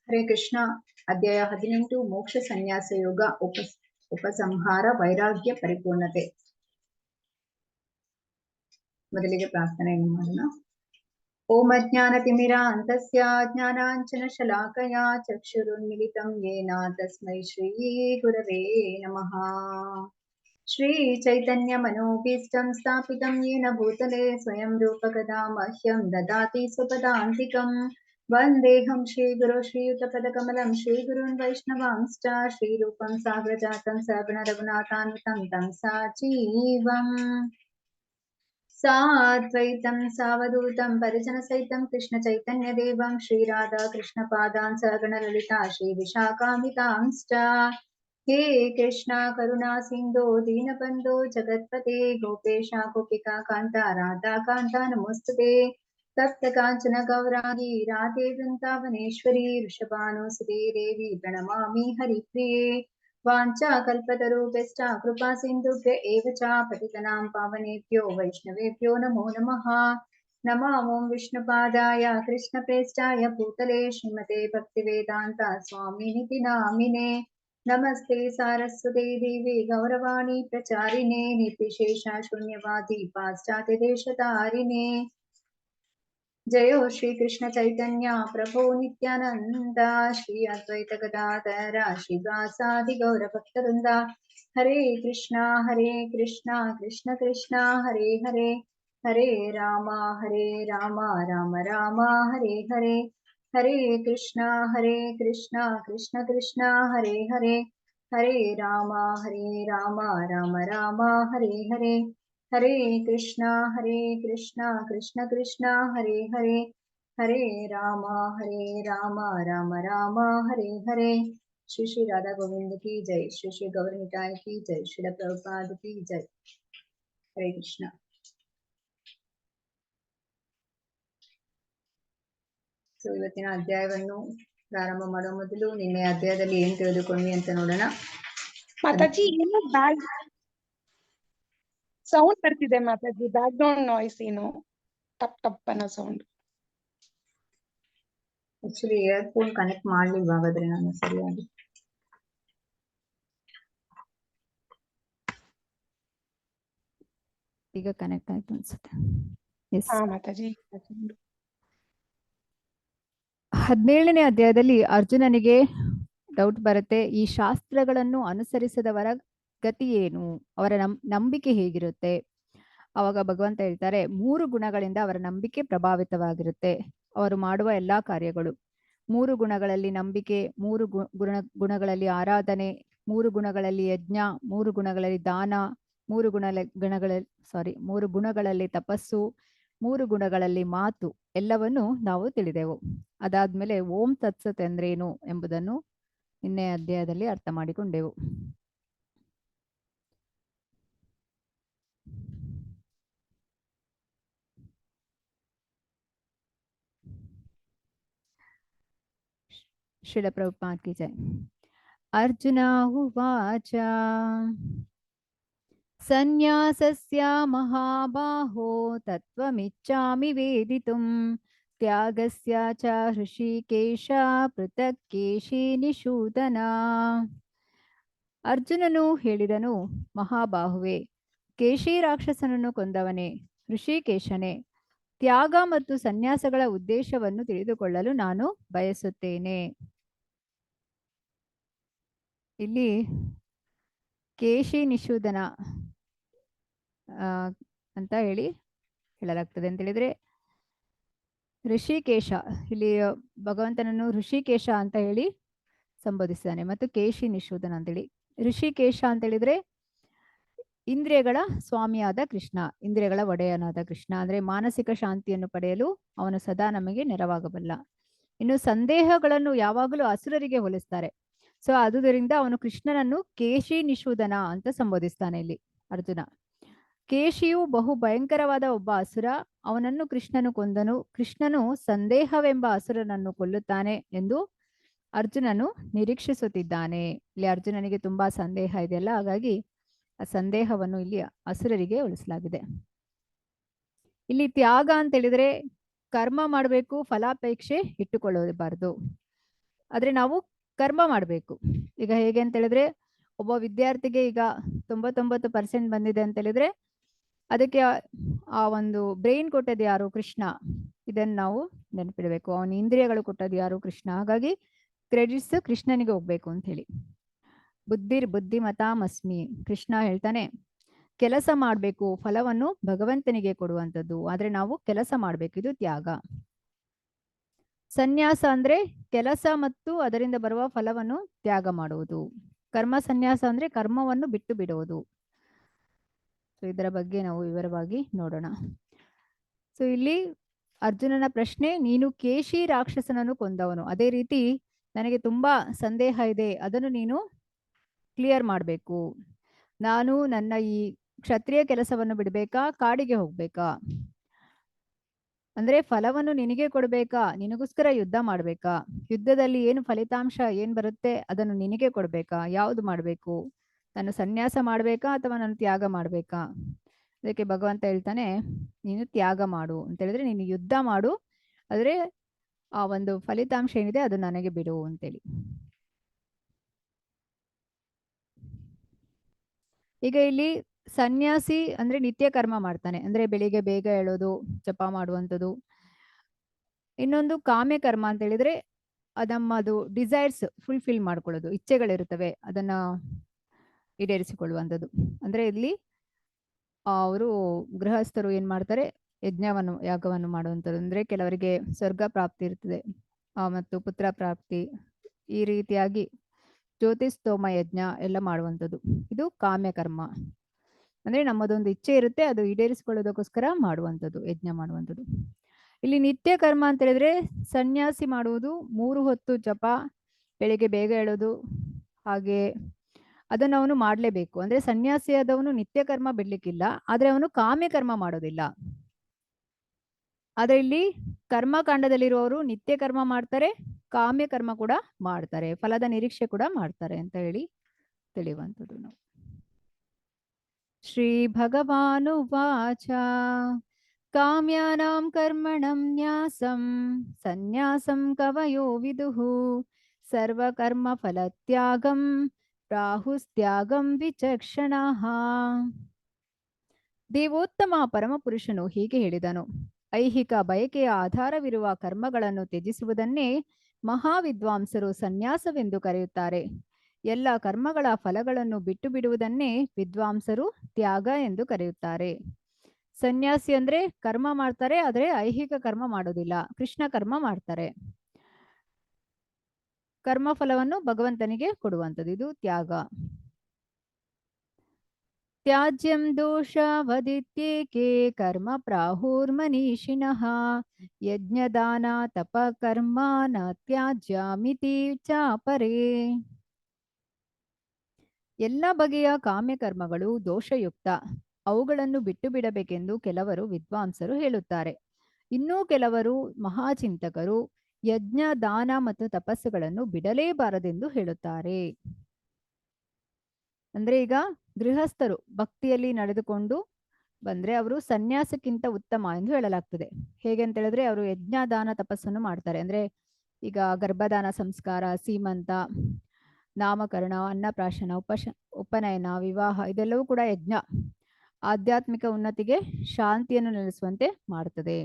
ಹರೇ ಕೃಷ್ಣ. ಅಧ್ಯಾಯ 18 ಮೋಕ್ಷ ಸನ್ಯಾಸ ಯೋಗ ಉಪಸಂಹಾರ ವೈರಾಗ್ಯ ಪರಿಪೂರ್ಣತೆ. ಮೊದಲಿಗೆ ಪ್ರಾರ್ಥನೆಯನ್ನು ಮಾಡೋಣ. ಓಂ ಅಜ್ಞಾನತಿಮಿರಾಂತಸ್ಯ ಜ್ಞಾನಾಂಜನ ಶಲಾಕಯಾ ಚಕ್ಷುರುನ್ಮಿಲಿತಂ ಯೇನ ತಸ್ಮೈ ಶ್ರೀ ಗುರವೇ ನಮಃ. ಶ್ರೀ ಚೈತನ್ಯ ಮನೋಭೀಷ್ಟಂ ಸ್ಥಾಪಿತಂ ಯೇನ ಭೂತಲೆ ಸ್ವಯಂ ರೂಪಕದಾ ಮಹ್ಯಂ ದದಾತಿ ಸ್ವಪದಾಂತಿಕಂ. ವಂದೇಹಂ ಶ್ರೀಗುರು ಶ್ರೀಯುತಪದಕಮಲಂ ಶ್ರೀಗುರುನ್ ವೈಷ್ಣವಾಂಶ್ಚ ಶ್ರೀರೂಪಂ ಸಾಗ್ರಜಾತಂ ಸಗುಣ ರಘುನಾಥಾನ್ವಿತಂ तं ಸಜೀವಂ ಸಾದ್ವೈತಂ ಸಾವಧೂತಂ ಪರಿಜನಸಹಿತಂ ಕೃಷ್ಣ ಚೈತನ್ಯ ದೇವಂ ಶ್ರೀರಾಧಾ ಕೃಷ್ಣ ಪಾದಾನ್ ಸಗಣ ಲಲಿತಾ ಶ್ರೀ ವಿಶಾಖಾನ್ವಿತಾಂಶ್ಚ. ಹೇ ಕೃಷ್ಣ ಕರುಣಾ ಸಿಂಧೋ ದೀನಬಂಧೋ ಜಗತ್ಪತೆ ಗೋಪೇಶ ಗೋಪಿಕಾ ಕಾಂತ ರಾಧಾ ಕಾಂತ ನಮೋಸ್ತುತೆ. ತಪ್ತ ಕಾಂಚನ ಗೌರಾಂಗಿ ರಾಧೆ ವೃಂದಾವನೇಶ್ವರಿ ವೃಷಭಾನುಸುತೆ ದೇವಿ ಪ್ರಣಮಾಮಿ ಹರಿಪ್ರಿಯೆ. ವಾಂಚಾ ಕಲ್ಪತರುಭ್ಯಶ್ಚ ಕೃಪಾ ಸಿಂಧುಭ್ಯ ಏವ ಚ ಪತಿತನಾಂ ಪಾವನೇಭ್ಯೋ ವೈಷ್ಣವೇಭ್ಯೋ ನಮೋ ನಮಃ. ನಮೋ ಓಂ ವಿಷ್ಣುಪಾದಾಯ ಕೃಷ್ಣಪ್ರೇಷ್ಠಾಯ ಭೂತಲೆ ಶ್ರೀಮತೆ ಭಕ್ತಿವೇದಾಂತ ಸ್ವಾಮಿನಿತಿ ನಾಮಿನೇ. ನಮಸ್ತೆ ಸಾರಸ್ವತೆ ದೇವಿ ಗೌರವಾಣಿ ಪ್ರಚಾರಿಣೆ ನಿರ್ವಿಶೇಷ ಶೂನ್ಯವಾದಿ ಪಾಶ್ಚಾತ್ಯ ದೇಶತಾರಿಣೆ. ಜಯೋ ಶ್ರೀ ಕೃಷ್ಣ ಚೈತನ್ಯ ಪ್ರಭೋ ನಿತ್ಯಾನಂದ ಶ್ರೀ ಅದ್ವೈತ ಗದಾಧರ ಶ್ರೀವಾಸಾದಿ ಗೌರ ಭಕ್ತವೃಂದ. ಹರೇ ಕೃಷ್ಣ ಕೃಷ್ಣ ಕೃಷ್ಣ ಹರೇ ಹರೇ, ಹರೇ ರಾಮ ರಾಮ ರಾಮ ಹರೇ ಹರೇ. ಹರೇ ಕೃಷ್ಣ ಕೃಷ್ಣ ಕೃಷ್ಣ ಹರೇ ಹರೇ, ಹರೇ ರಾಮ ರಾಮ ರಾಮ ಹರೇ ಹರೇ. ಹರೇ ಕೃಷ್ಣ ಕೃಷ್ಣ ಕೃಷ್ಣ ಹರೇ ಹರೇ, ಹರೇ ರಾಮ ರಾಮ ರಾಮ ಹರೇ ಹರೇ. ಶ್ರೀ ಶ್ರೀ ರಾಧಾ ಗೋವಿಂದ ಕಿ ಜೈ, ಶ್ರೀ ಶ್ರೀ ಗೌರ ನಿತಾಯ ಕಿ ಜೈ, ಶ್ರೀಲ ಪ್ರಭುಪಾದ ಕಿ ಜೈ. ಹರೇ ಕೃಷ್ಣ. ಸೊ ಇವತ್ತಿನ ಅಧ್ಯಾಯವನ್ನು ಪ್ರಾರಂಭ ಮಾಡುವ ಮೊದಲು ನಿನ್ನೆ ಅಧ್ಯಾಯದಲ್ಲಿ ಏನ್ ತಿಳಿದುಕೊಂಡ್ವಿ ಅಂತ ನೋಡೋಣ. ಮಾತಾಜಿ ಏನು ಬ್ಯಾಗ್ ಸೌಂಡ್ ಬರ್ತಿದೆ ಮಾತಾಜಿ, ಬ್ಯಾಕ್ ಗ್ರೌಂಡ್ ನಾಯ್ಸ್ ಏನು ಟಪ್ ಟಪ್ ಅನ್ನೋ ಸೌಂಡ್. ಆಕ್ಚುಲಿ ಇಯರ್ಫೋನ್ ಕನೆಕ್ಟ್ ಮಾಡ್ಲಿಲ್ವಾ ಹಾಗಾದ್ರೆ ನಾನು ಸರಿಯಾಗಿ? ಈಗ ಕನೆಕ್ಟ್ ಆಯ್ತು ಅನ್ಸುತ್ತೆ. ಮಾತಾಜಿ 17ನೇ ಅಧ್ಯಾಯದಲ್ಲಿ ಅರ್ಜುನನಿಗೆ ಡೌಟ್ ಬರುತ್ತೆ. ಈ ಶಾಸ್ತ್ರಗಳನ್ನು ಅನುಸರಿಸದವರ ಗತಿ ಏನು, ಅವರ ನಂಬಿಕೆ ಹೇಗಿರುತ್ತೆ? ಅವಾಗ ಭಗವಂತ ಹೇಳ್ತಾರೆ, 3 ಗುಣಗಳಿಂದ ಅವರ ನಂಬಿಕೆ ಪ್ರಭಾವಿತವಾಗಿರುತ್ತೆ. ಅವರು ಮಾಡುವ ಎಲ್ಲಾ ಕಾರ್ಯಗಳು 3 ಗುಣಗಳಲ್ಲಿ ನಂಬಿಕೆ, 3 ಗುಣಗಳಲ್ಲಿ ಆರಾಧನೆ, 3 ಗುಣಗಳಲ್ಲಿ ಯಜ್ಞ, 3 ಗುಣಗಳಲ್ಲಿ ದಾನ, 3 ಗುಣಗಳಲ್ಲಿ ತಪಸ್ಸು, 3 ಗುಣಗಳಲ್ಲಿ ಮಾತು ಎಲ್ಲವನ್ನು ನಾವು ತಿಳಿದೆವು. ಅದಾದ್ಮೇಲೆ ಓಂ ತತ್ಸತ್ ಎಂದ್ರೇನು ಎಂಬುದನ್ನು ನಿನ್ನೆ ಅಧ್ಯಾಯದಲ್ಲಿ ಅರ್ಥ ಮಾಡಿಕೊಂಡೆವು. ಶ್ರೀಲ ಪ್ರಭುಪಾದ ಕಿ ಜೈ. ಅರ್ಜುನ ಉವಾಚ ಸನ್ಯಾಸಸ್ಯ ಮಹಾಬಾಹೋ ತತ್ವಮಿಚ್ಛಾಮಿ ವೇದಿತುಂ ತ್ಯಾಗಸ್ಯ ಚ ಹೃಷಿಕೇಶ ಪೃಥಕ್ ಕೇಶಿ ನಿಷೂದನ. ಅರ್ಜುನನು ಹೇಳಿದನು, ಮಹಾಬಾಹುವೆ, ಕೇಶಿ ರಾಕ್ಷಸನನ್ನು ಕೊಂದವನೇ, ಹೃಷಿಕೇಶನೇ, ತ್ಯಾಗ ಮತ್ತು ಸನ್ಯಾಸಗಳ ಉದ್ದೇಶವನ್ನು ತಿಳಿದುಕೊಳ್ಳಲು ನಾನು ಬಯಸುತ್ತೇನೆ. ಇಲ್ಲಿ ಕೇಶಿ ನಿಷೂದನ ಅಂತ ಹೇಳಲಾಗ್ತದೆ. ಅಂತ ಹೇಳಿದ್ರೆ ಋಷಿಕೇಶ, ಇಲ್ಲಿ ಭಗವಂತನನ್ನು ಋಷಿಕೇಶ ಅಂತ ಹೇಳಿ ಸಂಬೋಧಿಸ್ತಾನೆ, ಮತ್ತು ಕೇಶಿ ನಿಷೂದನ ಅಂತೇಳಿ. ಋಷಿಕೇಶ ಅಂತ ಹೇಳಿದ್ರೆ ಇಂದ್ರಿಯಗಳ ಸ್ವಾಮಿಯಾದ ಕೃಷ್ಣ, ಇಂದ್ರಿಯಗಳ ಒಡೆಯನಾದ ಕೃಷ್ಣ. ಅಂದ್ರೆ ಮಾನಸಿಕ ಶಾಂತಿಯನ್ನು ಪಡೆಯಲು ಅವನು ಸದಾ ನಮಗೆ ನೆರವಾಗಬಲ್ಲ. ಇನ್ನು ಸಂದೇಹಗಳನ್ನು ಯಾವಾಗಲೂ ಅಸುರರಿಗೆ ಹೋಲಿಸ್ತಾರೆ. ಸೊ ಆದುದರಿಂದ ಅವನು ಕೃಷ್ಣನನ್ನು ಕೇಶಿ ನಿಷೂದನ ಅಂತ ಸಂಬೋಧಿಸ್ತಾನೆ ಇಲ್ಲಿ ಅರ್ಜುನ. ಕೇಶಿಯು ಬಹು ಭಯಂಕರವಾದ ಒಬ್ಬ ಅಸುರ, ಅವನನ್ನು ಕೃಷ್ಣನು ಕೊಂದನು. ಕೃಷ್ಣನು ಸಂದೇಹವೆಂಬ ಅಸುರನನ್ನು ಕೊಲ್ಲುತ್ತಾನೆ ಎಂದು ಅರ್ಜುನನು ನಿರೀಕ್ಷಿಸುತ್ತಿದ್ದಾನೆ. ಇಲ್ಲಿ ಅರ್ಜುನನಿಗೆ ತುಂಬಾ ಸಂದೇಹ ಇದೆಯಲ್ಲ, ಹಾಗಾಗಿ ಆ ಸಂದೇಹವನ್ನು ಇಲ್ಲಿ ಅಸುರರಿಗೆ ಹೋಲಿಸಲಾಗಿದೆ. ಇಲ್ಲಿ ತ್ಯಾಗ ಅಂತ ಹೇಳಿದ್ರೆ ಕರ್ಮ ಮಾಡಬೇಕು, ಫಲಾಪೇಕ್ಷೆ ಇಟ್ಟುಕೊಳ್ಳಬಾರದು. ಆದ್ರೆ ನಾವು ಕರ್ಮ ಮಾಡಬೇಕು. ಈಗ ಹೇಗೆ ಅಂತ ಹೇಳಿದ್ರೆ, ಒಬ್ಬ ವಿದ್ಯಾರ್ಥಿಗೆ ಈಗ 99% ಬಂದಿದೆ ಅಂತ ಹೇಳಿದ್ರೆ ಅದಕ್ಕೆ ಆ ಒಂದು ಬ್ರೈನ್ ಕೊಟ್ಟದ್ದು ಯಾರು? ಕೃಷ್ಣ. ಇದನ್ನ ನಾವು ನೆನಪಿಡಬೇಕು. ಅವನ ಇಂದ್ರಿಯಗಳು ಕೊಟ್ಟದ್ದು ಯಾರು? ಕೃಷ್ಣ. ಹಾಗಾಗಿ ಕ್ರೆಡಿಟ್ಸ್ ಕೃಷ್ಣನಿಗೆ ಹೋಗ್ಬೇಕು ಅಂತ ಹೇಳಿ. ಬುದ್ಧಿಮತಾಮಸ್ಮಿ. ಕೃಷ್ಣ ಹೇಳ್ತಾನೆ ಕೆಲಸ ಮಾಡಬೇಕು, ಫಲವನ್ನು ಭಗವಂತನಿಗೆ ಕೊಡುವಂಥದ್ದು. ಆದ್ರೆ ನಾವು ಕೆಲಸ ಮಾಡ್ಬೇಕು, ಇದು ತ್ಯಾಗ. ಸನ್ಯಾಸ ಅಂದ್ರೆ ಕೆಲಸ ಮತ್ತು ಅದರಿಂದ ಬರುವ ಫಲವನ್ನು ತ್ಯಾಗ ಮಾಡುವುದು. ಕರ್ಮ ಸನ್ಯಾಸ ಅಂದ್ರೆ ಕರ್ಮವನ್ನು ಬಿಟ್ಟು ಬಿಡುವುದು. ಸೊ ಇದರ ಬಗ್ಗೆ ನಾವು ವಿವರವಾಗಿ ನೋಡೋಣ. ಸೊ ಇಲ್ಲಿ ಅರ್ಜುನನ ಪ್ರಶ್ನೆ, ನೀನು ಕೇಶಿ ರಾಕ್ಷಸನನ್ನು ಕೊಂದವನು, ಅದೇ ರೀತಿ ನನಗೆ ತುಂಬಾ ಸಂದೇಹ ಇದೆ, ಅದನ್ನು ನೀನು ಕ್ಲಿಯರ್ ಮಾಡಬೇಕು. ನಾನು ನನ್ನ ಈ ಕ್ಷತ್ರಿಯ ಕೆಲಸವನ್ನು ಬಿಡಬೇಕಾ, ಕಾಡಿಗೆ ಹೋಗ್ಬೇಕಾ? ಅಂದ್ರೆ ಫಲವನ್ನು ನಿನಗೆ ಕೊಡ್ಬೇಕಾ, ನಿನಗೋಸ್ಕರ ಯುದ್ಧ ಮಾಡ್ಬೇಕಾ? ಯುದ್ಧದಲ್ಲಿ ಏನು ಫಲಿತಾಂಶ ಏನ್ ಬರುತ್ತೆ ಅದನ್ನು ನಿನಗೆ ಕೊಡ್ಬೇಕಾ? ಯಾವ್ದು ಮಾಡ್ಬೇಕು? ನಾನು ಸನ್ಯಾಸ ಮಾಡ್ಬೇಕಾ ಅಥವಾ ನಾನು ತ್ಯಾಗ ಮಾಡ್ಬೇಕಾ? ಅದಕ್ಕೆ ಭಗವಂತ ಹೇಳ್ತಾನೆ, ನೀನು ತ್ಯಾಗ ಮಾಡು ಅಂತ ಹೇಳಿದ್ರೆ ನೀನು ಯುದ್ಧ ಮಾಡು, ಆದ್ರೆ ಆ ಒಂದು ಫಲಿತಾಂಶ ಏನಿದೆ ಅದು ನನಗೆ ಬಿಡು ಅಂತೇಳಿ. ಈಗ ಇಲ್ಲಿ ಸನ್ಯಾಸಿ ಅಂದ್ರೆ ನಿತ್ಯ ಕರ್ಮ ಮಾಡ್ತಾನೆ, ಅಂದ್ರೆ ಬೆಳಿಗ್ಗೆ ಬೇಗ ಏಳೋದು, ಜಪ ಮಾಡುವಂಥದ್ದು. ಇನ್ನೊಂದು ಕಾಮ್ಯ ಕರ್ಮ ಅಂತ ಹೇಳಿದ್ರೆ ನಮ್ಮದು ಡಿಸೈರ್ಸ್ ಫುಲ್ಫಿಲ್ ಮಾಡ್ಕೊಳ್ಳೋದು, ಇಚ್ಛೆಗಳಿರುತ್ತವೆ ಅದನ್ನ ಈಡೇರಿಸಿಕೊಳ್ಳುವಂಥದ್ದು. ಅಂದ್ರೆ ಇಲ್ಲಿ ಅವರು ಗೃಹಸ್ಥರು ಏನ್ ಮಾಡ್ತಾರೆ, ಯಾಗವನ್ನು ಮಾಡುವಂಥದ್ದು. ಅಂದ್ರೆ ಕೆಲವರಿಗೆ ಸ್ವರ್ಗ ಪ್ರಾಪ್ತಿ ಇರ್ತದೆ, ಮತ್ತು ಪುತ್ರ ಪ್ರಾಪ್ತಿ, ಈ ರೀತಿಯಾಗಿ ಜ್ಯೋತಿಸ್ತೋಮ ಯಜ್ಞ ಎಲ್ಲ ಮಾಡುವಂಥದ್ದು. ಇದು ಕಾಮ್ಯ ಕರ್ಮ. ಅಂದ್ರೆ ನಮ್ಮದೊಂದು ಇಚ್ಛೆ ಇರುತ್ತೆ, ಅದು ಈಡೇರಿಸಿಕೊಳ್ಳೋದಕ್ಕೋಸ್ಕರ ಮಾಡುವಂಥದ್ದು, ಯಜ್ಞ ಮಾಡುವಂಥದ್ದು. ಇಲ್ಲಿ ನಿತ್ಯ ಕರ್ಮ ಅಂತ ಹೇಳಿದ್ರೆ ಸನ್ಯಾಸಿ ಮಾಡುವುದು 3 ಹೊತ್ತು ಜಪ, ಬೆಳಿಗ್ಗೆ ಬೇಗ ಹೇಳೋದು, ಹಾಗೆ ಅದನ್ನು ಅವನು ಮಾಡ್ಲೇಬೇಕು. ಅಂದ್ರೆ ಸನ್ಯಾಸಿ ಆದವನು ನಿತ್ಯ ಕರ್ಮ ಬಿಡ್ಲಿಕ್ಕಿಲ್ಲ, ಆದ್ರೆ ಅವನು ಕಾಮ್ಯ ಕರ್ಮ ಮಾಡೋದಿಲ್ಲ. ಆದ್ರೆ ಇಲ್ಲಿ ಕರ್ಮಕಾಂಡದಲ್ಲಿರುವವರು ನಿತ್ಯ ಕರ್ಮ ಮಾಡ್ತಾರೆ, ಕಾಮ್ಯ ಕರ್ಮ ಕೂಡ ಮಾಡ್ತಾರೆ, ಫಲದ ನಿರೀಕ್ಷೆ ಕೂಡ ಮಾಡ್ತಾರೆ ಅಂತ ಹೇಳಿ ತಿಳಿಯುವಂಥದ್ದು ನಾವು. ಶ್ರೀ ಭಗವಾನುವಾಚ ಕಾಮ್ಯಾನಾಂ ಕರ್ಮಣಂ ನ್ಯಾಸಂ ಸನ್ಯಾಸಂ ಕವಯೋ ವಿದುಃ ಸರ್ವಕರ್ಮ ಫಲತ್ಯಾಗಂ ಪ್ರಾಹುಸ್ತ್ಯಾಗಂ ವಿಚಕ್ಷಣಾಃ. ದೇವೋತ್ತಮ ಪರಮಪುರುಷನು ಹೀಗೆ ಹೇಳಿದನು, ಐಹಿಕ ಬಯಕೆಯ ಆಧಾರವಿರುವ ಕರ್ಮಗಳನ್ನು ತ್ಯಜಿಸುವುದನ್ನೇ ಮಹಾವಿದ್ವಾಂಸರು ಸನ್ಯಾಸವೆಂದು ಕರೆಯುತ್ತಾರೆ. ಎಲ್ಲ ಕರ್ಮಗಳ ಫಲಗಳನ್ನು ಬಿಟ್ಟು ಬಿಡುವುದನ್ನೇ ವಿದ್ವಾಂಸರು ತ್ಯಾಗ ಎಂದು ಕರೆಯುತ್ತಾರೆ. ಸನ್ಯಾಸಿ ಅಂದ್ರೆ ಕರ್ಮ ಮಾಡ್ತಾರೆ, ಆದ್ರೆ ಐಹಿಕ ಕರ್ಮ ಮಾಡೋದಿಲ್ಲ, ಕೃಷ್ಣ ಕರ್ಮ ಮಾಡ್ತಾರೆ. ಕರ್ಮ ಫಲವನ್ನು ಭಗವಂತನಿಗೆ ಕೊಡುವಂಥದ್ದು, ಇದು ತ್ಯಾಗ. ತ್ಯಾಜ್ಯಂ ದೋಷವದಿತ್ಯೇಕೆ ಕರ್ಮ ಪ್ರಾಹುರ್ಮನೀಷಿಣಃ ಯಜ್ಞದಾನ ತಪ ಕರ್ಮ ನ ತ್ಯಾಜ್ಯಮಿತಿ ಚಾಪರೇ. ಎಲ್ಲ ಬಗೆಯ ಕಾಮ್ಯ ಕರ್ಮಗಳು ದೋಷಯುಕ್ತ, ಅವುಗಳನ್ನು ಬಿಟ್ಟು ಬಿಡಬೇಕೆಂದು ಕೆಲವರು ವಿದ್ವಾಂಸರು ಹೇಳುತ್ತಾರೆ. ಇನ್ನೂ ಕೆಲವರು ಮಹಾಚಿಂತಕರು ಯಜ್ಞ ದಾನ ಮತ್ತು ತಪಸ್ಸುಗಳನ್ನು ಬಿಡಲೇಬಾರದೆಂದು ಹೇಳುತ್ತಾರೆ. ಅಂದ್ರೆ ಈಗ ಗೃಹಸ್ಥರು ಭಕ್ತಿಯಲ್ಲಿ ನಡೆದುಕೊಂಡು ಬಂದ್ರೆ ಅವರು ಸನ್ಯಾಸಕ್ಕಿಂತ ಉತ್ತಮ ಎಂದು ಹೇಳಲಾಗ್ತದೆ. ಹೇಗೆ ಅಂತ ಹೇಳಿದ್ರೆ ಅವರು ಯಜ್ಞ ದಾನ ತಪಸ್ಸನ್ನು ಮಾಡ್ತಾರೆ. ಅಂದ್ರೆ ಈಗ ಗರ್ಭದಾನ ಸಂಸ್ಕಾರ, ಸೀಮಂತ, ನಾಮಕರಣ, ಅನ್ನಪ್ರಾಶನ, ಉಪನಯನ, ವಿವಾಹ, ಇದೆಲ್ಲವೂ ಕೂಡ ಯಜ್ಞ. ಆಧ್ಯಾತ್ಮಿಕ ಉನ್ನತಿಗೆ ಶಾಂತಿಯನ್ನು ನೆಲೆಸುವಂತೆ ಮಾಡುತ್ತದೆ.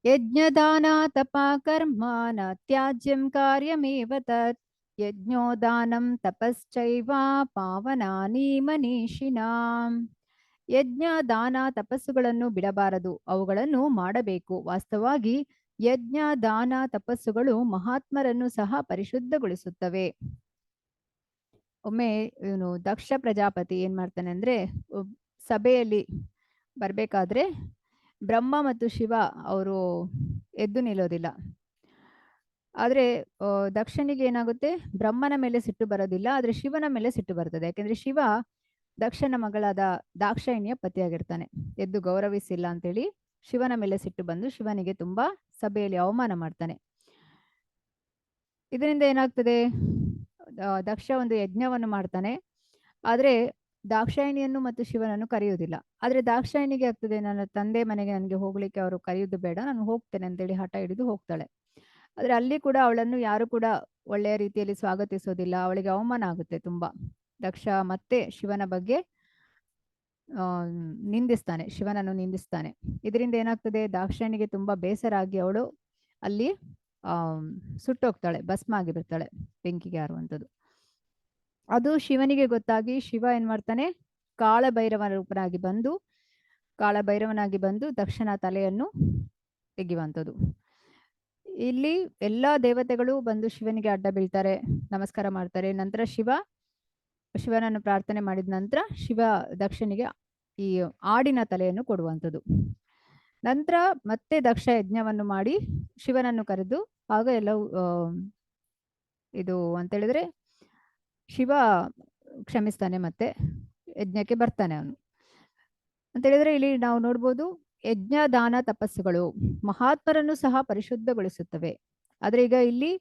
ಯಜ್ಞದಾನ ತಪ ಕರ್ಮ ನ ತ್ಯಾಜ್ಯಂ ಕಾರ್ಯಮೇವ ತತ್ ಯಜ್ಞೋ ದಾನಂ ತಪಶ್ಚೈವ ಪಾವನಾನಿ ಮನೀಷಿಣಾಂ. ಯಜ್ಞ ದಾನ ತಪಸ್ಸುಗಳನ್ನು ಬಿಡಬಾರದು, ಅವುಗಳನ್ನು ಮಾಡಬೇಕು. ವಾಸ್ತವವಾಗಿ ಯಜ್ಞ ದಾನ ತಪಸ್ಸುಗಳು ಮಹಾತ್ಮರನ್ನು ಸಹ ಪರಿಶುದ್ಧಗೊಳಿಸುತ್ತವೆ. ಒಮ್ಮೆ ಇವನು ದಕ್ಷ ಪ್ರಜಾಪತಿ ಏನ್ ಮಾಡ್ತಾನೆ ಅಂದ್ರೆ, ಸಭೆಯಲ್ಲಿ ಬರ್ಬೇಕಾದ್ರೆ ಬ್ರಹ್ಮ ಮತ್ತು ಶಿವ ಅವರು ಎದ್ದು ನಿಲ್ಲೋದಿಲ್ಲ. ಆದ್ರೆ ದಕ್ಷನಿಗೆ ಏನಾಗುತ್ತೆ, ಬ್ರಹ್ಮನ ಮೇಲೆ ಸಿಟ್ಟು ಬರೋದಿಲ್ಲ, ಆದ್ರೆ ಶಿವನ ಮೇಲೆ ಸಿಟ್ಟು ಬರ್ತದೆ. ಯಾಕೆಂದ್ರೆ ಶಿವ ದಕ್ಷನ ಮಗಳಾದ ದಾಕ್ಷಾಯಿಣಿಯ ಪತಿಯಾಗಿರ್ತಾನೆ, ಎದ್ದು ಗೌರವಿಸಿಲ್ಲ ಅಂತೇಳಿ ಶಿವನ ಮೇಲೆ ಸಿಟ್ಟು ಬಂದು ಶಿವನಿಗೆ ತುಂಬಾ ಸಭೆಯಲ್ಲಿ ಅವಮಾನ ಮಾಡ್ತಾನೆ. ಇದರಿಂದ ಏನಾಗ್ತದೆ, ದಕ್ಷ ಒಂದು ಯಜ್ಞವನ್ನು ಮಾಡ್ತಾನೆ, ಆದ್ರೆ ದಾಕ್ಷಾಯಿಣಿಯನ್ನು ಮತ್ತು ಶಿವನನ್ನು ಕರೆಯುವುದಿಲ್ಲ. ಆದ್ರೆ ದಾಕ್ಷಾಯಿಣಿಗೆ ಆಗ್ತದೆ, ನನ್ನ ತಂದೆ ಮನೆಗೆ ನನಗೆ ಹೋಗ್ಲಿಕ್ಕೆ ಅವರು ಕರೆಯುವುದು ಬೇಡ, ನಾನು ಹೋಗ್ತೇನೆ ಅಂತೇಳಿ ಹಠ ಹಿಡಿದು ಹೋಗ್ತಾಳೆ. ಆದ್ರೆ ಅಲ್ಲಿ ಕೂಡ ಅವಳನ್ನು ಯಾರು ಕೂಡ ಒಳ್ಳೆಯ ರೀತಿಯಲ್ಲಿ ಸ್ವಾಗತಿಸೋದಿಲ್ಲ, ಅವಳಿಗೆ ಅವಮಾನ ಆಗುತ್ತೆ ತುಂಬಾ. ದಕ್ಷ ಮತ್ತೆ ಶಿವನ ಬಗ್ಗೆ ನಿಂದಿಸ್ತಾನೆ, ಶಿವನನ್ನು ನಿಂದಿಸ್ತಾನೆ. ಇದರಿಂದ ಏನಾಗ್ತದೆ, ದಾಕ್ಷಾಯಿಣಿಗೆ ತುಂಬಾ ಬೇಸರ ಆಗಿ ಅವಳು ಅಲ್ಲಿ ಸುಟ್ಟೋಗ್ತಾಳೆ, ಭಸ್ಮ ಆಗಿ ಬಿಡ್ತಾಳೆ, ಬೆಂಕಿಗೆ ಹಾರುವಂಥದ್ದು. ಅದು ಶಿವನಿಗೆ ಗೊತ್ತಾಗಿ ಶಿವ ಏನ್ ಮಾಡ್ತಾನೆ, ಕಾಳಭೈರವನಾಗಿ ಬಂದು ದಕ್ಷನ ತಲೆಯನ್ನು ತೆಗೆಯುವಂಥದ್ದು. ಇಲ್ಲಿ ಎಲ್ಲಾ ದೇವತೆಗಳು ಬಂದು ಶಿವನಿಗೆ ಅಡ್ಡ ಬೀಳ್ತಾರೆ, ನಮಸ್ಕಾರ ಮಾಡ್ತಾರೆ. ನಂತರ ಶಿವನನ್ನು ಪ್ರಾರ್ಥನೆ ಮಾಡಿದ ನಂತರ ಶಿವ ದಕ್ಷನಿಗೆ ಈ ಆಡಿನ ತಲೆಯನ್ನು ಕೊಡುವಂಥದ್ದು. ನಂತರ ಮತ್ತೆ ದಕ್ಷ ಯಜ್ಞವನ್ನು ಮಾಡಿ ಶಿವನನ್ನು ಕರೆದು, ಆಗ ಎಲ್ಲವೂ ಇದು ಅಂತ ಹೇಳಿದ್ರೆ ಶಿವ ಕ್ಷಮಿಸ್ತಾನೆ, ಮತ್ತೆ ಯಜ್ಞಕ್ಕೆ ಬರ್ತಾನೆ ಅವನು ಅಂತ ಹೇಳಿದ್ರೆ. ಇಲ್ಲಿ ನಾವು ನೋಡ್ಬೋದು, ಯಜ್ಞ ದಾನ ತಪಸ್ಸುಗಳು ಮಹಾತ್ಮರನ್ನು ಸಹ ಪರಿಶುದ್ಧಗೊಳಿಸುತ್ತವೆ. ಆದ್ರೆ ಈಗ ಇಲ್ಲಿ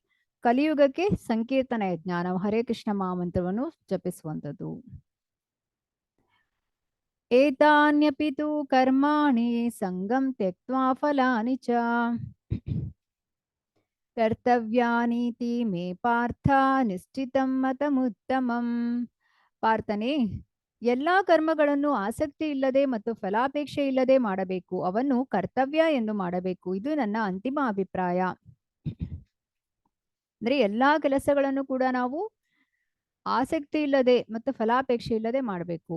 ಕಲಿಯುಗಕ್ಕೆ ಸಂಕೀರ್ತನ ಯಜ್ಞ, ನಾವು ಹರೇ ಕೃಷ್ಣ ಮಹಾಮಂತ್ರವನ್ನು ಜಪಿಸುವಂಥದ್ದು. ಏತಾನ್ಯಪಿ ತು ಕರ್ಮಾಣಿ ಸಂಗಂ ತ್ಯಕ್ತ್ವಾ ಫಲಾನಿ ಚ ಕರ್ತವ್ಯಾನೀತಿ ಮೇ ಪಾರ್ಥ ನಿಶ್ಚಿತಂ ಮತಮುತ್ತಮಂ. ಪಾರ್ಥನೆ, ಎಲ್ಲಾ ಕರ್ಮಗಳನ್ನು ಆಸಕ್ತಿ ಇಲ್ಲದೆ ಮತ್ತು ಫಲಾಪೇಕ್ಷೆ ಇಲ್ಲದೆ ಮಾಡಬೇಕು, ಅವನ್ನು ಕರ್ತವ್ಯ ಎಂದು ಮಾಡಬೇಕು, ಇದು ನನ್ನ ಅಂತಿಮ ಅಭಿಪ್ರಾಯ. ಅಂದ್ರೆ ಎಲ್ಲಾ ಕೆಲಸಗಳನ್ನು ಕೂಡ ನಾವು ಆಸಕ್ತಿ ಇಲ್ಲದೆ ಮತ್ತು ಫಲಾಪೇಕ್ಷೆ ಇಲ್ಲದೆ ಮಾಡಬೇಕು.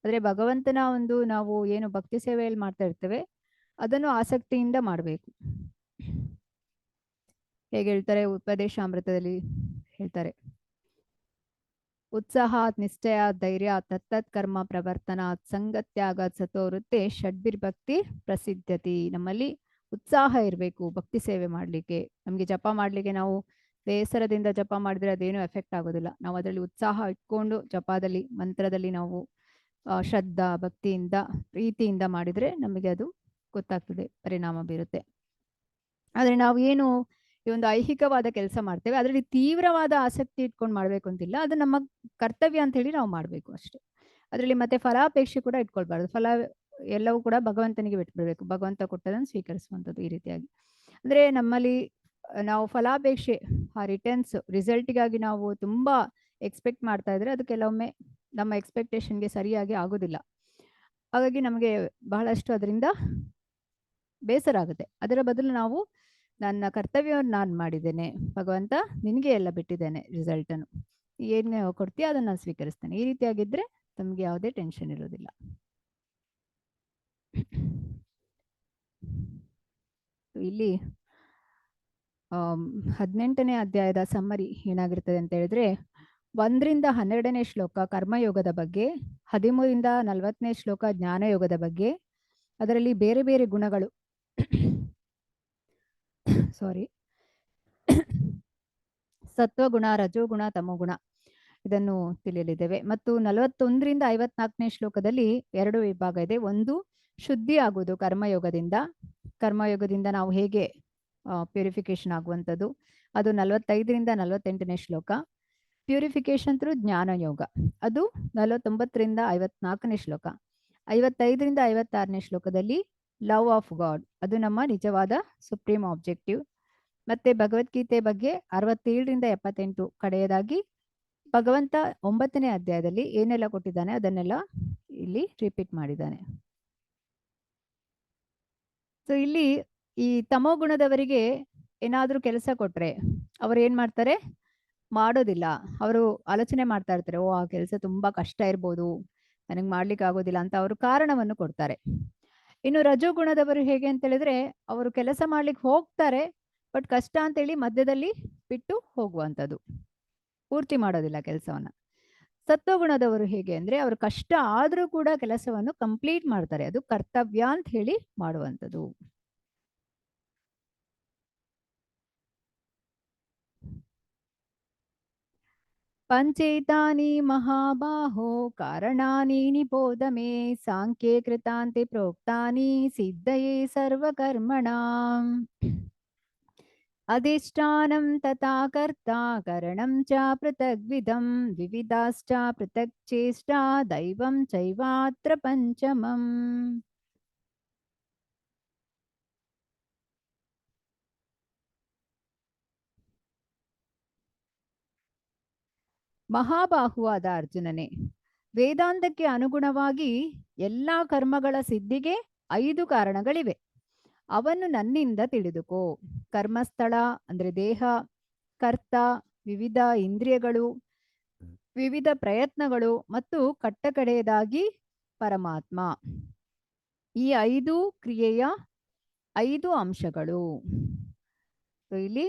ಅಂದ್ರೆ ಭಗವಂತನ ಒಂದು ನಾವು ಏನು ಭಕ್ತಿ ಸೇವೆಯಲ್ಲಿ ಮಾಡ್ತಾ ಇರ್ತೇವೆ ಅದನ್ನು ಆಸಕ್ತಿಯಿಂದ ಮಾಡಬೇಕು. ಹೇಗೆ ಹೇಳ್ತಾರೆ, ಉಪದೇಶಾಮೃತದಲ್ಲಿ ಹೇಳ್ತಾರೆ, ಉತ್ಸಾಹಾತ್ ನಿಶ್ಚಯಾತ್ ಧೈರ್ಯಾತ್ ತತ್ತತ್ ಕರ್ಮ ಪ್ರವರ್ತನಾತ್ ಸಂಗತ್ಯಾಗಾತ್ ಸತೋವೃತ್ತೆ ಷಡ್ಭಿರ್ಭಕ್ತಿ ಪ್ರಸಿದ್ಧತಿ. ನಮ್ಮಲ್ಲಿ ಉತ್ಸಾಹ ಇರಬೇಕು ಭಕ್ತಿ ಸೇವೆ ಮಾಡಲಿಕ್ಕೆ. ನಮಗೆ ಜಪ ಮಾಡಲಿಕ್ಕೆ ನಾವು ಬೇಸರದಿಂದ ಜಪ ಮಾಡಿದ್ರೆ ಅದೇನು ಎಫೆಕ್ಟ್ ಆಗೋದಿಲ್ಲ. ನಾವು ಅದರಲ್ಲಿ ಉತ್ಸಾಹ ಇಟ್ಕೊಂಡು ಜಪದಲ್ಲಿ ಮಂತ್ರದಲ್ಲಿ ನಾವು ಶ್ರದ್ಧಾ ಭಕ್ತಿಯಿಂದ ಪ್ರೀತಿಯಿಂದ ಮಾಡಿದ್ರೆ ನಮಗೆ ಅದು ಗೊತ್ತಾಗ್ತದೆ, ಪರಿಣಾಮ ಬೀರುತ್ತೆ. ಆದ್ರೆ ನಾವು ಏನು ಈ ಒಂದು ಐಹಿಕವಾದ ಕೆಲಸ ಮಾಡ್ತೇವೆ ಅದರಲ್ಲಿ ತೀವ್ರವಾದ ಆಸಕ್ತಿ ಇಟ್ಕೊಂಡು ಮಾಡ್ಬೇಕು ಅಂತಿಲ್ಲ, ಅದು ನಮ್ಮ ಕರ್ತವ್ಯ ಅಂತ ಹೇಳಿ ನಾವು ಮಾಡ್ಬೇಕು ಅಷ್ಟೇ. ಅದರಲ್ಲಿ ಮತ್ತೆ ಫಲಾಪೇಕ್ಷೆ ಕೂಡ ಇಟ್ಕೊಳ್ಬಾರ್ದು. ಫಲ ಎಲ್ಲವೂ ಕೂಡ ಭಗವಂತನಿಗೆ ಬಿಟ್ಬಿಡ್ಬೇಕು, ಭಗವಂತ ಕೊಟ್ಟದನ್ನು ಸ್ವೀಕರಿಸುವಂಥದ್ದು. ಈ ರೀತಿಯಾಗಿ ಅಂದ್ರೆ ನಮ್ಮಲ್ಲಿ ನಾವು ಫಲಾಪೇಕ್ಷೆ, ಆ ರಿಸಲ್ಟ್ಗಾಗಿ ನಾವು ತುಂಬಾ ಎಕ್ಸ್ಪೆಕ್ಟ್ ಮಾಡ್ತಾ ಇದ್ರೆ ಅದು ಕೆಲವೊಮ್ಮೆ ನಮ್ಮ ಎಕ್ಸ್ಪೆಕ್ಟೇಷನ್ಗೆ ಸರಿಯಾಗಿ ಆಗೋದಿಲ್ಲ. ಹಾಗಾಗಿ ನಮಗೆ ಬಹಳಷ್ಟು ಅದರಿಂದ ಬೇಸರ ಆಗುತ್ತೆ. ಅದರ ಬದಲು ನಾವು ನನ್ನ ಕರ್ತವ್ಯವನ್ನು ನಾನು ಮಾಡಿದ್ದೇನೆ, ಭಗವಂತ ನಿನಗೆ ಎಲ್ಲ ಬಿಟ್ಟಿದ್ದೇನೆ, ರಿಸಲ್ಟನ್ನು ಏನು ಕೊಡ್ತೀಯ ಅದನ್ನು ನಾನು ಸ್ವೀಕರಿಸ್ತೇನೆ. ಈ ರೀತಿಯಾಗಿದ್ರೆ ನಮಗೆ ಯಾವುದೇ ಟೆನ್ಷನ್ ಇರೋದಿಲ್ಲ. ಇಲ್ಲಿ 18ನೇ ಅಧ್ಯಾಯದ ಸಮ್ಮರಿ ಏನಾಗಿರ್ತದೆ ಅಂತ ಹೇಳಿದ್ರೆ, 1ರಿಂದ 12ನೇ ಶ್ಲೋಕ ಕರ್ಮಯೋಗದ ಬಗ್ಗೆ, 13ರಿಂದ 40ನೇ ಶ್ಲೋಕ ಜ್ಞಾನಯೋಗದ ಬಗ್ಗೆ, ಅದರಲ್ಲಿ ಬೇರೆ ಬೇರೆ ಗುಣಗಳು ಸತ್ವಗುಣ, ರಜೋಗುಣ, ತಮೋಗುಣ ಇದನ್ನು ತಿಳಿಯಲಿದ್ದೇವೆ. ಮತ್ತು 41ರಿಂದ 54ನೇ ಶ್ಲೋಕದಲ್ಲಿ 2 ವಿಭಾಗ ಇದೆ. ಒಂದು ಶುದ್ಧಿ ಆಗುವುದು ಕರ್ಮಯೋಗದಿಂದ ನಾವು ಹೇಗೆ ಪ್ಯೂರಿಫಿಕೇಶನ್ ಆಗುವಂಥದ್ದು, ಅದು 45ರಿಂದ 48ನೇ ಶ್ಲೋಕ. ಪ್ಯೂರಿಫಿಕೇಶನ್ ಥ್ರೂ ಜ್ಞಾನಯೋಗ, ಅದು 49ರಿಂದ 54ನೇ ಶ್ಲೋಕ. 55ರಿಂದ 56ನೇ ಶ್ಲೋಕದಲ್ಲಿ ಲವ್ ಆಫ್ ಗಾಡ್, ಅದು ನಮ್ಮ ನಿಜವಾದ ಸುಪ್ರೀಂ ಆಬ್ಜೆಕ್ಟಿವ್. ಮತ್ತೆ ಭಗವದ್ಗೀತೆ ಬಗ್ಗೆ 67ರಿಂದ 78 ಕಡೆಯದಾಗಿ ಭಗವಂತ 9ನೇ ಅಧ್ಯಾಯದಲ್ಲಿ ಏನೆಲ್ಲ ಕೊಟ್ಟಿದ್ದಾನೆ ಅದನ್ನೆಲ್ಲ ಇಲ್ಲಿ ರಿಪೀಟ್ ಮಾಡಿದ್ದಾನೆ. ಸೊ ಇಲ್ಲಿ ಈ ತಮೋಗುಣದವರಿಗೆ ಏನಾದ್ರೂ ಕೆಲಸ ಕೊಟ್ರೆ ಅವ್ರು ಏನ್ ಮಾಡ್ತಾರೆ, ಮಾಡೋದಿಲ್ಲ. ಅವರು ಆಲೋಚನೆ ಮಾಡ್ತಾ ಇರ್ತಾರೆ, ಓ ಆ ಕೆಲಸ ತುಂಬಾ ಕಷ್ಟ ಇರ್ಬೋದು, ನನಗೆ ಮಾಡ್ಲಿಕ್ಕೆ ಆಗೋದಿಲ್ಲ ಅಂತ ಅವರು ಕಾರಣವನ್ನು ಕೊಡ್ತಾರೆ. ಇನ್ನು ರಜೋಗುಣದವರು ಹೇಗೆ ಅಂತ ಹೇಳಿದ್ರೆ, ಅವರು ಕೆಲಸ ಮಾಡ್ಲಿಕ್ಕೆ ಹೋಗ್ತಾರೆ, ಬಟ್ ಕಷ್ಟ ಅಂತೇಳಿ ಮಧ್ಯದಲ್ಲಿ ಬಿಟ್ಟು ಹೋಗುವಂಥದ್ದು, ಪೂರ್ತಿ ಮಾಡೋದಿಲ್ಲ ಕೆಲಸವನ್ನ. ಸತ್ವಗುಣದವರು ಹೇಗೆ ಅಂದ್ರೆ, ಅವರು ಕಷ್ಟ ಆದ್ರೂ ಕೂಡ ಕೆಲಸವನ್ನು ಕಂಪ್ಲೀಟ್ ಮಾಡ್ತಾರೆ, ಅದು ಕರ್ತವ್ಯ ಅಂತ ಹೇಳಿ ಮಾಡುವಂಥದ್ದು. ಪಂಚೇತಾನಿ ಮಹಾಬಾಹೋ ಕಾರಣಾನಿ ನಿಬೋಧ ಮೇ ಸಾಂಖ್ಯೇ ಕೃತಾಂತೆ ಪ್ರೋಕ್ತಾನಿ ಸಿದ್ಧಯೇ ಸರ್ವಕರ್ಮಣಾಂ. ಅಧಿಷ್ಠಾನಂ ತಥಾ ಕರ್ತಾ ಕರಣಂ ಚ ಪೃಥಗ್ವಿಧಂ ವಿವಿಧಾಶ್ಚ ಪೃಥಕ್ ಚೇಷ್ಟಾ ದೈವಂ ಚೈವಾತ್ರ ಪಂಚಮಂ. ಮಹಾಬಾಹುವಾದ ಅರ್ಜುನನೇ, ವೇದಾಂತಕ್ಕೆ ಅನುಗುಣವಾಗಿ ಎಲ್ಲಾ ಕರ್ಮಗಳ ಸಿದ್ಧಿಗೆ 5 ಕಾರಣಗಳಿವೆ. ಅವನ್ನು ನನ್ನಿಂದ ತಿಳಿದುಕೋ. ಕರ್ಮಸ್ಥಳ ಅಂದ್ರೆ ದೇಹ, ಕರ್ತ, ವಿವಿಧ ಇಂದ್ರಿಯಗಳು, ವಿವಿಧ ಪ್ರಯತ್ನಗಳು ಮತ್ತು ಕಟ್ಟಕಡೆಯದಾಗಿ ಪರಮಾತ್ಮ. ಈ 5 ಕ್ರಿಯೆಯ 5 ಅಂಶಗಳು. ಇಲ್ಲಿ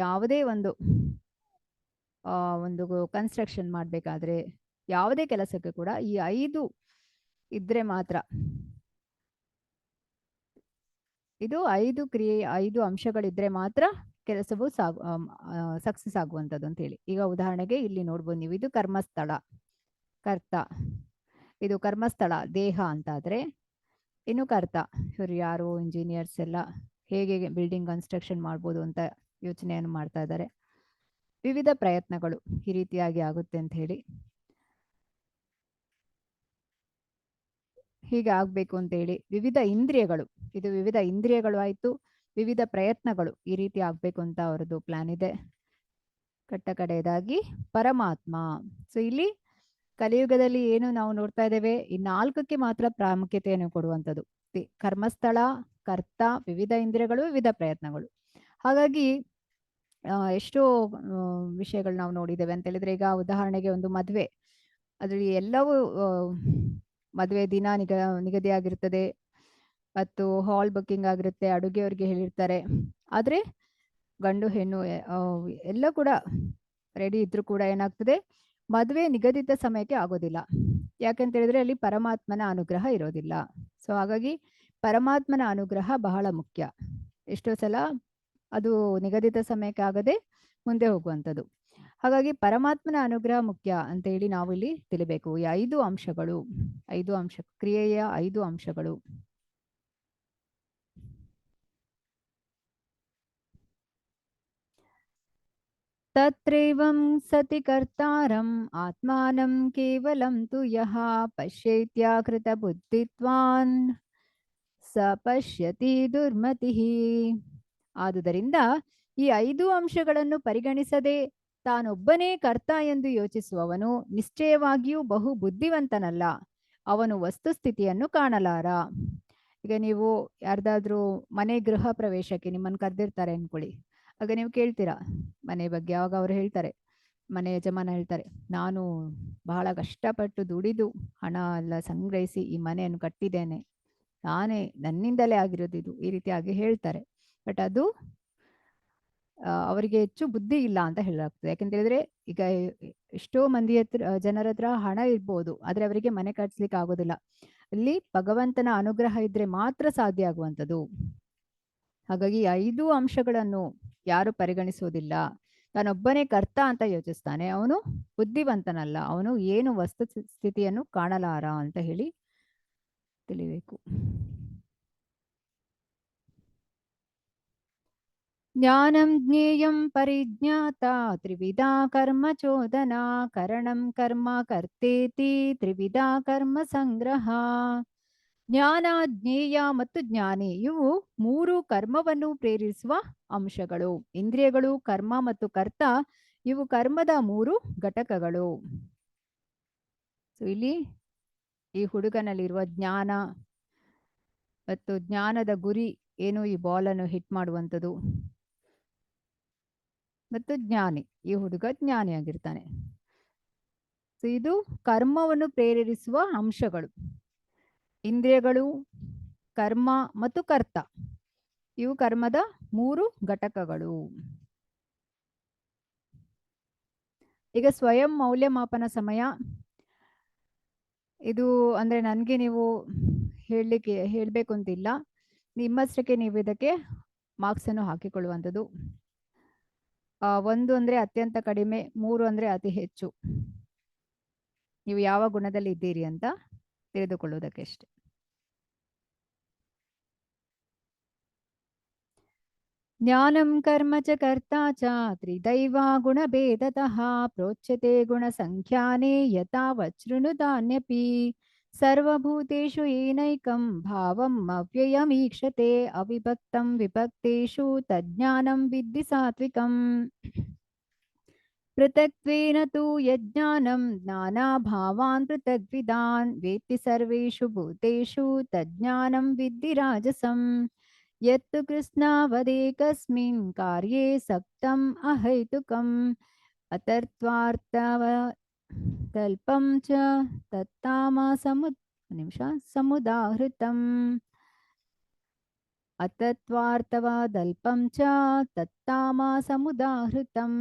ಯಾವುದೇ ಒಂದು ಕನ್ಸ್ಟ್ರಕ್ಷನ್ ಮಾಡಬೇಕಾದ್ರೆ, ಯಾವುದೇ ಕೆಲಸಕ್ಕೆ ಕೂಡ ಈ 5 ಇದ್ರೆ ಮಾತ್ರ, ಇದು 5 ಕ್ರಿಯೆ 5 ಅಂಶಗಳಿದ್ರೆ ಮಾತ್ರ ಕೆಲಸವು ಸಕ್ಸಸ್ ಆಗುವಂಥದ್ದು ಅಂತ ಹೇಳಿ. ಈಗ ಉದಾಹರಣೆಗೆ ಇಲ್ಲಿ ನೋಡ್ಬೋದು ನೀವು, ಇದು ಕರ್ಮಸ್ಥಳ ಕರ್ತ, ಇದು ಕರ್ಮಸ್ಥಳ ದೇಹ ಅಂತಾದ್ರೆ, ಇನ್ನು ಕರ್ತ ಇವರು ಯಾರು ಇಂಜಿನಿಯರ್ಸ್ ಎಲ್ಲ ಹೇಗೆ ಬಿಲ್ಡಿಂಗ್ ಕನ್ಸ್ಟ್ರಕ್ಷನ್ ಮಾಡ್ಬೋದು ಅಂತ ಯೋಚನೆಯನ್ನು ಮಾಡ್ತಾ ಇದ್ದಾರೆ. ವಿವಿಧ ಪ್ರಯತ್ನಗಳು ಈ ರೀತಿಯಾಗಿ ಆಗುತ್ತೆ ಅಂತ ಹೇಳಿ, ಹೀಗೆ ಆಗ್ಬೇಕು ಅಂತ ಹೇಳಿ. ವಿವಿಧ ಇಂದ್ರಿಯಗಳು, ಇದು ವಿವಿಧ ಇಂದ್ರಿಯಗಳು ಆಯ್ತು, ವಿವಿಧ ಪ್ರಯತ್ನಗಳು ಈ ರೀತಿ ಆಗ್ಬೇಕು ಅಂತ ಅವರದ್ದು ಪ್ಲಾನ್ ಇದೆ. ಕಟ್ಟ ಕಡೆಯದಾಗಿ ಪರಮಾತ್ಮ. ಸೊ ಇಲ್ಲಿ ಕಲಿಯುಗದಲ್ಲಿ ಏನು ನಾವು ನೋಡ್ತಾ ಇದ್ದೇವೆ, ಈ 4ಕ್ಕೆ ಮಾತ್ರ ಪ್ರಾಮುಖ್ಯತೆಯನ್ನು ಕೊಡುವಂಥದ್ದು. ಕರ್ಮಸ್ಥಳ, ಕರ್ತ, ವಿವಿಧ ಇಂದ್ರಿಯಗಳು, ವಿವಿಧ ಪ್ರಯತ್ನಗಳು. ಹಾಗಾಗಿ ಎಷ್ಟೋ ವಿಷಯಗಳು ನಾವು ನೋಡಿದ್ದೇವೆ ಅಂತ ಹೇಳಿದ್ರೆ, ಈಗ ಉದಾಹರಣೆಗೆ ಒಂದು ಮದುವೆ, ಅದ್ರಲ್ಲಿ ಎಲ್ಲವೂ ಮದುವೆ ದಿನ ನಿಗದಿಯಾಗಿರ್ತದೆ ಮತ್ತು ಹಾಲ್ ಬುಕ್ಕಿಂಗ್ ಆಗಿರುತ್ತೆ, ಅಡುಗೆಯವ್ರಿಗೆ ಹೇಳಿರ್ತಾರೆ. ಆದ್ರೆ ಗಂಡು ಹೆಣ್ಣು ಎಲ್ಲ ಕೂಡ ರೆಡಿ ಇದ್ರೂ ಕೂಡ ಏನಾಗ್ತದೆ, ಮದುವೆ ನಿಗದಿತ ಸಮಯಕ್ಕೆ ಆಗೋದಿಲ್ಲ. ಯಾಕಂತ ಹೇಳಿದ್ರೆ ಅಲ್ಲಿ ಪರಮಾತ್ಮನ ಅನುಗ್ರಹ ಇರೋದಿಲ್ಲ. ಸೊ ಹಾಗಾಗಿ ಪರಮಾತ್ಮನ ಅನುಗ್ರಹ ಬಹಳ ಮುಖ್ಯ. ಎಷ್ಟೋ ಸಲ ಅದು ನಿಗದಿತ ಸಮಯಕ್ಕೆ ಆಗದೆ ಮುಂದೆ ಹೋಗುವಂಥದ್ದು. ಹಾಗಾಗಿ ಪರಮಾತ್ಮನ ಅನುಗ್ರಹ ಮುಖ್ಯ ಅಂತ ಹೇಳಿ ನಾವು ಇಲ್ಲಿ ತಿಳಿಬೇಕು. ಈ 5 ಅಂಶಗಳು, 5 ಅಂಶ ಕ್ರಿಯೆಯ 5 ಅಂಶಗಳು. ತತ್ರೈವಂ ಸತಿ ಕರ್ತಾರಂ ಆತ್ಮಾನಂ ಕೇವಲಂ ತು ಯಃ ಪಶ್ಯೇತ್ಯಾಕೃತ ಬುದ್ಧಿತ್ವಾನ್ ಸ ಪಶ್ಯತಿ ದುರ್ಮತಿಃ. ಆದುದರಿಂದ ಈ 5 ಅಂಶಗಳನ್ನು ಪರಿಗಣಿಸದೆ ತಾನೊಬ್ಬನೇ ಕರ್ತ ಎಂದು ಯೋಚಿಸುವವನು ನಿಶ್ಚಯವಾಗಿಯೂ ಬಹು ಬುದ್ಧಿವಂತನಲ್ಲ. ಅವನು ವಸ್ತುಸ್ಥಿತಿಯನ್ನು ಕಾಣಲಾರ. ಈಗ ನೀವು ಯಾರ್ದಾದ್ರೂ ಮನೆ ಗೃಹ ಪ್ರವೇಶಕ್ಕೆ ನಿಮ್ಮನ್ನು ಕರೆದಿರ್ತಾರೆ ಅನ್ಕೊಳ್ಳಿ. ಆಗ ನೀವು ಕೇಳ್ತೀರಾ ಮನೆ ಬಗ್ಗೆ. ಆವಾಗ ಅವ್ರು ಹೇಳ್ತಾರೆ, ಮನೆ ಯಜಮಾನ ಹೇಳ್ತಾರೆ, ನಾನು ಬಹಳ ಕಷ್ಟಪಟ್ಟು ದುಡಿದು ಹಣ ಎಲ್ಲ ಸಂಗ್ರಹಿಸಿ ಈ ಮನೆಯನ್ನು ಕಟ್ಟಿದ್ದೇನೆ, ನಾನೇ ನನ್ನಿಂದಲೇ ಆಗಿರೋದು ಇದು, ಈ ರೀತಿಯಾಗಿ ಹೇಳ್ತಾರೆ. ಬಟ್ ಅದು ಅವರಿಗೆ ಹೆಚ್ಚು ಬುದ್ಧಿ ಇಲ್ಲ ಅಂತ ಹೇಳಲಾಗ್ತದೆ. ಯಾಕಂತ ಹೇಳಿದ್ರೆ ಈಗ ಎಷ್ಟೋ ಮಂದಿ ಜನರ ಹತ್ರ ಹಣ ಇರ್ಬೋದು, ಆದ್ರೆ ಅವರಿಗೆ ಮನೆ ಕಟ್ಸ್ಲಿಕ್ಕೆ ಆಗೋದಿಲ್ಲ. ಅಲ್ಲಿ ಭಗವಂತನ ಅನುಗ್ರಹ ಇದ್ರೆ ಮಾತ್ರ ಸಾಧ್ಯ ಆಗುವಂಥದ್ದು. ಹಾಗಾಗಿ 5 ಅಂಶಗಳನ್ನು ಯಾರು ಪರಿಗಣಿಸುವುದಿಲ್ಲ, ತಾನೊಬ್ಬನೇ ಕರ್ತ ಅಂತ ಯೋಚಿಸ್ತಾನೆ, ಅವನು ಬುದ್ಧಿವಂತನಲ್ಲ, ಅವನು ಏನು ವಸ್ತು ಸ್ಥಿತಿಯನ್ನು ಕಾಣಲಾರ ಅಂತ ಹೇಳಿ ತಿಳಿಬೇಕು. ಜ್ಞಾನಂ ಜ್ಞೇಯಂ ಪರಿಜ್ಞಾತ ತ್ರಿವಿಧಾ ಕರ್ಮ ಚೋದನಾ ಕರಣಂ ಕರ್ಮ ಕರ್ತೇತಿ ತ್ರಿವಿಧಾ ಕರ್ಮ ಸಂಗ್ರಹ. ಜ್ಞಾನ, ಜ್ಞೇಯ ಮತ್ತು ಜ್ಞಾನಿ ಇವು 3 ಕರ್ಮವನ್ನು ಪ್ರೇರಿಸುವ ಅಂಶಗಳು. ಇಂದ್ರಿಯಗಳು, ಕರ್ಮ ಮತ್ತು ಕರ್ತ ಇವು ಕರ್ಮದ 3 ಘಟಕಗಳು. ಸೊ ಇಲ್ಲಿ ಈ ಹುಡುಗನಲ್ಲಿರುವ ಜ್ಞಾನ ಮತ್ತು ಜ್ಞಾನದ ಗುರಿ ಏನು, ಈ ಬಾಲನ್ನು ಹಿಟ್ ಮಾಡುವಂಥದ್ದು. ಮತ್ತು ಜ್ಞಾನಿ, ಈ ಹುಡುಗ ಜ್ಞಾನಿಯಾಗಿರ್ತಾನೆ. ಸೊ ಇದು ಕರ್ಮವನ್ನು ಪ್ರೇರೇಪಿಸುವ ಅಂಶಗಳು. ಇಂದ್ರಿಯಗಳು, ಕರ್ಮ ಮತ್ತು ಕರ್ತ ಇವು ಕರ್ಮದ 3 ಘಟಕಗಳು. ಈಗ ಸ್ವಯಂ ಮೌಲ್ಯಮಾಪನ ಸಮಯ. ಇದು ಅಂದ್ರೆ ನನಗೆ ನೀವು ಹೇಳಬೇಕು ಅಂತಿಲ್ಲ, ನಿಮ್ಮಷ್ಟಕ್ಕೆ ನೀವು ಇದಕ್ಕೆ ಮಾರ್ಕ್ಸ್ ಅನ್ನು ಹಾಕಿಕೊಳ್ಳುವಂಥದ್ದು. 1 ಅಂದ್ರೆ ಅತ್ಯಂತ ಕಡಿಮೆ, 3 ಅಂದ್ರೆ ಅತಿ ಹೆಚ್ಚು. ನೀವು ಯಾವ ಗುಣದಲ್ಲಿ ಇದ್ದೀರಿ ಅಂತ ತಿಳಿದುಕೊಳ್ಳುವುದಕ್ಕೆ ಅಷ್ಟೆ. ज्ञानं कर्म च कर्ता च त्रिदैवा गुणभेदतः प्रोच्यते गुणसङ्ख्याने यथा वच्छृणुतान्यपि सर्वभूतेषु येनैकं भावम् अव्ययमीक्षते अविभक्तं विभक्तेषु तज्ज्ञानं विद्धि सात्विकम् पृथक्त्वेन तु यज्ञानं नानाभावान् पृथग्विदान् वेत्ति सर्वेषु भूतेषु तज्ज्ञानं विद्धि राजसम् यत्तु कृष्णावदेकस्मिन् कार्ये सक्तम् अहैतुकम् अतर्त्वार्थवदल्पं च समुदाहृतम् अतत्वार्थवदल्पं च तत्तामसमुदाहृतम्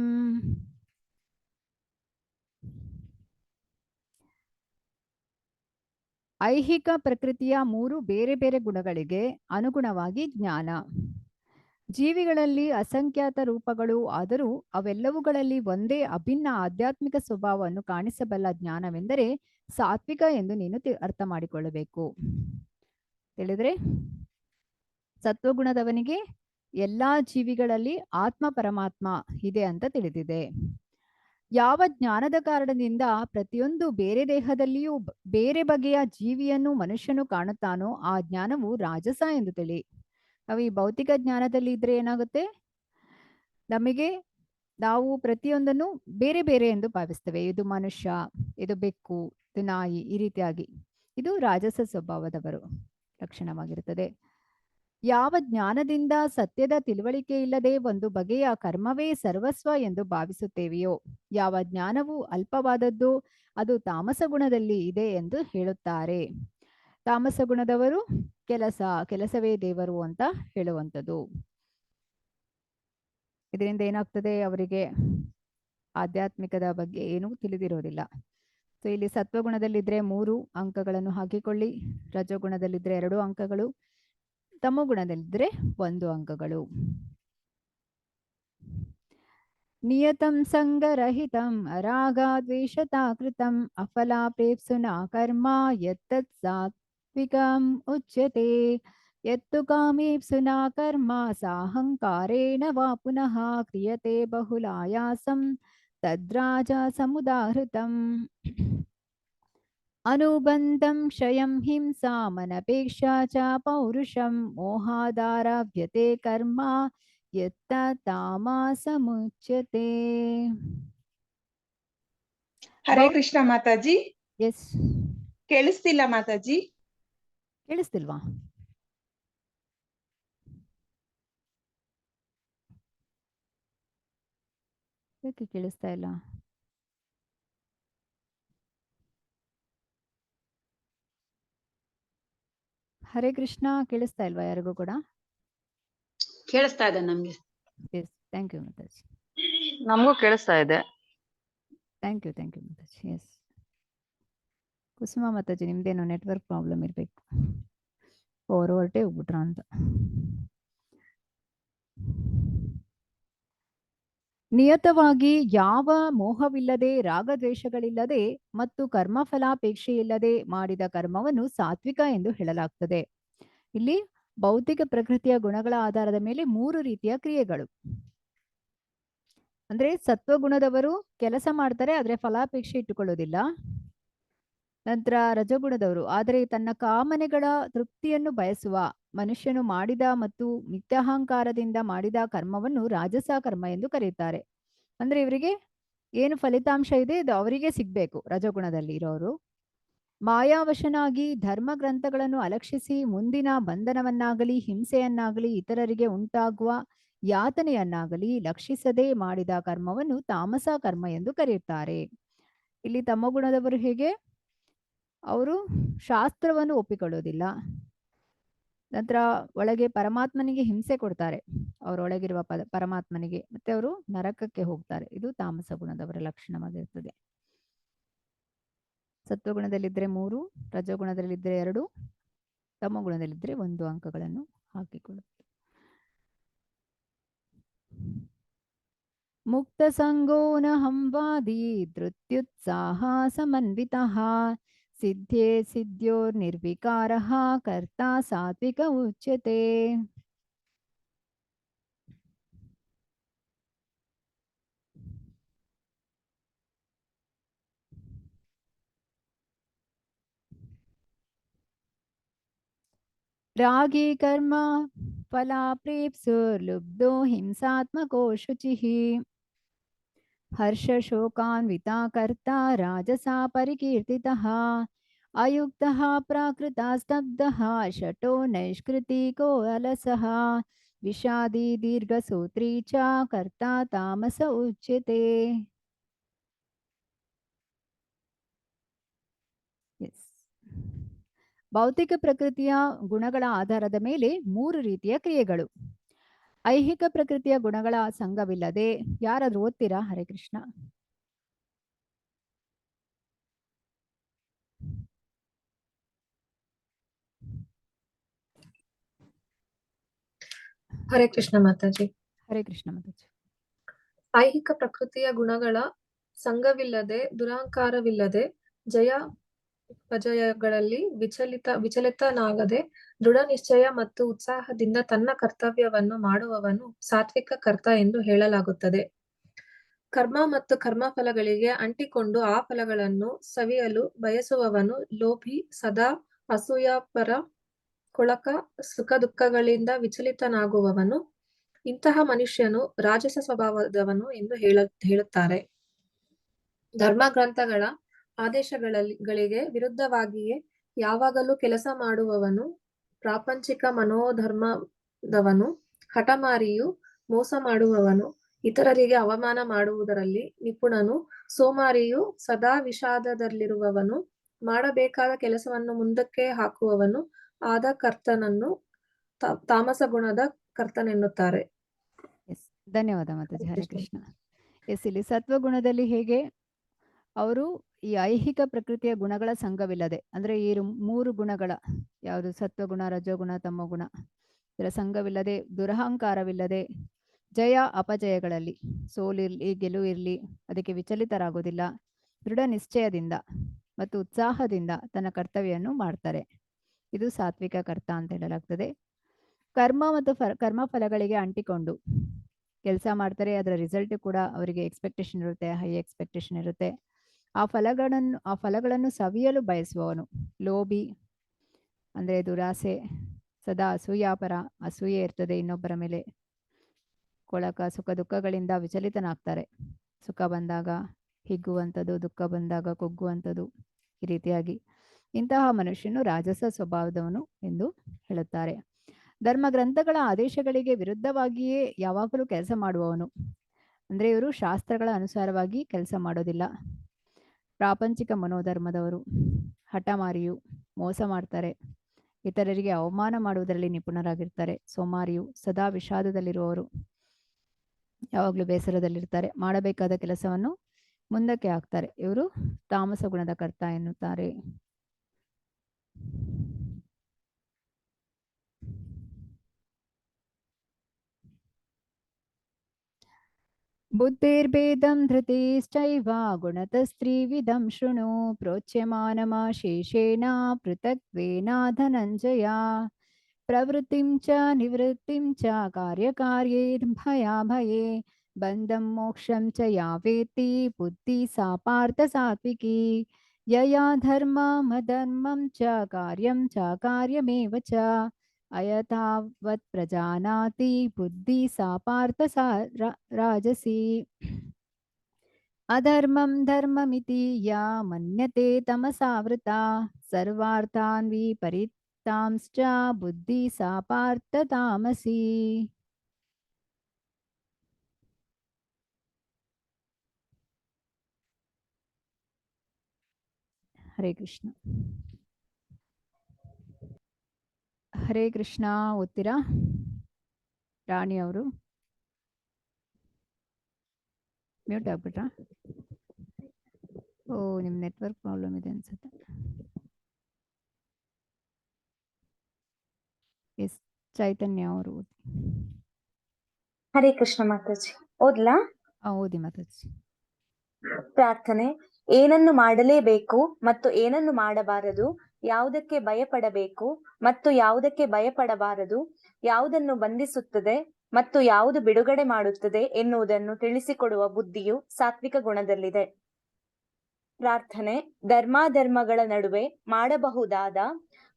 ಐಹಿಕ ಪ್ರಕೃತಿಯ 3 ಬೇರೆ ಬೇರೆ ಗುಣಗಳಿಗೆ ಅನುಗುಣವಾಗಿ ಜ್ಞಾನ. ಜೀವಿಗಳಲ್ಲಿ ಅಸಂಖ್ಯಾತ ರೂಪಗಳು ಆದರೂ ಅವೆಲ್ಲವುಗಳಲ್ಲಿ ಒಂದೇ ಅಭಿನ್ನ ಆಧ್ಯಾತ್ಮಿಕ ಸ್ವಭಾವವನ್ನು ಕಾಣಿಸಬಲ್ಲ ಜ್ಞಾನವೆಂದರೆ ಸಾತ್ವಿಕ ಎಂದು ನೀನು ಅರ್ಥ ಮಾಡಿಕೊಳ್ಳಬೇಕು. ತಿಳಿದ್ರೆ ಸತ್ವಗುಣದವನಿಗೆ ಎಲ್ಲಾ ಜೀವಿಗಳಲ್ಲಿ ಆತ್ಮ ಪರಮಾತ್ಮ ಇದೆ ಅಂತ ತಿಳಿದಿದೆ. ಯಾವ ಜ್ಞಾನದ ಕಾರಣದಿಂದ ಪ್ರತಿಯೊಂದು ಬೇರೆ ದೇಹದಲ್ಲಿಯೂ ಬೇರೆ ಬಗೆಯ ಜೀವಿಯನ್ನು ಮನುಷ್ಯನು ಕಾಣುತ್ತಾನೋ ಆ ಜ್ಞಾನವು ರಾಜಸ ಎಂದು ತಿಳಿ. ನಾವು ಈ ಭೌತಿಕ ಜ್ಞಾನದಲ್ಲಿ ಇದ್ರೆ ಏನಾಗುತ್ತೆ, ನಾವು ಪ್ರತಿಯೊಂದನ್ನು ಬೇರೆ ಬೇರೆ ಎಂದು ಭಾವಿಸ್ತೇವೆ. ಇದು ಮನುಷ್ಯ, ಇದು ಬೆಕ್ಕು, ಇದು ನಾಯಿ, ಈ ರೀತಿಯಾಗಿ. ಇದು ರಾಜಸ ಸ್ವಭಾವದವರು ಲಕ್ಷಣವಾಗಿರುತ್ತದೆ. ಯಾವ ಜ್ಞಾನದಿಂದ ಸತ್ಯದ ತಿಳುವಳಿಕೆ ಇಲ್ಲದೆ ಒಂದು ಬಗೆಯ ಕರ್ಮವೇ ಸರ್ವಸ್ವ ಎಂದು ಭಾವಿಸುತ್ತೇವೆಯೋ, ಯಾವ ಜ್ಞಾನವು ಅಲ್ಪವಾದದ್ದು ಅದು ತಾಮಸ ಗುಣದಲ್ಲಿ ಇದೆ ಎಂದು ಹೇಳುತ್ತಾರೆ. ತಾಮಸ ಗುಣದವರು ಕೆಲಸವೇ ದೇವರು ಅಂತ ಹೇಳುವಂಥದ್ದು. ಇದರಿಂದ ಏನಾಗ್ತದೆ, ಅವರಿಗೆ ಆಧ್ಯಾತ್ಮಿಕದ ಬಗ್ಗೆ ಏನೂ ತಿಳಿದಿರೋದಿಲ್ಲ. ಸೊ ಇಲ್ಲಿ ಸತ್ವಗುಣದಲ್ಲಿದ್ರೆ 3 ಅಂಕಗಳನ್ನು ಹಾಕಿಕೊಳ್ಳಿ, ರಜೋಗುಣದಲ್ಲಿದ್ರೆ 2 ಅಂಕಗಳು, ತಮೋಗುಣದಲ್ಲಿದ್ರೆ 1 ಅಂಕಗಳು. ನಿಯತಂ ಸಂಗರಹಿತಂ ಅರಾಗದ್ವೇಷತಾ ಕೃತಂ ಅಫಲಾಪೇಪ್ಸುನಾ ಕರ್ಮ ಯತ್ತತ್ ಸಾತ್ವಿಕಂ ಉಚ್ಯತೆ ಯತ್ತು ಕಾಮೇಪ್ಸುನಾ ಕರ್ಮ ಸಾಹಂಕಾರೇಣ ವಾ ಪುನಃ ಕ್ರಿಯತೆ ಬಹುಲಾಯಾಸಂ ತದ್ರಾಜ ಸಮುದಾಹೃತಂ ಅನುಬಂಧಂ ಕ್ಷಯಂ ಹಿಂಸಾಮನಪೇಕ್ಷಾ ಚ ಪೌರುಷಂ ಮೋಹಾದಾರಭ್ಯತೆ ಕರ್ಮ ಯತ್ತ ತಾಮಸಮುಚ್ಯತೆ. ಹರೇ ಕೃಷ್ಣ ಮಾತಾಜಿ. ಎಸ್, ಕೇಳಿಸ್ತಿಲ್ಲ ಮಾತಾಜಿ? ಕೇಳಿಸ್ತಿಲ್ವಾ? ಯಾಕೆ ಕೇಳಿಸ್ತಾ ಇಲ್ಲ? ಹರೇ ಕೃಷ್ಣ, ಕೇಳಿಸ್ತಾ ಇಲ್ವಾ ಯಾರಿಗೂ ಕೂಡ? ಕೇಳಿಸ್ತಾ ಇದೆ ನಮ್ಗೆ. Yes, thank you Mataji. ನಮಗೂ ಕೇಳಿಸ್ತಾ ಇದೆ. Thank you Mataji. Yes, Kusuma Mataji, ನಿಮ್ದೇನೋ ನೆಟ್ವರ್ಕ್ ಪ್ರಾಬ್ಲಮ್ ಇರಬೇಕು, ಹೊರಟೆ ಹೋಗ್ಬಿಟ್ರ ಅಂತ. ನಿಯತವಾಗಿ ಯಾವ ಮೋಹವಿಲ್ಲದೆ ರಾಗದ್ವೇಷಗಳಿಲ್ಲದೆ ಮತ್ತು ಕರ್ಮಫಲಾಪೇಕ್ಷೆಯಿಲ್ಲದೆ ಮಾಡಿದ ಕರ್ಮವನ್ನು ಸಾತ್ವಿಕ ಎಂದು ಹೇಳಲಾಗ್ತದೆ. ಇಲ್ಲಿ ಭೌತಿಕ ಪ್ರಕೃತಿಯ ಗುಣಗಳ ಆಧಾರದ ಮೇಲೆ 3 ರೀತಿಯ ಕ್ರಿಯೆಗಳು. ಅಂದ್ರೆ ಸತ್ವಗುಣದವರು ಕೆಲಸ ಮಾಡ್ತಾರೆ, ಆದ್ರೆ ಫಲಾಪೇಕ್ಷೆ ಇಟ್ಟುಕೊಳ್ಳೋದಿಲ್ಲ. ನಂತರ ರಜಗುಣದವರು ಆದರೆ ತನ್ನ ಕಾಮನೆಗಳ ತೃಪ್ತಿಯನ್ನು ಬಯಸುವ ಮನುಷ್ಯನು ಮಾಡಿದ ಮತ್ತು ಮಿಥ್ಯಾಹಂಕಾರದಿಂದ ಮಾಡಿದ ಕರ್ಮವನ್ನು ರಾಜಸ ಕರ್ಮ ಎಂದು ಕರೆಯುತ್ತಾರೆ. ಅಂದ್ರೆ ಇವರಿಗೆ ಏನು ಫಲಿತಾಂಶ ಇದೆ ಅದು ಅವರಿಗೆ ಸಿಗ್ಬೇಕು. ರಜಗುಣದಲ್ಲಿ ಇರೋರು ಮಾಯಾವಶನಾಗಿ ಧರ್ಮ ಗ್ರಂಥಗಳನ್ನು ಅಲಕ್ಷಿಸಿ ಮುಂದಿನ ಬಂಧನವನ್ನಾಗಲಿ ಹಿಂಸೆಯನ್ನಾಗಲಿ ಇತರರಿಗೆ ಉಂಟಾಗುವ ಯಾತನೆಯನ್ನಾಗಲಿ ಲಕ್ಷಿಸದೆ ಮಾಡಿದ ಕರ್ಮವನ್ನು ತಾಮಸ ಕರ್ಮ ಎಂದು ಕರೆಯುತ್ತಾರೆ. ಇಲ್ಲಿ ತಮೋಗುಣದವರು ಹೇಗೆ, ಅವರು ಶಾಸ್ತ್ರವನ್ನು ಒಪ್ಪಿಕೊಳ್ಳೋದಿಲ್ಲ, ನಂತರ ಒಳಗೆ ಪರಮಾತ್ಮನಿಗೆ ಹಿಂಸೆ ಕೊಡ್ತಾರೆ, ಅವರೊಳಗಿರುವ ಪರಮಾತ್ಮನಿಗೆ, ಮತ್ತೆ ಅವರು ನರಕಕ್ಕೆ ಹೋಗ್ತಾರೆ. ಇದು ತಾಮಸ ಗುಣದವರ ಲಕ್ಷಣವಾಗಿರ್ತದೆ. ಸತ್ವಗುಣದಲ್ಲಿದ್ರೆ 3, ರಜೋಗುಣದಲ್ಲಿದ್ರೆ 2, ತಮೋಗುಣದಲ್ಲಿದ್ರೆ 1 ಅಂಕಗಳನ್ನು ಹಾಕಿಕೊಳ್ಳುತ್ತೆ. ಮುಕ್ತ ಸಂಗೋನ ಹಂವಾದಿ ಧೃತ್ಯುತ್ಸಾಹ ಸಮನ್ವಿತಃ ಸಿದ್ಧೇ ಸಿದ್ಧೋ ನಿರ್ವಿಕಾರಃ ಕರ್ತಾ ಸಾತ್ವಿಕ ಉಚ್ಯತೆ. ರಾಗಿ ಕರ್ಮ ಫಲಾಪ್ರೇಪ್ಸುರ್ಲುಬ್ಧೋ ಹಿಂಸಾತ್ಮಕೋ ಶುಚಿಃ ಹರ್ಷಶೋಕಾನ್ವಿತಾ ಕರ್ತಾ ರಾಜಸಾ ಪರಿಕೀರ್ತಿತಃ ಅಯುಕ್ತಃ ಪ್ರಾಕೃತಸ್ತಬ್ಧಃ ಶಟೋ ನೈಷ್ಕೃತಿಕೋ ಅಲಸಃ ವಿಷಾದಿ ದೀರ್ಘಸೂತ್ರೀ ಚ ಕರ್ತಾ ತಾಮಸ ಉಚ್ಯತೆ. ಭೌತಿಕ ಪ್ರಕೃತಿಯ ಗುಣಗಳ ಆಧಾರದ ಮೇಲೆ 3 ರೀತಿಯ ಕ್ರಿಯೆಗಳು. ಐಹಿಕ ಪ್ರಕೃತಿಯ ಗುಣಗಳ ಸಂಘವಿಲ್ಲದೆ, ಯಾರಾದ್ರೂ ಓದ್ತೀರಾ? ಹರೇ ಕೃಷ್ಣ. ಹರೇ ಕೃಷ್ಣ ಮಾತಾಜಿ. ಹರೇ ಕೃಷ್ಣ ಮಾತಾಜಿ. ಐಹಿಕ ಪ್ರಕೃತಿಯ ಗುಣಗಳ ಸಂಘವಿಲ್ಲದೆ, ದುರಹಂಕಾರವಿಲ್ಲದೆ, ಜಯ ಅಪಜಯಗಳಲ್ಲಿ ವಿಚಲಿತನಾಗದೆ, ದೃಢ ನಿಶ್ಚಯ ಮತ್ತು ಉತ್ಸಾಹದಿಂದ ತನ್ನ ಕರ್ತವ್ಯವನ್ನು ಮಾಡುವವನು ಸಾತ್ವಿಕ ಕರ್ತ ಎಂದು ಹೇಳಲಾಗುತ್ತದೆ. ಕರ್ಮ ಮತ್ತು ಕರ್ಮಫಲಗಳಿಗೆ ಅಂಟಿಕೊಂಡು ಆ ಫಲಗಳನ್ನು ಸವಿಯಲು ಬಯಸುವವನು ಲೋಭಿ, ಸದಾ ಅಸೂಯಾಪರ, ಕೊಳಕ, ಸುಖ ದುಃಖಗಳಿಂದ ವಿಚಲಿತನಾಗುವವನು. ಇಂತಹ ಮನುಷ್ಯನು ರಾಜಸ ಸ್ವಭಾವದವನು ಎಂದು ಹೇಳುತ್ತಾರೆ. ಧರ್ಮ ಗ್ರಂಥಗಳ ಆದೇಶಗಳಿಗೆ ವಿರುದ್ಧವಾಗಿಯೇ ಯಾವಾಗಲೂ ಕೆಲಸ ಮಾಡುವವನು ಪ್ರಾಪಂಚಿಕ ಮನೋಧರ್ಮದವನು, ಹಠಮಾರಿಯು, ಮೋಸ ಮಾಡುವವನು, ಇತರರಿಗೆ ಅವಮಾನ ಮಾಡುವುದರಲ್ಲಿ ನಿಪುಣನು, ಸೋಮಾರಿಯು, ಸದಾ ವಿಷಾದದಲ್ಲಿರುವವನು, ಮಾಡಬೇಕಾದ ಕೆಲಸವನ್ನು ಮುಂದಕ್ಕೆ ಹಾಕುವವನು ಆದ ಕರ್ತನನ್ನು ತಾಮಸ ಗುಣದ ಕರ್ತನೆನ್ನುತ್ತಾರೆ. ಧನ್ಯವಾದ ಮಾತಾಜಿ. ಹರೇ ಕೃಷ್ಣ. ಇಲ್ಲಿ ಸತ್ವಗುಣದಲ್ಲಿ ಹೇಗೆ ಅವರು ಈ ಐಹಿಕ ಪ್ರಕೃತಿಯ ಗುಣಗಳ ಸಂಘವಿಲ್ಲದೆ, ಅಂದ್ರೆ ಈ 3 ಗುಣಗಳ, ಯಾವುದು ಸತ್ವಗುಣ, ರಜೋಗುಣ, ತಮೋಗುಣ, ಇದರ ಸಂಘವಿಲ್ಲದೆ, ದುರಹಂಕಾರವಿಲ್ಲದೆ, ಜಯ ಅಪಜಯಗಳಲ್ಲಿ ಸೋಲಿರ್ಲಿ ಗೆಲುವು ಇರ್ಲಿ ಅದಕ್ಕೆ ವಿಚಲಿತರಾಗೋದಿಲ್ಲ, ದೃಢ ನಿಶ್ಚಯದಿಂದ ಮತ್ತು ಉತ್ಸಾಹದಿಂದ ತನ್ನ ಕರ್ತವ್ಯವನ್ನು ಮಾಡ್ತಾರೆ. ಇದು ಸಾತ್ವಿಕ ಕರ್ತ ಅಂತ ಹೇಳಲಾಗ್ತದೆ. ಕರ್ಮ ಮತ್ತು ಕರ್ಮ ಫಲಗಳಿಗೆ ಅಂಟಿಕೊಂಡು ಕೆಲಸ ಮಾಡ್ತಾರೆ. ಅದರ ರಿಸಲ್ಟ್ ಕೂಡ ಅವರಿಗೆ ಎಕ್ಸ್ಪೆಕ್ಟೇಷನ್ ಇರುತ್ತೆ, ಹೈ ಎಕ್ಸ್ಪೆಕ್ಟೇಷನ್ ಇರುತ್ತೆ. ಆ ಫಲಗಳನ್ನು ಸವಿಯಲು ಬಯಸುವವನು ಲೋಭಿ, ಅಂದ್ರೆ ದುರಾಸೆ, ಸದಾ ಅಸೂಯಾಪರ, ಅಸೂಯೆ ಇರ್ತದೆ ಇನ್ನೊಬ್ಬರ ಮೇಲೆ, ಕೊಳಕ, ಸುಖ ದುಃಖಗಳಿಂದ ವಿಚಲಿತನಾಗ್ತಾರೆ. ಸುಖ ಬಂದಾಗ ಹಿಗ್ಗುವಂಥದ್ದು, ದುಃಖ ಬಂದಾಗ ಕುಗ್ಗುವಂಥದ್ದು, ಈ ರೀತಿಯಾಗಿ ಇಂತಹ ಮನುಷ್ಯನು ರಾಜಸ ಸ್ವಭಾವದವನು ಎಂದು ಹೇಳುತ್ತಾರೆ. ಧರ್ಮ ಗ್ರಂಥಗಳ ಆದೇಶಗಳಿಗೆ ವಿರುದ್ಧವಾಗಿಯೇ ಯಾವಾಗಲೂ ಕೆಲಸ ಮಾಡುವವನು, ಅಂದ್ರೆ ಇವರು ಶಾಸ್ತ್ರಗಳ ಅನುಸಾರವಾಗಿ ಕೆಲಸ ಮಾಡೋದಿಲ್ಲ. ಪ್ರಾಪಂಚಿಕ ಮನೋಧರ್ಮದವರು, ಹಠಮಾರಿಯು, ಮೋಸ ಮಾಡ್ತಾರೆ, ಇತರರಿಗೆ ಅವಮಾನ ಮಾಡುವುದರಲ್ಲಿ ನಿಪುಣರಾಗಿರ್ತಾರೆ. ಸೋಮಾರಿಯು, ಸದಾ ವಿಷಾದದಲ್ಲಿರುವವರು, ಯಾವಾಗಲೂ ಬೇಸರದಲ್ಲಿರ್ತಾರೆ, ಮಾಡಬೇಕಾದ ಕೆಲಸವನ್ನು ಮುಂದಕ್ಕೆ ಹಾಕ್ತಾರೆ. ಇವರು ತಾಮಸ ಗುಣದ ಕರ್ತ ಎನ್ನುತ್ತಾರೆ. ಬುದ್ಧಿರ್ಭೇದಂ ಧೃತಿಶ್ಚೈವ ಗುಣತಸ್ತ್ರಿವಿಧಂ ಶೃಣು ಪ್ರೋಚ್ಯಮಾನಮಾಶೇಷೇಣ ಪೃಥಕ್ತ್ವೇನ ಧನಂಜಯ ಪ್ರವೃತ್ತಿಂ ಚ ನಿವೃತ್ತಿಂ ಚ ಕಾರ್ಯಕಾರ್ಯೇ ಭಯಾಭಯೇ ಬಂಧಂ ಮೋಕ್ಷಂ ಚ ಯಾವೇತಿ ಬುದ್ಧಿ ಸಾ ಪಾರ್ಥ ಸಾತ್ವಿಕಿ ಯಯಾ ಧರ್ಮಮಧರ್ಮಂ ಚ ಕಾರ್ಯಮೇವ ಚ ಅಯಥಾವತ್ ಪ್ರಜಾನಾತಿ ಬುದ್ಧಿ ಸಾ ಪಾರ್ಥ ರಾಜಸಿ ಅಧರ್ಮಂ ಧರ್ಮಮಿತಿ ಯಾ ಮನ್ಯತೆ ತಮಸಾವೃತ ಸರ್ವಾರ್ಥಾನ್ ವಿಪರೀತಾಂಶ್ಚ ಬುದ್ಧಿ ಸಾ ಪಾರ್ಥ ತಾಮಸಿ. ಹರೇ ಕೃಷ್ಣ. ಹರೇ ಕೃಷ್ಣ ಓದ್ತೀರಾ ರಾಣಿ ಅವರು? ಮ್ಯೂಟ್ ಆಗ್ಬಿಟ್ರಾ? ಓ, ನಿಮ್ ನೆಟ್ವರ್ಕ್ ಪ್ರಾಬ್ಲಮ್ ಇದೆ ಅನ್ಸುತ್ತೆ. ಎಸ್, ಚೈತನ್ಯ ಅವರು ಓದಿ. ಹರೇ ಕೃಷ್ಣ ಮಾತಾಜಿ. ಓದ್ಲಾ? ಓದಿ ಮಾತಾಜಿ. ಪ್ರಾರ್ಥನೆ. ಏನನ್ನು ಮಾಡಲೇಬೇಕು ಮತ್ತು ಏನನ್ನು ಮಾಡಬಾರದು, ಯಾವುದಕ್ಕೆ ಭಯಪಡಬೇಕು ಮತ್ತು ಯಾವುದಕ್ಕೆ ಭಯಪಡಬಾರದು, ಯಾವುದನ್ನು ಬಂಧಿಸುತ್ತದೆ ಮತ್ತು ಯಾವುದು ಬಿಡುಗಡೆ ಮಾಡುತ್ತದೆ ಎನ್ನುವುದನ್ನು ತಿಳಿಸಿಕೊಡುವ ಬುದ್ಧಿಯು ಸಾತ್ವಿಕ ಗುಣದಲ್ಲಿದೆ. ಪ್ರಾರ್ಥನೆ. ಧರ್ಮಾಧರ್ಮಗಳ ನಡುವೆ ಮಾಡಬಹುದಾದ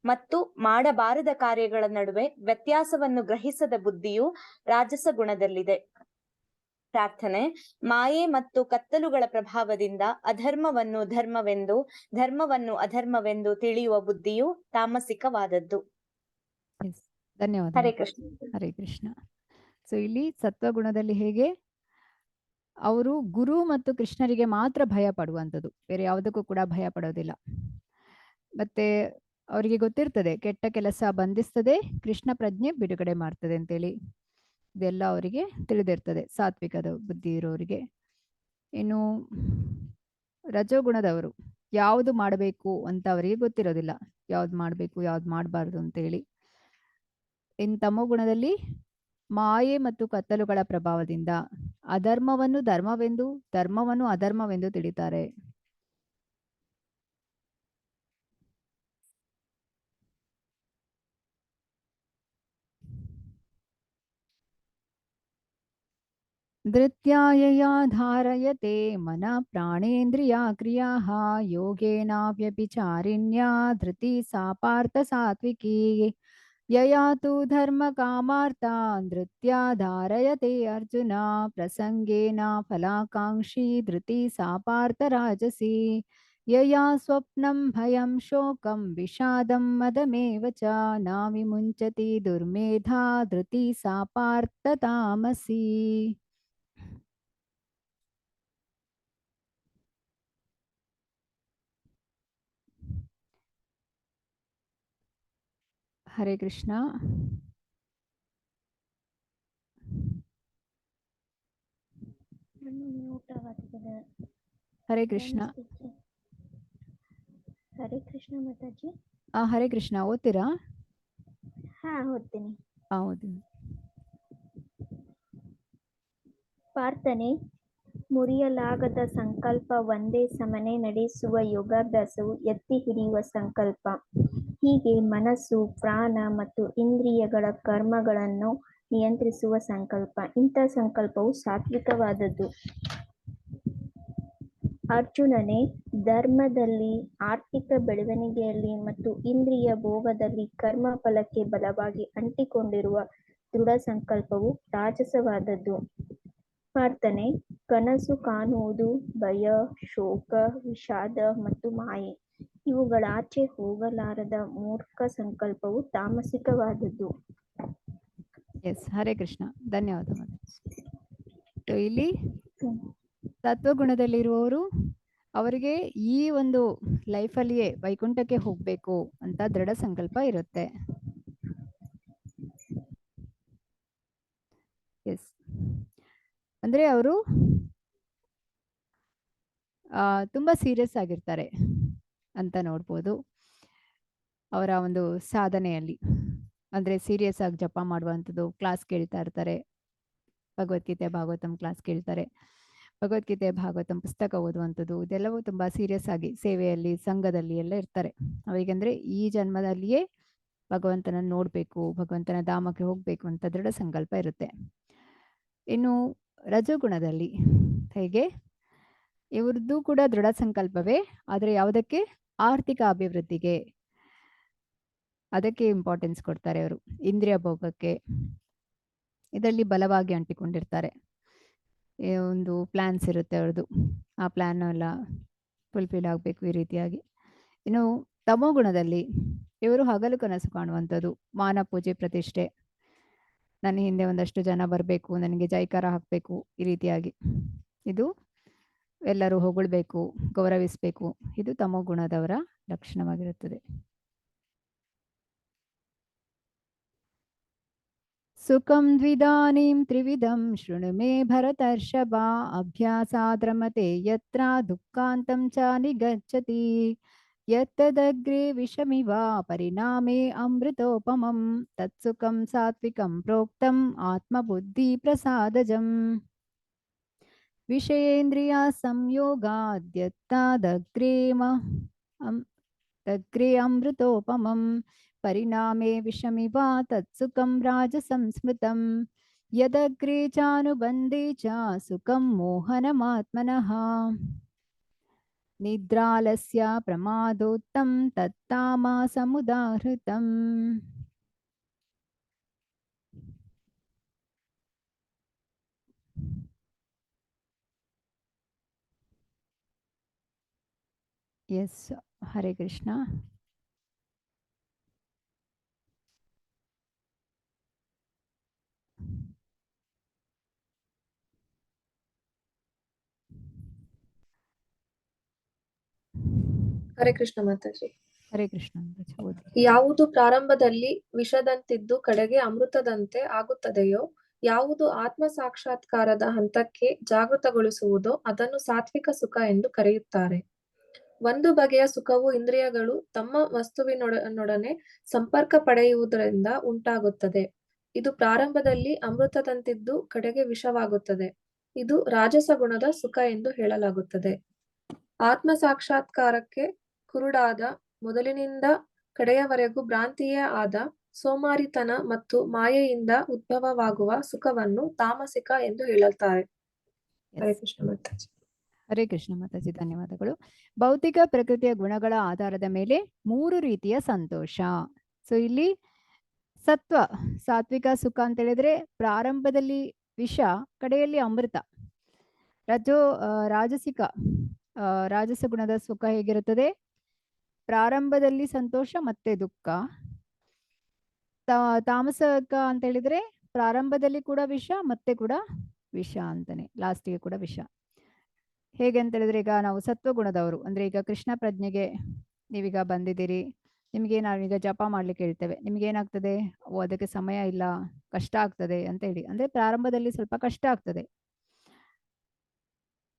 ಮತ್ತು ಮಾಡಬಾರದ ಕಾರ್ಯಗಳ ನಡುವೆ ವ್ಯತ್ಯಾಸವನ್ನು ಗ್ರಹಿಸದ ಬುದ್ಧಿಯು ರಾಜಸ ಗುಣದಲ್ಲಿದೆ. ಪ್ರಾರ್ಥನೆ. ಮಾಯೆ ಮತ್ತು ಕತ್ತಲುಗಳ ಪ್ರಭಾವದಿಂದ ಅಧರ್ಮವನ್ನು ಧರ್ಮವೆಂದು, ಧರ್ಮವನ್ನು ಅಧರ್ಮವೆಂದು ತಿಳಿಯುವ ಬುದ್ಧಿಯು ತಾಮಸಿಕವಾದದ್ದು. ಎಸ್, ಧನ್ಯವಾದ. ಹರೇ ಕೃಷ್ಣ. ಹರೇ ಕೃಷ್ಣ. ಸೊ ಇಲ್ಲಿ ಸತ್ವಗುಣದಲ್ಲಿ ಹೇಗೆ ಅವರು ಗುರು ಮತ್ತು ಕೃಷ್ಣರಿಗೆ ಮಾತ್ರ ಭಯ ಪಡುವಂಥದ್ದು, ಬೇರೆ ಯಾವುದಕ್ಕೂ ಕೂಡ ಭಯ ಪಡೋದಿಲ್ಲ. ಮತ್ತೆ ಅವರಿಗೆ ಗೊತ್ತಿರ್ತದೆ ಕೆಟ್ಟ ಕೆಲಸ ಬಂಧಿಸ್ತದೆ, ಕೃಷ್ಣ ಪ್ರಜ್ಞೆ ಬಿಡುಗಡೆ ಮಾಡ್ತದೆ ಅಂತೇಳಿ. ಇದೆಲ್ಲ ಅವರಿಗೆ ತಿಳಿದಿರ್ತದೆ, ಸಾತ್ವಿಕದ ಬುದ್ಧಿ ಇರೋರಿಗೆ. ಇನ್ನು ರಜೋಗುಣದವರು ಯಾವುದು ಮಾಡಬೇಕು ಅಂತ ಅವರಿಗೆ ಗೊತ್ತಿರೋದಿಲ್ಲ, ಯಾವ್ದು ಮಾಡಬೇಕು ಯಾವ್ದು ಮಾಡಬಾರ್ದು ಅಂತೇಳಿ. ಇನ್ನು ತಮೋಗುಣದಲ್ಲಿ ಮಾಯೆ ಮತ್ತು ಕತ್ತಲುಗಳ ಪ್ರಭಾವದಿಂದ ಅಧರ್ಮವನ್ನು ಧರ್ಮವೆಂದು, ಧರ್ಮವನ್ನು ಅಧರ್ಮವೆಂದು ತಿಳಿತಾರೆ. ಧೃತ್ಯಾಯಯಾ ಧಾರಯತೆ ಮನ ಪ್ರಾಣೇಂದ್ರಿಯ ಕ್ರಿಯಾಃ ಯೋಗೇನಾವ್ಯಭಿಚಾರಿಣ್ಯಾ ಧೃತಿ ಸಾ ಪಾರ್ಥ ಸಾತ್ವಿಕೀ ಯಯಾ ತು ಧರ್ಮ ಕಾಮಾರ್ಥ ಧೃತ್ಯಾ ಧಾರಯತೆ ಅರ್ಜುನ ಪ್ರಸಂಗೇನ ಫಲಾಕಾಂಕ್ಷಿ ಧೃತಿ ಸಾ ಪಾರ್ಥ ರಾಜಸಿ ಯಯಾ ಸ್ವಪ್ನಂ ಭಯಂ ಶೋಕಂ ವಿಷಾದಂ ಮದಮೇವ ಚ ನ ವಿಮುಂಚತಿ ದುರ್ಮೇಧಾ ಧೃತಿ ಸಾ ಪಾರ್ಥ ತಾಮಸಿ. ಹರೇ ಕೃಷ್ಣ. ಹರೇ ಕೃಷ್ಣ. ಹರೇ ಕೃಷ್ಣ ಮಾತಾಜಿ. ಹರೇ ಕೃಷ್ಣ. ಓದ್ತೀರಾ? ಹಾ, ಓದ್ತೀನಿ. ಓದಿ. ಪ್ರಾರ್ಥನೆ. ಮುರಿಯಲಾಗದ ಸಂಕಲ್ಪ ಒಂದೇ ಸಮನೆ ನಡೆಸುವ ಯೋಗಾಭ್ಯಾಸವು ಎತ್ತಿ ಹಿಡಿಯುವ ಸಂಕಲ್ಪ. ಹೀಗೆ ಮನಸ್ಸು, ಪ್ರಾಣ ಮತ್ತು ಇಂದ್ರಿಯಗಳ ಕರ್ಮಗಳನ್ನು ನಿಯಂತ್ರಿಸುವ ಸಂಕಲ್ಪ. ಇಂಥ ಸಂಕಲ್ಪವು ಸಾತ್ವಿಕವಾದದ್ದು. ಅರ್ಜುನನೇ, ಧರ್ಮದಲ್ಲಿ, ಆರ್ಥಿಕ ಬೆಳವಣಿಗೆಯಲ್ಲಿ ಮತ್ತು ಇಂದ್ರಿಯ ಭೋಗದಲ್ಲಿ ಕರ್ಮ ಫಲಕ್ಕೆ ಬಲವಾಗಿ ಅಂಟಿಕೊಂಡಿರುವ ದೃಢ ಸಂಕಲ್ಪವು ರಾಜಸವಾದದ್ದು. ಪ್ರಾರ್ಥನೆ. ಕನಸು ಕಾಣುವುದು, ಭಯ, ಶೋಕ, ವಿಷಾದ ಮತ್ತು ಮಾಯೆ ಇವುಗಳಾಚೆ ಹೋಗಲಾರದ ಮೂರ್ಖ ಸಂಕಲ್ಪವು ತಾಮಸಿಕವಾದದ್ದು. ಎಸ್, ಹರೇ ಕೃಷ್ಣ. ಧನ್ಯವಾದ. ಇಲ್ಲಿ ತತ್ವಗುಣದಲ್ಲಿರುವವರು ಅವರಿಗೆ ಈ ಒಂದು ಲೈಫಲ್ಲಿಯೇ ವೈಕುಂಠಕ್ಕೆ ಹೋಗ್ಬೇಕು ಅಂತ ದೃಢ ಸಂಕಲ್ಪ ಇರುತ್ತೆ. ಎಸ್, ಅಂದ್ರೆ ಅವರು ತುಂಬಾ ಸೀರಿಯಸ್ ಆಗಿರ್ತಾರೆ ಅಂತ ನೋಡ್ಬೋದು ಅವರ ಒಂದು ಸಾಧನೆಯಲ್ಲಿ. ಅಂದ್ರೆ ಸೀರಿಯಸ್ ಆಗಿ ಜಪ ಮಾಡುವಂಥದ್ದು, ಕ್ಲಾಸ್ ಕೇಳ್ತಾ ಇರ್ತಾರೆ, ಭಗವದ್ಗೀತೆ ಭಾಗವತಂ ಕ್ಲಾಸ್ ಕೇಳ್ತಾರೆ, ಭಗವದ್ಗೀತೆ ಭಾಗವತಂ ಪುಸ್ತಕ ಓದುವಂಥದ್ದು, ಇದೆಲ್ಲವೂ ತುಂಬಾ ಸೀರಿಯಸ್ ಆಗಿ ಸೇವೆಯಲ್ಲಿ, ಸಂಘದಲ್ಲಿ ಎಲ್ಲ ಇರ್ತಾರೆ. ಅವರಿಗಂದ್ರೆ ಈ ಜನ್ಮದಲ್ಲಿಯೇ ಭಗವಂತನನ್ನು ನೋಡ್ಬೇಕು, ಭಗವಂತನ ಧಾಮಕ್ಕೆ ಹೋಗ್ಬೇಕು ಅಂತ ದೃಢ ಸಂಕಲ್ಪ ಇರುತ್ತೆ. ಇನ್ನು ರಜೋಗುಣದಲ್ಲಿ ಹೇಗೆ ಇವ್ರದ್ದು ಕೂಡ ದೃಢ ಸಂಕಲ್ಪವೇ, ಆದರೆ ಯಾವುದಕ್ಕೆ? ಆರ್ಥಿಕ ಅಭಿವೃದ್ಧಿಗೆ, ಅದಕ್ಕೆ ಇಂಪಾರ್ಟೆನ್ಸ್ ಕೊಡ್ತಾರೆ ಅವರು. ಇಂದ್ರಿಯ ಭೋಗಕ್ಕೆ ಇದರಲ್ಲಿ ಬಲವಾಗಿ ಅಂಟಿಕೊಂಡಿರ್ತಾರೆ. ಒಂದು ಪ್ಲಾನ್ಸ್ ಇರುತ್ತೆ ಅವ್ರದ್ದು, ಆ ಪ್ಲಾನ್ ಎಲ್ಲ ಫುಲ್ಫಿಲ್ ಆಗಬೇಕು ಈ ರೀತಿಯಾಗಿ. ಇನ್ನು ತಮೋಗುಣದಲ್ಲಿ ಇವರು ಹಗಲು ಕನಸು ಕಾಣುವಂಥದ್ದು, ಮಾನ ಪೂಜೆ ಪ್ರತಿಷ್ಠೆ, ನನ್ನ ಹಿಂದೆ ಒಂದಷ್ಟು ಜನ ಬರಬೇಕು, ನನಗೆ ಜೈಕಾರ ಹಾಕಬೇಕು, ಈ ರೀತಿಯಾಗಿ ಇದು ಎಲ್ಲರೂ ಹೊಗಳ್ಬೇಕು, ಗೌರವಿಸಬೇಕು, ಇದು ತಮೋಗುಣದವರ ಲಕ್ಷಣವಾಗಿರುತ್ತದೆ. ಸುಖಂ ದ್ವಿದಾನೀಂ ತ್ರಿವಿಧಂ ಶೃಣು ಮೇ ಭರತರ್ಷಭ ಅಭ್ಯಾಸಾದ್ರಮತೆ ಯತ್ರ ದುಃಖಾಂತಂ ಚ ನಿಗಚ್ಚತಿ ಯತ್ತದಗ್ರೇ ವಿಷಮಿವ ಪರಿಣಾಮೇ ಅಮೃತೋಪಮಂ ತತ್ಸುಖಂ ಸಾತ್ವಿಕಂ ಪ್ರೋಕ್ತಂ ಆತ್ಮಬುದ್ಧಿ ಪ್ರಸಾದಜಂ ವಿಷಯೇಂದ್ರಿಯ ಸಂಯೋಗಾದ್ಯತ್ತಾದಗ್ರೇ ಅಮೃತೋಪಮಂ ಪರಿಣಾಮೇ ವಿಷಮಿವ ತತ್ಸುಖಂ ರಾಜಸಂಸ್ಮೃತಂ ಯದಗ್ರೇ ಚಾನುಬಂಧೇ ಚ ಸುಖಂ ಮೋಹನಮಾತ್ಮನಃ. ನಿದ್ರಾಲಸ್ಯ ಪ್ರಮಾದೋತ್ತಂ ತತ್ತಾಮಸಮುದಾಹೃತಂ. ಎಸ್, ಹರೇ ಕೃಷ್ಣ. ಹರೇ ಕೃಷ್ಣ ಮಾತಾಜಿ. ಹರೇ ಕೃಷ್ಣ ಮಾತಾಜಿ, ಓದಿ. ಯಾವುದು ಪ್ರಾರಂಭದಲ್ಲಿ ವಿಷದಂತಿದ್ದು ಕಡೆಗೆ ಅಮೃತದಂತೆ ಆಗುತ್ತದೆಯೋ, ಯಾವುದು ಆತ್ಮ ಸಾಕ್ಷಾತ್ಕಾರದ ಹಂತಕ್ಕೆ ಜಾಗೃತಗೊಳಿಸುವುದೋ ಅದನ್ನು ಸಾತ್ವಿಕ ಸುಖ ಎಂದು ಕರೆಯುತ್ತಾರೆ. ಒಂದು ಬಗೆಯ ಸುಖವು ಇಂದ್ರಿಯಗಳು ತಮ್ಮ ವಸ್ತುವಿನೊಡನೆ ಸಂಪರ್ಕ ಪಡೆಯುವುದರಿಂದ ಉಂಟಾಗುತ್ತದೆ. ಇದು ಪ್ರಾರಂಭದಲ್ಲಿ ಅಮೃತದಂತಿದ್ದು ಕಡೆಗೆ ವಿಷವಾಗುತ್ತದೆ. ಇದು ರಾಜಸ ಗುಣದ ಸುಖ ಎಂದು ಹೇಳಲಾಗುತ್ತದೆ. ಆತ್ಮ ಸಾಕ್ಷಾತ್ಕಾರಕ್ಕೆ ಕುರುಡಾದ ಮೊದಲಿನಿಂದ ಕಡೆಯವರೆಗೂ ಭ್ರಾಂತಿಯೇ ಆದ ಸೋಮಾರಿತನ ಮತ್ತು ಮಾಯೆಯಿಂದ ಉದ್ಭವವಾಗುವ ಸುಖವನ್ನು ತಾಮಸಿಕ ಎಂದು ಹೇಳುತ್ತಾರೆ. ಹರೇ ಕೃಷ್ಣ ಮಾತಾಜಿ. ಹರೇ ಕೃಷ್ಣ ಮಾತಾಜಿ, ಧನ್ಯವಾದಗಳು. ಭೌತಿಕ ಪ್ರಕೃತಿಯ ಗುಣಗಳ ಆಧಾರದ ಮೇಲೆ 3 ರೀತಿಯ ಸಂತೋಷ. ಸೊ ಇಲ್ಲಿ ಸತ್ವ, ಸಾತ್ವಿಕ ಸುಖ ಅಂತ ಹೇಳಿದ್ರೆ ಪ್ರಾರಂಭದಲ್ಲಿ ವಿಷ, ಕಡೆಯಲ್ಲಿ ಅಮೃತ. ರಾಜಸಿಕ ರಾಜಸ ಗುಣದ ಸುಖ ಹೇಗಿರುತ್ತದೆ? ಪ್ರಾರಂಭದಲ್ಲಿ ಸಂತೋಷ ಮತ್ತೆ ದುಃಖ. ತಾಮಸಿಕ ಅಂತ ಹೇಳಿದ್ರೆ ಪ್ರಾರಂಭದಲ್ಲಿ ಕೂಡ ವಿಷ ಮತ್ತೆ ಕೂಡ ವಿಷ ಅಂತಾನೆ, ಲಾಸ್ಟಿಗೆ ಕೂಡ ವಿಷ. ಹೇಗೆ ಅಂತ ಹೇಳಿದ್ರೆ, ಈಗ ನಾವು ಸತ್ವಗುಣದವರು ಅಂದ್ರೆ ಈಗ ಕೃಷ್ಣ ಪ್ರಜ್ಞೆಗೆ ನೀವೀಗ ಬಂದಿದ್ದೀರಿ, ನಿಮಗೆ ನಾವೀಗ ಜಪ ಮಾಡ್ಲಿಕ್ಕೆ ಹೇಳ್ತೇವೆ, ನಿಮ್ಗೆ ಏನಾಗ್ತದೆ? ಅದಕ್ಕೆ ಸಮಯ ಇಲ್ಲ, ಕಷ್ಟ ಆಗ್ತದೆ ಅಂತ ಹೇಳಿ. ಅಂದ್ರೆ ಪ್ರಾರಂಭದಲ್ಲಿ ಸ್ವಲ್ಪ ಕಷ್ಟ ಆಗ್ತದೆ.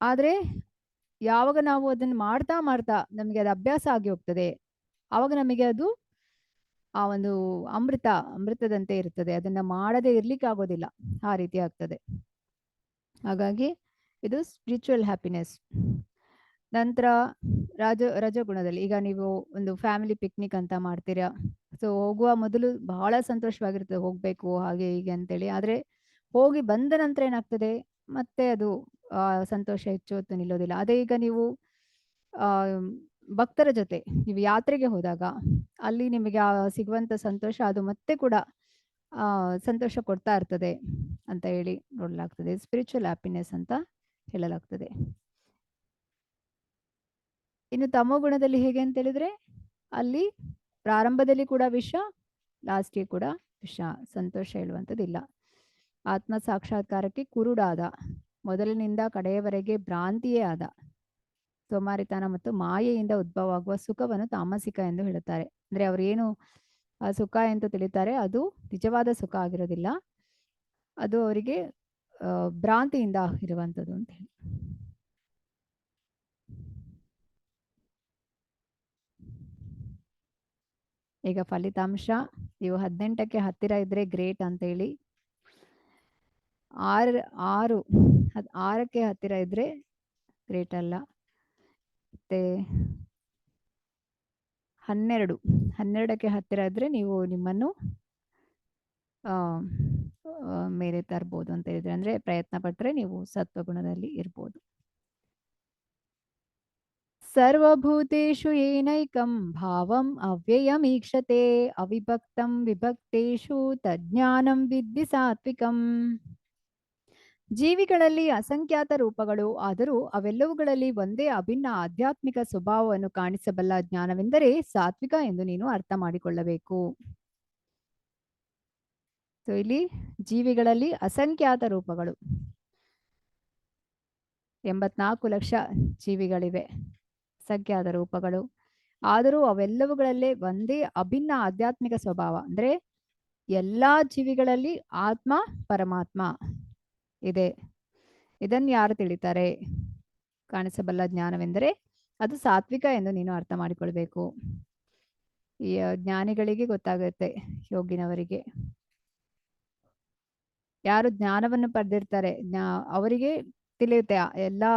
ಆದ್ರೆ ಯಾವಾಗ ನಾವು ಅದನ್ನ ಮಾಡ್ತಾ ಮಾಡ್ತಾ ನಮಗೆ ಅದು ಅಭ್ಯಾಸ ಆಗಿ ಹೋಗ್ತದೆ, ಆವಾಗ ನಮಗೆ ಅದು ಆ ಒಂದು ಅಮೃತದಂತೆ ಇರ್ತದೆ. ಅದನ್ನ ಮಾಡದೇ ಇರ್ಲಿಕ್ಕೆ ಆಗೋದಿಲ್ಲ, ಆ ರೀತಿ ಆಗ್ತದೆ. ಹಾಗಾಗಿ ಇದು ಸ್ಪಿರಿಚುವಲ್ ಹ್ಯಾಪಿನೆಸ್. ನಂತರ ರಜಗುಣದಲ್ಲಿ ಈಗ ನೀವು ಒಂದು ಫ್ಯಾಮಿಲಿ ಪಿಕ್ನಿಕ್ ಅಂತ ಮಾಡ್ತೀರಾ. ಸೊ ಹೋಗುವ ಮೊದಲು ಬಹಳ ಸಂತೋಷವಾಗಿರ್ತದೆ, ಹೋಗ್ಬೇಕು ಹಾಗೆ ಹೀಗೆ ಅಂತೇಳಿ. ಆದ್ರೆ ಹೋಗಿ ಬಂದ ನಂತರ ಏನಾಗ್ತದೆ, ಮತ್ತೆ ಅದು ಸಂತೋಷ ಹೆಚ್ಚು ಹೊತ್ತು ನಿಲ್ಲೋದಿಲ್ಲ. ಅದೇ ಈಗ ನೀವು ಭಕ್ತರ ಜೊತೆ ನೀವು ಯಾತ್ರೆಗೆ ಹೋದಾಗ ಅಲ್ಲಿ ನಿಮಗೆ ಸಿಗುವಂತ ಸಂತೋಷ ಅದು ಮತ್ತೆ ಕೂಡ ಸಂತೋಷ ಕೊಡ್ತಾ ಇರ್ತದೆ ಅಂತ ಹೇಳಿ ನೋಡಲಾಗ್ತದೆ. ಸ್ಪಿರಿಚುವಲ್ ಹ್ಯಾಪಿನೆಸ್ ಅಂತ ಹೇಳಲಾಗ್ತದೆ. ಇನ್ನು ತಮೋಗುಣದಲ್ಲಿ ಹೇಗೆ ಅಂತ ಹೇಳಿದ್ರೆ, ಅಲ್ಲಿ ಪ್ರಾರಂಭದಲ್ಲಿ ಕೂಡ ವಿಷ, ಲಾಸ್ಟ್ಗೆ ಕೂಡ ವಿಷ, ಸಂತೋಷ ಹೇಳುವಂಥದ್ದಿಲ್ಲ. ಆತ್ಮ ಸಾಕ್ಷಾತ್ಕಾರಕ್ಕೆ ಕುರುಡಾದ, ಮೊದಲಿನಿಂದ ಕಡೆಯವರೆಗೆ ಭ್ರಾಂತಿಯೇ ಆದ ಸೋಮಾರಿತನ ಮತ್ತು ಮಾಯೆಯಿಂದ ಉದ್ಭವವಾಗುವ ಸುಖವನ್ನು ತಾಮಸಿಕ ಎಂದು ಹೇಳುತ್ತಾರೆ. ಅಂದ್ರೆ ಅವರೇನು ಸುಖ ಅಂತ ತಿಳಿತಾರೆ ಅದು ನಿಜವಾದ ಸುಖ ಆಗಿರೋದಿಲ್ಲ, ಅದು ಅವರಿಗೆ ಭ್ರಾಂತಿಯಿಂದ ಇರುವಂಥದ್ದು ಅಂತ ಹೇಳಿ. ಈಗ ಫಲಿತಾಂಶ, ನೀವು 18ಕ್ಕೆ ಹತ್ತಿರ ಇದ್ರೆ ಗ್ರೇಟ್ ಅಂತ ಹೇಳಿ, 6ಕ್ಕೆ ಹತ್ತಿರ ಇದ್ರೆ ಗ್ರೇಟ್ ಅಲ್ಲ, ಮತ್ತೆ 12ಕ್ಕೆ ಹತ್ತಿರ ಇದ್ರೆ ನೀವು ನಿಮ್ಮನ್ನು ಮೇಲೆ ತರ್ಬೋದು ಅಂತ ಹೇಳಿದ್ರೆ, ಅಂದ್ರೆ ಪ್ರಯತ್ನ ಪಟ್ರೆ ನೀವು ಸತ್ವಗುಣದಲ್ಲಿ ಇರ್ಬೋದು. ಸರ್ವಭೂತೇಷು ಏನೈಕಂ ಭಾವಂ ಅವ್ಯಯಮೀಕ್ಷತೆ ಅವಿಭಕ್ತಂ ವಿಭಕ್ತೇಷು ತಜ್ಞಾನಂ ವಿದ್ಧಿ ಸಾತ್ವಿಕಂ. ಜೀವಿಗಳಲ್ಲಿ ಅಸಂಖ್ಯಾತ ರೂಪಗಳು ಆದರೂ ಅವೆಲ್ಲವುಗಳಲ್ಲಿ ಒಂದೇ ಅಭಿನ್ನ ಆಧ್ಯಾತ್ಮಿಕ ಸ್ವಭಾವವನ್ನು ಕಾಣಿಸಬಲ್ಲ ಜ್ಞಾನವೆಂದರೆ ಸಾತ್ವಿಕ ಎಂದು ನೀನು ಅರ್ಥ ಮಾಡಿಕೊಳ್ಳಬೇಕು. ಸೊ ಇಲ್ಲಿ ಜೀವಿಗಳಲ್ಲಿ ಅಸಂಖ್ಯಾತ ರೂಪಗಳು, 84 ಲಕ್ಷ ಜೀವಿಗಳಿವೆ, ಸಂಖ್ಯಾತ ರೂಪಗಳು, ಆದರೂ ಅವೆಲ್ಲವುಗಳಲ್ಲೇ ಒಂದೇ ಅಭಿನ್ನ ಆಧ್ಯಾತ್ಮಿಕ ಸ್ವಭಾವ. ಅಂದ್ರೆ ಎಲ್ಲಾ ಜೀವಿಗಳಲ್ಲಿ ಆತ್ಮ ಪರಮಾತ್ಮ ಇದೆ. ಇದನ್ನು ಯಾರು ತಿಳಿತಾರೆ? ಕಾಣಿಸಬಲ್ಲ ಜ್ಞಾನವೆಂದರೆ ಅದು ಸಾತ್ವಿಕ ಎಂದು ನೀನು ಅರ್ಥ ಮಾಡಿಕೊಳ್ಬೇಕು. ಈ ಜ್ಞಾನಿಗಳಿಗೆ ಗೊತ್ತಾಗುತ್ತೆ, ಯೋಗಿನವರಿಗೆ. ಯಾರು ಜ್ಞಾನವನ್ನು ಪಡೆದಿರ್ತಾರೆ ಅವರಿಗೆ ತಿಳಿಯುತ್ತೆ ಎಲ್ಲಾ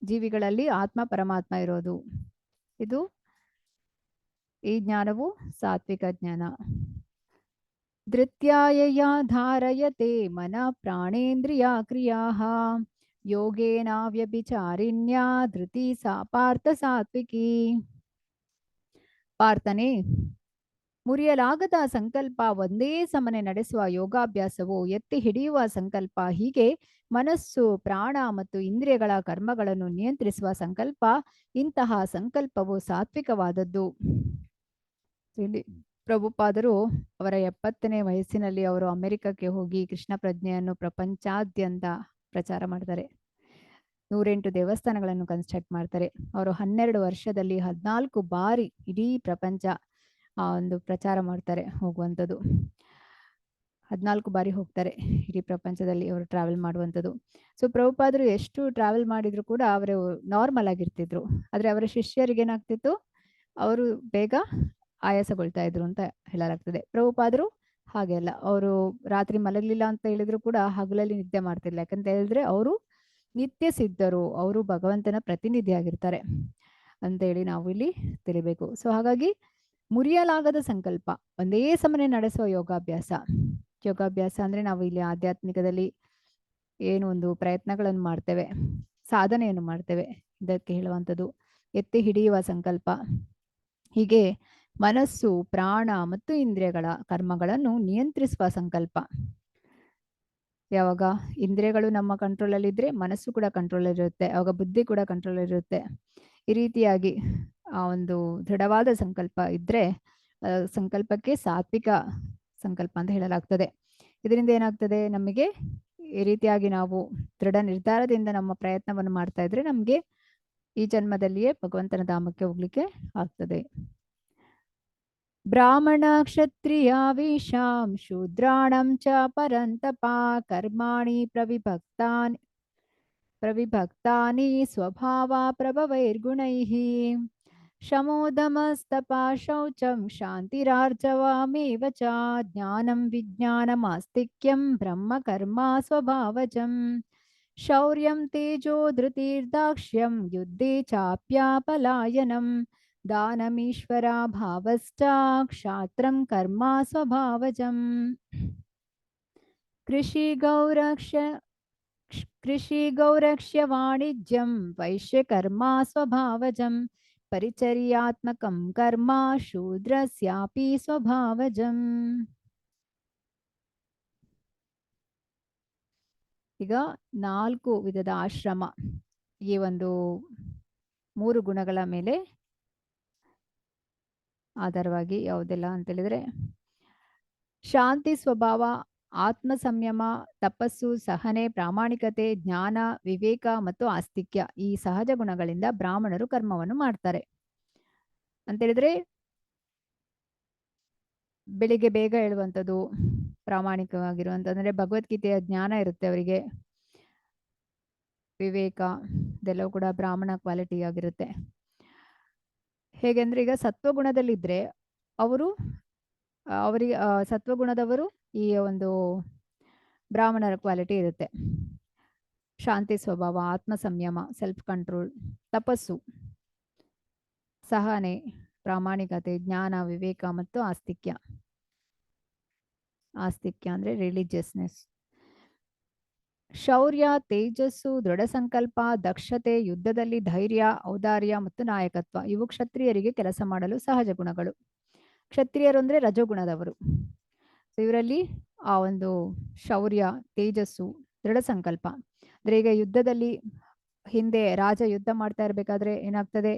ಜೀವಿಗಳಲ್ಲಿ ಆತ್ಮ ಪರಮಾತ್ಮ ಇರೋದು. ಈ ಜ್ಞಾನವು ಸಾತ್ವಿಕ ಜ್ಞಾನ. ಧೃತ್ಯಾಯಯ ಧಾರಯತೆ ಮನ ಪ್ರಾಣೇಂದ್ರಿಯ ಕ್ರಿಯಾಃ ಯೋಗೇನಾವ್ಯಭಿಚಾರಿಣ್ಯಾ ಧೃತಿ ಸಾ ಪಾರ್ಥ ಸಾತ್ವಿಕಿ. ಪಾರ್ಥನೆ, ಮುರಿಯಲಾಗದ ಸಂಕಲ್ಪ ಒಂದೇ ಸಮನೆ ನಡೆಸುವ ಯೋಗಾಭ್ಯಾಸವು ಎತ್ತಿ ಹಿಡಿಯುವ ಸಂಕಲ್ಪ, ಹೀಗೆ ಮನಸ್ಸು, ಪ್ರಾಣ ಮತ್ತು ಇಂದ್ರಿಯಗಳ ಕರ್ಮಗಳನ್ನು ನಿಯಂತ್ರಿಸುವ ಸಂಕಲ್ಪ, ಇಂತಹ ಸಂಕಲ್ಪವು ಸಾತ್ವಿಕವಾದದ್ದು. ಇಲ್ಲಿ ಪ್ರಭುಪಾದರು ಅವರ 70ನೇ ವಯಸ್ಸಿನಲ್ಲಿ ಅವರು ಅಮೆರಿಕಕ್ಕೆ ಹೋಗಿ ಕೃಷ್ಣ ಪ್ರಜ್ಞೆಯನ್ನು ಪ್ರಪಂಚಾದ್ಯಂತ ಪ್ರಚಾರ ಮಾಡ್ತಾರೆ. 108 ದೇವಸ್ಥಾನಗಳನ್ನು ಕನ್ಸ್ಟ್ರಕ್ಟ್ ಮಾಡ್ತಾರೆ. ಅವರು 12 ವರ್ಷದಲ್ಲಿ 14 ಬಾರಿ ಇಡೀ ಪ್ರಪಂಚ ಒಂದು ಪ್ರಚಾರ ಮಾಡ್ತಾರೆ, ಹೋಗುವಂಥದ್ದು. 14 ಬಾರಿ ಹೋಗ್ತಾರೆ ಇಡೀ ಪ್ರಪಂಚದಲ್ಲಿ ಅವರು ಟ್ರಾವೆಲ್ ಮಾಡುವಂಥದ್ದು. ಸೊ ಪ್ರಭುಪಾದರು ಎಷ್ಟು ಟ್ರಾವೆಲ್ ಮಾಡಿದ್ರು ಕೂಡ ಅವರು ನಾರ್ಮಲ್ ಆಗಿರ್ತಿದ್ರು. ಆದರೆ ಅವರ ಶಿಷ್ಯರಿಗೆ ಏನಾಗ್ತಿತ್ತು, ಅವರು ಬೇಗ ಆಯಾಸಗೊಳ್ತಾ ಇದ್ರು ಅಂತ ಹೇಳಲಾಗ್ತದೆ. ಪ್ರಭುಪಾದರು ಹಾಗೆ ಅಲ್ಲ, ಅವರು ರಾತ್ರಿ ಮಲಗಲಿಲ್ಲ ಅಂತ ಹೇಳಿದ್ರು ಕೂಡ ಹಗಲಲ್ಲಿ ನಿದ್ದೆ ಮಾಡ್ತಿರ್ಲಿಲ್ಲ. ಯಾಕಂತ ಹೇಳಿದ್ರೆ ಅವರು ನಿತ್ಯ ಸಿದ್ಧರು, ಅವರು ಭಗವಂತನ ಪ್ರತಿನಿಧಿಯಾಗಿರ್ತಾರೆ ಅಂತೇಳಿ ನಾವು ಇಲ್ಲಿ ತಿಳಿಬೇಕು. ಸೊ ಹಾಗಾಗಿ ಮುರಿಯಲಾಗದ ಸಂಕಲ್ಪ ಒಂದೇ ಸಮನೆ ನಡೆಸುವ ಯೋಗಾಭ್ಯಾಸ. ಯೋಗಾಭ್ಯಾಸ ಅಂದ್ರೆ ನಾವು ಇಲ್ಲಿ ಆಧ್ಯಾತ್ಮಿಕದಲ್ಲಿ ಏನು ಒಂದು ಪ್ರಯತ್ನಗಳನ್ನು ಮಾಡ್ತೇವೆ, ಸಾಧನೆಯನ್ನು ಮಾಡ್ತೇವೆ, ಇದಕ್ಕೆ ಹೇಳುವಂಥದ್ದು ಎತ್ತಿ ಹಿಡಿಯುವ ಸಂಕಲ್ಪ. ಹೀಗೆ ಮನಸ್ಸು, ಪ್ರಾಣ ಮತ್ತು ಇಂದ್ರಿಯಗಳ ಕರ್ಮಗಳನ್ನು ನಿಯಂತ್ರಿಸುವ ಸಂಕಲ್ಪ. ಯಾವಾಗ ಇಂದ್ರಿಯಗಳು ನಮ್ಮ ಕಂಟ್ರೋಲಲ್ಲಿ ಇದ್ರೆ ಮನಸ್ಸು ಕೂಡ ಕಂಟ್ರೋಲಲ್ಲಿ ಇರುತ್ತೆ, ಆವಾಗ ಬುದ್ಧಿ ಕೂಡ ಕಂಟ್ರೋಲಲ್ಲಿ ಇರುತ್ತೆ. ಈ ರೀತಿಯಾಗಿ ಆ ಒಂದು ದೃಢವಾದ ಸಂಕಲ್ಪ ಇದ್ರೆ ಸಂಕಲ್ಪಕ್ಕೆ ಸಾತ್ವಿಕ ಸಂಕಲ್ಪ ಅಂತ ಹೇಳಲಾಗ್ತದೆ. ಇದರಿಂದ ಏನಾಗ್ತದೆ, ನಮಗೆ ಈ ರೀತಿಯಾಗಿ ನಾವು ದೃಢ ನಿರ್ಧಾರದಿಂದ ನಮ್ಮ ಪ್ರಯತ್ನವನ್ನು ಮಾಡ್ತಾ ಇದ್ರೆ ನಮಗೆ ಈ ಜನ್ಮದಲ್ಲಿಯೇ ಭಗವಂತನ ಧಾಮಕ್ಕೆ ಹೋಗ್ಲಿಕ್ಕೆ ಆಗ್ತದೆ. ಬ್ರಾಹ್ಮಣ ಕ್ಷತ್ರಿಯ ವೈಶ್ಯಾಂ ಶೂದ್ರಾಣಂ ಚ ಪರಂತಪ ಕರ್ಮಾಣಿ ಪ್ರವಿಭಕ್ತಾನಿ ಸ್ವಭಾವ ಪ್ರಭವೈರ್ಗುಣೈಃ ಶಮೋದಮಸ್ತಪ ಶೌಚಂ ಶಾಂತಿರಾರ್ಜವಮೇವ ಚ ಜ್ಞಾನಂ ವಿಜ್ಞಾನಮಾಸ್ತಿಕ್ಯಂ ಬ್ರಹ್ಮ ಕರ್ಮ ಸ್ವಭಾವಜಂ ಶೌರ್ಯಂ ತೇಜೋ ಧೃತಿರ್ದಾಕ್ಷ್ಯಂ ಯುದ್ಧೇ ಚಾಪ್ಯಾಪಲಾಯನಂ ದಾನಮೀಶ್ವರ ಭಾವಶ್ಚ ಕ್ಷಾತ್ರಂ ಕರ್ಮ ಸ್ವಭಾವಜಂ ಕೃಷಿ ಗೌರಕ್ಷ್ಯ ವಾಣಿಜ್ಯಂ ವೈಶ್ಯಕರ್ಮ ಸ್ವಭಾವಜಂ ಪರಿಚರ್ಯಾತ್ಮಕಂ ಕರ್ಮ ಶೂದ್ರಸ್ಯಾಪಿ ಸ್ವಭಾವಜಂ. ಈಗ 4 ವಿಧದ ಆಶ್ರಮ, ಈ ಒಂದು 3 ಗುಣಗಳ ಮೇಲೆ ಆಧಾರವಾಗಿ ಯಾವುದೆಲ್ಲ ಅಂತ ಹೇಳಿದ್ರೆ, ಶಾಂತಿ ಸ್ವಭಾವ, ಆತ್ಮ ಸಂಯಮ, ತಪಸ್ಸು, ಸಹನೆ, ಪ್ರಾಮಾಣಿಕತೆ, ಜ್ಞಾನ, ವಿವೇಕ ಮತ್ತು ಆಸ್ತಿಕ್ಯ. ಈ ಸಹಜ ಗುಣಗಳಿಂದ ಬ್ರಾಹ್ಮಣರು ಕರ್ಮವನ್ನು ಮಾಡ್ತಾರೆ ಅಂತ ಹೇಳಿದ್ರೆ, ಬೆಳಿಗ್ಗೆ ಬೇಗ ಹೇಳುವಂಥದ್ದು, ಪ್ರಾಮಾಣಿಕವಾಗಿರುವಂಥದ್ದು, ಅಂದ್ರೆ ಭಗವದ್ಗೀತೆಯ ಜ್ಞಾನ ಇರುತ್ತೆ ಅವರಿಗೆ, ವಿವೇಕ, ಇದೆಲ್ಲವೂ ಕೂಡ ಬ್ರಾಹ್ಮಣ ಕ್ವಾಲಿಟಿ ಆಗಿರುತ್ತೆ. ಹೇಗೆಂದ್ರೆ ಈಗ ಸತ್ವಗುಣದಲ್ಲಿದ್ರೆ ಅವರಿಗೆ ಸತ್ವಗುಣದವರು ಈ ಒಂದು ಬ್ರಾಹ್ಮಣರ ಕ್ವಾಲಿಟಿ ಇರುತ್ತೆ. ಶಾಂತಿ ಸ್ವಭಾವ, ಆತ್ಮ ಸಂಯಮ, ಸೆಲ್ಫ್ ಕಂಟ್ರೋಲ್, ತಪಸ್ಸು, ಸಹನೆ, ಪ್ರಾಮಾಣಿಕತೆ, ಜ್ಞಾನ, ವಿವೇಕ ಮತ್ತು ಆಸ್ತಿಕ್ಯ. ಆಸ್ತಿಕ್ಯ ಅಂದ್ರೆ ರಿಲಿಜಿಯಸ್ನೆಸ್. ಶೌರ್ಯ, ತೇಜಸ್ಸು, ದೃಢ ಸಂಕಲ್ಪ, ದಕ್ಷತೆ, ಯುದ್ಧದಲ್ಲಿ ಧೈರ್ಯ, ಔದಾರ್ಯ ಮತ್ತು ನಾಯಕತ್ವ, ಇವು ಕ್ಷತ್ರಿಯರಿಗೆ ಕೆಲಸ ಮಾಡಲು ಸಹಜ ಗುಣಗಳು. ಕ್ಷತ್ರಿಯರು ಅಂದ್ರೆ ರಜೋಗುಣದವರು. ಇವರಲ್ಲಿ ಆ ಒಂದು ಶೌರ್ಯ, ತೇಜಸ್ಸು, ದೃಢ ಸಂಕಲ್ಪ. ಅಂದ್ರೆ ಈಗ ಯುದ್ಧದಲ್ಲಿ ಹಿಂದೆ ರಾಜ ಯುದ್ಧ ಮಾಡ್ತಾ ಇರ್ಬೇಕಾದ್ರೆ ಏನಾಗ್ತದೆ,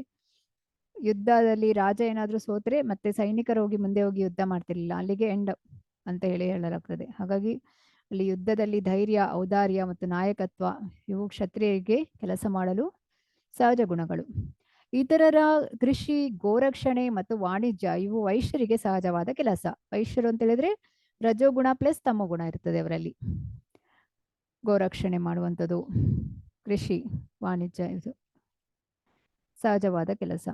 ಯುದ್ಧದಲ್ಲಿ ರಾಜ ಏನಾದ್ರೂ ಸೋತ್ರೆ ಮತ್ತೆ ಸೈನಿಕರು ಹೋಗಿ ಮುಂದೆ ಹೋಗಿ ಯುದ್ಧ ಮಾಡ್ತಿರ್ಲಿಲ್ಲ, ಅಲ್ಲಿಗೆ ಎಂಡ್ ಅಂತ ಹೇಳಲಾಗ್ತದೆ. ಹಾಗಾಗಿ ಅಲ್ಲಿ ಯುದ್ಧದಲ್ಲಿ ಧೈರ್ಯ, ಔದಾರ್ಯ ಮತ್ತು ನಾಯಕತ್ವ ಇವು ಕ್ಷತ್ರಿಯರಿಗೆ ಕೆಲಸ ಮಾಡಲು ಸಹಜ ಗುಣಗಳು. ಇತರರ ಕೃಷಿ, ಗೋರಕ್ಷಣೆ ಮತ್ತು ವಾಣಿಜ್ಯ ಇವು ವೈಶ್ಯರಿಗೆ ಸಹಜವಾದ ಕೆಲಸ. ವೈಶ್ಯರು ಅಂತ ಹೇಳಿದ್ರೆ ರಜೋಗುಣ ಪ್ಲಸ್ ತಮೋಗುಣ ಇರ್ತದೆ ಅವರಲ್ಲಿ. ಗೋರಕ್ಷಣೆ ಮಾಡುವಂಥದ್ದು, ಕೃಷಿ, ವಾಣಿಜ್ಯ ಇದು ಸಹಜವಾದ ಕೆಲಸ.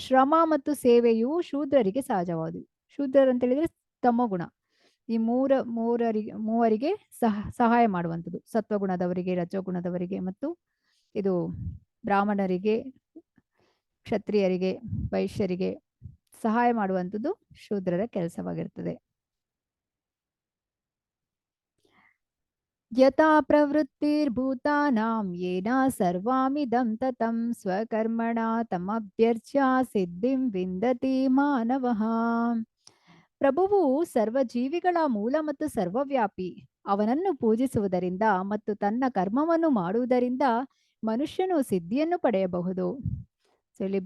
ಶ್ರಮ ಮತ್ತು ಸೇವೆಯು ಶೂದ್ರರಿಗೆ ಸಹಜವಾದವು. ಶೂದ್ರರು ಅಂತ ಹೇಳಿದ್ರೆ ತಮೋಗುಣ. ಈ ಮೂವರಿಗೆ ಸಹಾಯ ಮಾಡುವಂಥದ್ದು, ಸತ್ವಗುಣದವರಿಗೆ, ರಜೋಗುಣದವರಿಗೆ ಮತ್ತು ಇದು ಬ್ರಾಹ್ಮಣರಿಗೆ, ಕ್ಷತ್ರಿಯರಿಗೆ, ವೈಶ್ಯರಿಗೆ ಸಹಾಯ ಮಾಡುವಂಥದ್ದು ಶೂದ್ರರ ಕೆಲಸವಾಗಿರ್ತದೆ. ಯಥಾ ಪ್ರವೃತ್ತಿರ್ಭೂತಾನಾಂ ಯೇನ ಸರ್ವಾಮಿದಂ ತತಂ ಸ್ವಕರ್ಮಣ ತಮಭ್ಯರ್ಚ್ಯ ಸಿದ್ಧಿಂ ವಿಂದತಿ ಮಾನವಃ. ಪ್ರಭುವು ಸರ್ವ ಜೀವಿಗಳ ಮೂಲ ಮತ್ತು ಸರ್ವವ್ಯಾಪಿ. ಅವನನ್ನು ಪೂಜಿಸುವುದರಿಂದ ಮತ್ತು ತನ್ನ ಕರ್ಮವನ್ನು ಮಾಡುವುದರಿಂದ ಮನುಷ್ಯನು ಸಿದ್ಧಿಯನ್ನು ಪಡೆಯಬಹುದು. ಸೊ ಇಲ್ಲಿ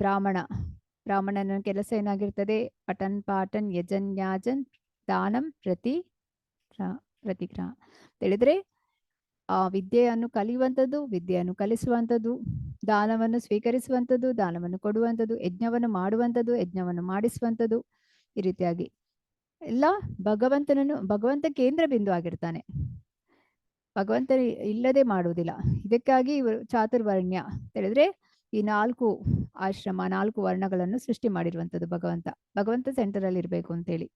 ಬ್ರಾಹ್ಮಣನ ಕೆಲಸ ಏನಾಗಿರ್ತದೆ? ಪಠನ್ ಪಾಠನ್ ಯಜನ್ ಯಾಜನ್ ದಾನಂ ಪ್ರತಿಗ್ರಹ ಹೇಳಿದ್ರೆ ಆ ವಿದ್ಯೆಯನ್ನು ಕಲಿಯುವಂಥದ್ದು, ವಿದ್ಯೆಯನ್ನು ಕಲಿಸುವಂಥದ್ದು, ದಾನವನ್ನು ಸ್ವೀಕರಿಸುವಂಥದ್ದು, ದಾನವನ್ನು ಕೊಡುವಂಥದ್ದು, ಯಜ್ಞವನ್ನು ಮಾಡುವಂಥದ್ದು, ಯಜ್ಞವನ್ನು ಮಾಡಿಸುವಂಥದ್ದು, ಈ ರೀತಿಯಾಗಿ ಎಲ್ಲ ಭಗವಂತ ಕೇಂದ್ರ ಬಿಂದು ಆಗಿರ್ತಾನೆ. ಭಗವಂತ ಇಲ್ಲದೆ ಮಾಡುವುದಿಲ್ಲ. ಇದಕ್ಕಾಗಿ ಇವರು ಚಾತುರ್ವರ್ಣ್ಯ ಹೇಳಿದ್ರೆ ಈ 4 ಆಶ್ರಮ, 4 ವರ್ಣಗಳನ್ನು ಸೃಷ್ಟಿ ಮಾಡಿರುವಂಥದ್ದು ಭಗವಂತ ಸೆಂಟರ್ ಅಲ್ಲಿ ಇರ್ಬೇಕು ಅಂತೇಳಿ.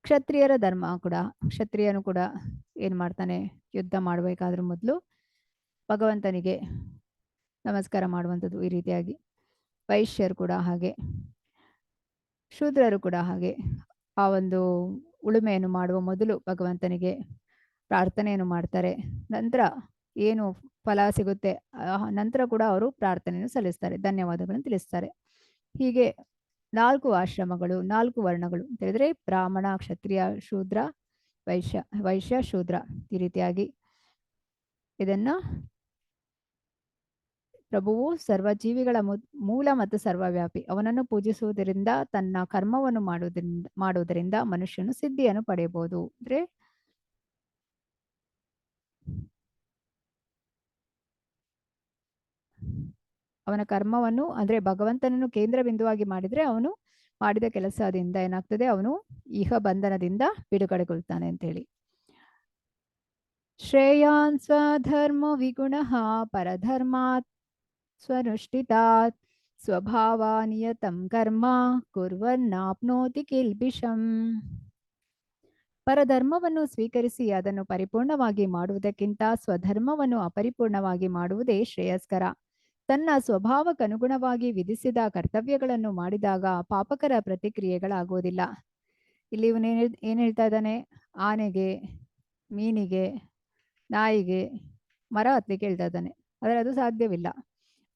ಕ್ಷತ್ರಿಯರ ಧರ್ಮ ಕೂಡ, ಕ್ಷತ್ರಿಯನು ಕೂಡ ಏನ್ ಮಾಡ್ತಾನೆ? ಯುದ್ಧ ಮಾಡಬೇಕಾದ್ರೂ ಮೊದಲು ಭಗವಂತನಿಗೆ ನಮಸ್ಕಾರ ಮಾಡುವಂಥದ್ದು. ಈ ರೀತಿಯಾಗಿ ವೈಶ್ಯರು ಕೂಡ ಹಾಗೆ, ಶೂದ್ರರು ಕೂಡ ಹಾಗೆ ಆ ಒಂದು ಉಳುಮೆಯನ್ನು ಮಾಡುವ ಮೊದಲು ಭಗವಂತನಿಗೆ ಪ್ರಾರ್ಥನೆಯನ್ನು ಮಾಡ್ತಾರೆ. ನಂತರ ಏನು ಫಲ ಸಿಗುತ್ತೆ ನಂತರ ಕೂಡ ಅವರು ಪ್ರಾರ್ಥನೆಯನ್ನು ಸಲ್ಲಿಸ್ತಾರೆ, ಧನ್ಯವಾದಗಳನ್ನು ತಿಳಿಸ್ತಾರೆ. ಹೀಗೆ 4 ಆಶ್ರಮಗಳು, 4 ವರ್ಣಗಳು ಅಂತ ಹೇಳಿದ್ರೆ ಬ್ರಾಹ್ಮಣ, ಕ್ಷತ್ರಿಯ, ಶೂದ್ರ, ವೈಶ್ಯ, ಶೂದ್ರ. ಈ ರೀತಿಯಾಗಿ ಇದನ್ನ ಪ್ರಭುವು ಸರ್ವಜೀವಿಗಳ ಮೂಲ ಮತ್ತು ಸರ್ವವ್ಯಾಪಿ. ಅವನನ್ನು ಪೂಜಿಸುವುದರಿಂದ, ತನ್ನ ಕರ್ಮವನ್ನು ಮಾಡುವುದರಿಂದ ಮನುಷ್ಯನು ಸಿದ್ಧಿಯನ್ನು ಪಡೆಯಬಹುದು. ಅಂದ್ರೆ ಅವನ ಕರ್ಮವನ್ನು ಅಂದ್ರೆ ಭಗವಂತನನ್ನು ಕೇಂದ್ರ ಬಿಂದುವಾಗಿ ಮಾಡಿದ್ರೆ ಅವನು ಮಾಡಿದ ಕೆಲಸದಿಂದ ಏನಾಗ್ತದೆ? ಅವನು ಇಹ ಬಂಧನದಿಂದ ಬಿಡುಗಡೆಗೊಳ್ತಾನೆ ಅಂತೇಳಿ. ಶ್ರೇಯಾನ್ ಸ್ವಧರ್ಮ ವಿಗುಣಃ ಪರಧರ್ಮಾತ್ ಸ್ವನುಷ್ಠಿತಾತ್ ಸ್ವಭಾವ ನಿಯತಂ ಕರ್ಮ ಕುರ್ವನ್ನಾಪ್ನೋತಿ ಕಿಲ್ಬಿಷಂ. ಪರಧರ್ಮವನ್ನು ಸ್ವೀಕರಿಸಿ ಅದನ್ನು ಪರಿಪೂರ್ಣವಾಗಿ ಮಾಡುವುದಕ್ಕಿಂತ ಸ್ವಧರ್ಮವನ್ನು ಅಪರಿಪೂರ್ಣವಾಗಿ ಮಾಡುವುದೇ ಶ್ರೇಯಸ್ಕರ. ತನ್ನ ಸ್ವಭಾವಕ್ಕನುಗುಣವಾಗಿ ವಿಧಿಸಿದ ಕರ್ತವ್ಯಗಳನ್ನು ಮಾಡಿದಾಗ ಪಾಪಕರ ಪ್ರತಿಕ್ರಿಯೆಗಳಾಗುವುದಿಲ್ಲ. ಇಲ್ಲಿ ಇವನು ಏನ್ ಹೇಳ್ತಾ ಇದ್ದಾನೆ? ಆನೆಗೆ, ಮೀನಿಗೆ, ನಾಯಿಗೆ ಮರ ಹತ್ಲಿಕ್ಕೆ ಹೇಳ್ತಾ ಇದ್ದಾನೆ. ಆದರೆ ಅದು ಸಾಧ್ಯವಿಲ್ಲ.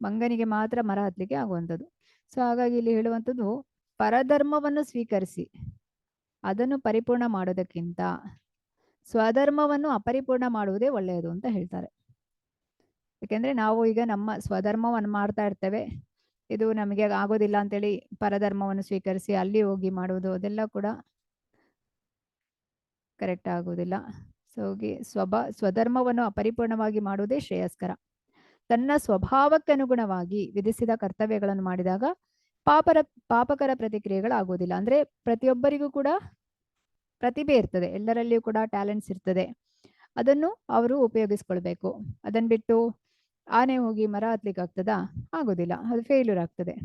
ಮಂಗನಿಗೆ ಮಾತ್ರ ಮರ ಹತ್ಲಿಕ್ಕೆ ಆಗುವಂಥದ್ದು. ಸೊ ಹಾಗಾಗಿ ಇಲ್ಲಿ ಹೇಳುವಂಥದ್ದು ಪರಧರ್ಮವನ್ನು ಸ್ವೀಕರಿಸಿ ಅದನ್ನು ಪರಿಪೂರ್ಣ ಮಾಡೋದಕ್ಕಿಂತ ಸ್ವಧರ್ಮವನ್ನು ಅಪರಿಪೂರ್ಣ ಮಾಡುವುದೇ ಒಳ್ಳೆಯದು ಅಂತ ಹೇಳ್ತಾರೆ. ಯಾಕೆಂದ್ರೆ ನಾವು ಈಗ ನಮ್ಮ ಸ್ವಧರ್ಮವನ್ನು ಮಾಡ್ತಾ ಇರ್ತೇವೆ, ಇದು ನಮಗೆ ಆಗೋದಿಲ್ಲ ಅಂತೇಳಿ ಪರಧರ್ಮವನ್ನು ಸ್ವೀಕರಿಸಿ ಅಲ್ಲಿ ಹೋಗಿ ಮಾಡುವುದು ಅದೆಲ್ಲ ಕೂಡ ಕರೆಕ್ಟ್ ಆಗುವುದಿಲ್ಲ. ಸೊ ಸ್ವಧರ್ಮವನ್ನು ಅಪರಿಪೂರ್ಣವಾಗಿ ಮಾಡುವುದೇ ಶ್ರೇಯಸ್ಕರ. ತನ್ನ ಸ್ವಭಾವಕ್ಕನುಗುಣವಾಗಿ ವಿಧಿಸಿದ ಕರ್ತವ್ಯಗಳನ್ನು ಮಾಡಿದಾಗ ಪಾಪಕರ ಪ್ರತಿಕ್ರಿಯೆಗಳಾಗುವುದಿಲ್ಲ. ಅಂದ್ರೆ ಪ್ರತಿಯೊಬ್ಬರಿಗೂ ಕೂಡ ಪ್ರತಿಭೆ ಇರ್ತದೆ, ಎಲ್ಲರಲ್ಲಿಯೂ ಕೂಡ ಟ್ಯಾಲೆಂಟ್ಸ್ ಇರ್ತದೆ, ಅದನ್ನು ಅವರು ಉಪಯೋಗಿಸ್ಕೊಳ್ಬೇಕು. ಅದನ್ನ ಬಿಟ್ಟು ಆನೆ ಹೋಗಿ ಮರ ಹತ್ಲಿಕ್ಕೆ ಆಗ್ತದಾ? ಆಗೋದಿಲ್ಲ, ಅದು ಫೇಲ್ಯೂರ್ ಆಗ್ತದೆ.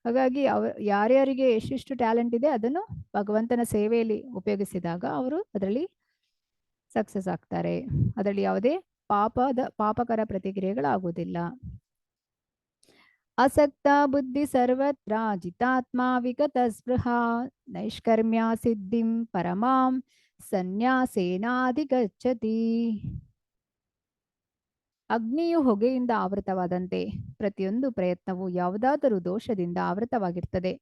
ಹಾಗಾಗಿ ಯಾರ್ಯಾರಿಗೆ ಎಷ್ಟೆಷ್ಟು ಟ್ಯಾಲೆಂಟ್ ಇದೆ ಅದನ್ನು ಭಗವಂತನ ಸೇವೆಯಲ್ಲಿ ಉಪಯೋಗಿಸಿದಾಗ ಅವರು ಅದರಲ್ಲಿ ಸಕ್ಸಸ್ ಆಗ್ತಾರೆ. ಅದರಲ್ಲಿ ಯಾವುದೇ ಪಾಪಕರ ಪ್ರತಿಕ್ರಿಯೆಗಳಾಗುವುದಿಲ್ಲ. ಅಸಕ್ತ ಬುದ್ಧಿ ಸರ್ವತ್ರ ಜಿತಾತ್ಮ ವಿಗತ ಸ್ಪೃಹ ನೈಷ್ಕರ್ಮ್ಯ ಸಿದ್ಧಿಂ ಪರಮಾಂ ಸನ್ಯಾಸೇನಾಧಿಗಚ್ಚತಿ. ಅಗ್ನಿಯು ಹೊಗೆಯಿಂದ ಆವೃತವಾದಂತೆ ಪ್ರತಿಯೊಂದು ಪ್ರಯತ್ನವು ಯಾವುದಾದರೂ ದೋಷದಿಂದ ಆವೃತವಾಗಿರ್ತದೆ.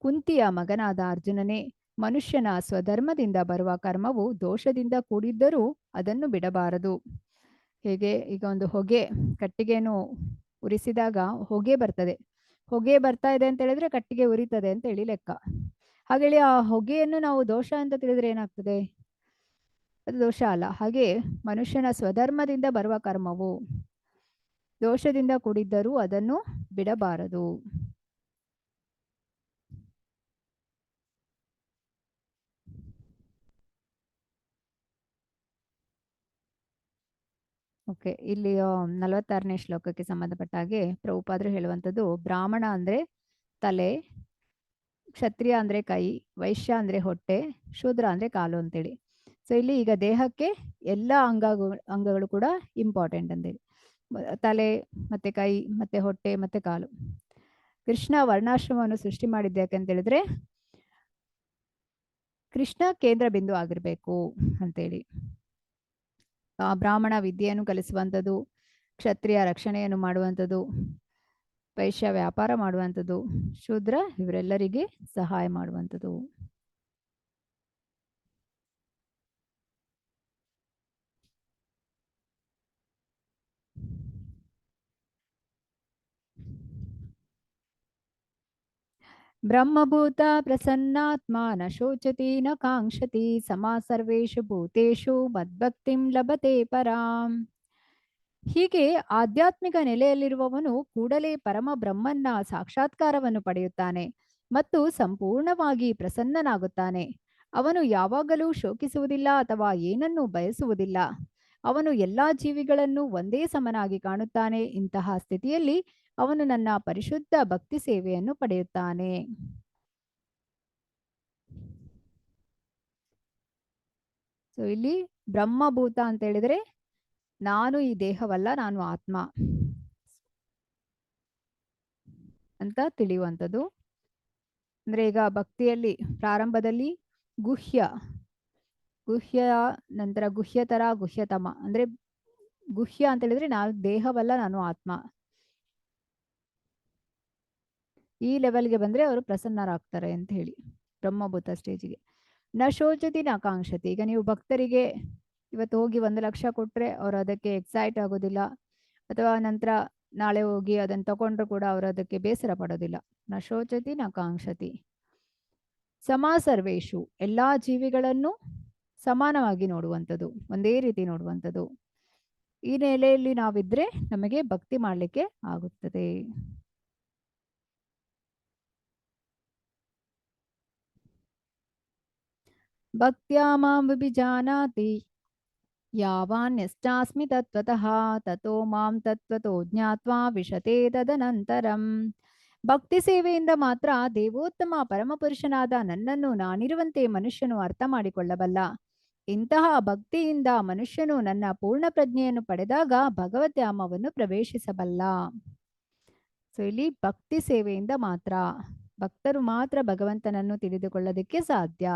ಕುಂತಿಯ ಮಗನಾದ ಅರ್ಜುನನೇ, ಮನುಷ್ಯನ ಸ್ವಧರ್ಮದಿಂದ ಬರುವ ಕರ್ಮವು ದೋಷದಿಂದ ಕೂಡಿದ್ದರೂ ಅದನ್ನು ಬಿಡಬಾರದು. ಹೇಗೆ ಈಗ ಒಂದು ಹೊಗೆ, ಕಟ್ಟಿಗೆಯನ್ನು ಉರಿಸಿದಾಗ ಹೊಗೆ ಬರ್ತದೆ. ಹೊಗೆ ಬರ್ತಾ ಇದೆ ಅಂತ ಹೇಳಿದ್ರೆ ಕಟ್ಟಿಗೆ ಉರಿತದೆ ಅಂತ ಹೇಳಿ ಲೆಕ್ಕ. ಹಾಗೇಳಿ ಆ ಹೊಗೆಯನ್ನು ನಾವು ದೋಷ ಅಂತ ತಿಳಿದ್ರೆ ಏನಾಗ್ತದೆ? ಅದು ದೋಷ ಅಲ್ಲ. ಹಾಗೆ ಮನುಷ್ಯನ ಸ್ವಧರ್ಮದಿಂದ ಬರುವ ಕರ್ಮವು ದೋಷದಿಂದ ಕೂಡಿದ್ದರೂ ಅದನ್ನು ಬಿಡಬಾರದು. ಓಕೆ, ಇಲ್ಲಿ 46ನೇ ಶ್ಲೋಕಕ್ಕೆ ಸಂಬಂಧಪಟ್ಟ ಹಾಗೆ ಪ್ರಭುಪಾದರು ಹೇಳುವಂಥದ್ದು, ಬ್ರಾಹ್ಮಣ ಅಂದ್ರೆ ತಲೆ, ಕ್ಷತ್ರಿಯ ಅಂದ್ರೆ ಕೈ, ವೈಶ್ಯ ಅಂದ್ರೆ ಹೊಟ್ಟೆ, ಶೂದ್ರ ಅಂದ್ರೆ ಕಾಲು ಅಂತೇಳಿ. ಸೊ ಇಲ್ಲಿ ಈಗ ದೇಹಕ್ಕೆ ಎಲ್ಲ ಅಂಗಗಳು ಕೂಡ ಇಂಪಾರ್ಟೆಂಟ್ ಅಂತೇಳಿ. ತಲೆ ಮತ್ತೆ ಕೈ ಮತ್ತೆ ಹೊಟ್ಟೆ ಮತ್ತೆ ಕಾಲು. ಕೃಷ್ಣ ವರ್ಣಾಶ್ರಮವನ್ನು ಸೃಷ್ಟಿ ಮಾಡಿದ್ದು ಯಾಕಂತ ಹೇಳಿದ್ರೆ ಕೃಷ್ಣ ಕೇಂದ್ರ ಬಿಂದು ಆಗಿರ್ಬೇಕು ಅಂತೇಳಿ. ಬ್ರಾಹ್ಮಣ ವಿದ್ಯೆಯನ್ನು ಕಲಿಸುವಂಥದ್ದು, ಕ್ಷತ್ರಿಯ ರಕ್ಷಣೆಯನ್ನು ಮಾಡುವಂಥದ್ದು, ವೈಶ್ಯ ವ್ಯಾಪಾರ ಮಾಡುವಂಥದ್ದು, ಶೂದ್ರ ಇವರೆಲ್ಲರಿಗೆ ಸಹಾಯ ಮಾಡುವಂಥದ್ದು. ಬ್ರಹ್ಮಭೂತ ಪ್ರಸನ್ನಾತ್ಮ ನ ಶೋಚತಿ ನ ಕಾಂಕ್ಷತಿ ಸಮಾ ಸರ್ವೇಷು ಭೂತೇಷು ಮದ್ಭಕ್ತಿಂ ಲಭತೆ ಪರಾಂ. ಹೀಗೆ ಆಧ್ಯಾತ್ಮಿಕ ನೆಲೆಯಲ್ಲಿರುವವನು ಕೂಡಲೇ ಪರಮ ಬ್ರಹ್ಮನ್ನ ಸಾಕ್ಷಾತ್ಕಾರವನ್ನು ಪಡೆಯುತ್ತಾನೆ ಮತ್ತು ಸಂಪೂರ್ಣವಾಗಿ ಪ್ರಸನ್ನನಾಗುತ್ತಾನೆ. ಅವನು ಯಾವಾಗಲೂ ಶೋಕಿಸುವುದಿಲ್ಲ ಅಥವಾ ಏನನ್ನೂ ಬಯಸುವುದಿಲ್ಲ. ಅವನು ಎಲ್ಲಾ ಜೀವಿಗಳನ್ನು ಒಂದೇ ಸಮನಾಗಿ ಕಾಣುತ್ತಾನೆ. ಇಂತಹ ಸ್ಥಿತಿಯಲ್ಲಿ ಅವನು ನನ್ನ ಪರಿಶುದ್ಧ ಭಕ್ತಿ ಸೇವೆಯನ್ನು ಪಡೆಯುತ್ತಾನೆ. ಸೊ ಇಲ್ಲಿ ಬ್ರಹ್ಮಭೂತ ಅಂತ ಹೇಳಿದ್ರೆ ನಾನು ಈ ದೇಹವಲ್ಲ, ನಾನು ಆತ್ಮ ಅಂತ ತಿಳಿಯುವಂಥದ್ದು. ಅಂದ್ರೆ ಈಗ ಭಕ್ತಿಯಲ್ಲಿ ಪ್ರಾರಂಭದಲ್ಲಿ ಗುಹ್ಯ ನಂತರ ಗುಹ್ಯತರ ಗುಹ್ಯತಮ, ಅಂದ್ರೆ ಗುಹ್ಯ ಅಂತ ಹೇಳಿದ್ರೆ ನಾನು ದೇಹವಲ್ಲ, ನಾನು ಆತ್ಮ. ಈ ಲೆವೆಲ್ಗೆ ಬಂದ್ರೆ ಅವರು ಪ್ರಸನ್ನರಾಗ್ತಾರೆ ಅಂತ ಹೇಳಿ ಬ್ರಹ್ಮಭೂತ ಸ್ಟೇಜಿಗೆ. ನ ಶೋಚತಿ ನ ಕಾಂಕ್ಷತಿ. ಈಗ ನೀವು ಭಕ್ತರಿಗೆ ಇವತ್ತು ಹೋಗಿ 1 ಲಕ್ಷ ಕೊಟ್ರೆ ಅವರು ಅದಕ್ಕೆ ಎಕ್ಸೈಟ್ ಆಗೋದಿಲ್ಲ, ಅಥವಾ ನಂತರ ನಾಳೆ ಹೋಗಿ ಅದನ್ನು ತಗೊಂಡ್ರು ಕೂಡ ಅವರು ಅದಕ್ಕೆ ಬೇಸರ ಪಡೋದಿಲ್ಲ. ನ ಶೋಚತಿ ನ ಕಾಂಕ್ಷತಿ. ಸಮಾ ಸರ್ವೇಷು, ಎಲ್ಲಾ ಜೀವಿಗಳನ್ನು ಸಮಾನವಾಗಿ ನೋಡುವಂಥದ್ದು, ಒಂದೇ ರೀತಿ ನೋಡುವಂಥದ್ದು. ಈ ನೆಲೆಯಲ್ಲಿ ನಾವಿದ್ರೆ ನಮಗೆ ಭಕ್ತಿ ಮಾಡಲಿಕ್ಕೆ ಆಗುತ್ತದೆ. ಭಕ್ತ್ಯಾ ಮಾಂ ವಿಭಿಜಾನಾತಿ ಯಾವಾನ್ಯಷ್ಟಾಸ್ಮಿ ತತ್ವತಃ ತತೋ ಮಾಂ ತತ್ವತೋ ಜ್ಞಾತ್ವಾ ವಿಶತೆ ತದನಂತರಂ. ಭಕ್ತಿ ಸೇವೆಯಿಂದ ಮಾತ್ರ ದೇವೋತ್ತಮ ಪರಮಪುರುಷನಾದ ನನ್ನನ್ನು ನಾನಿರುವಂತೆ ಮನುಷ್ಯನು ಅರ್ಥ ಮಾಡಿಕೊಳ್ಳಬಲ್ಲ. ಇಂತಹ ಭಕ್ತಿಯಿಂದ ಮನುಷ್ಯನು ನನ್ನ ಪೂರ್ಣ ಪ್ರಜ್ಞೆಯನ್ನು ಪಡೆದಾಗ ಭಗವದ್ಧಾಮವನ್ನು ಪ್ರವೇಶಿಸಬಲ್ಲ. ಸೊ ಇಲ್ಲಿ ಭಕ್ತಿ ಸೇವೆಯಿಂದ ಮಾತ್ರ, ಭಕ್ತರು ಮಾತ್ರ ಭಗವಂತನನ್ನು ತಿಳಿದುಕೊಳ್ಳೋದಕ್ಕೆ ಸಾಧ್ಯ.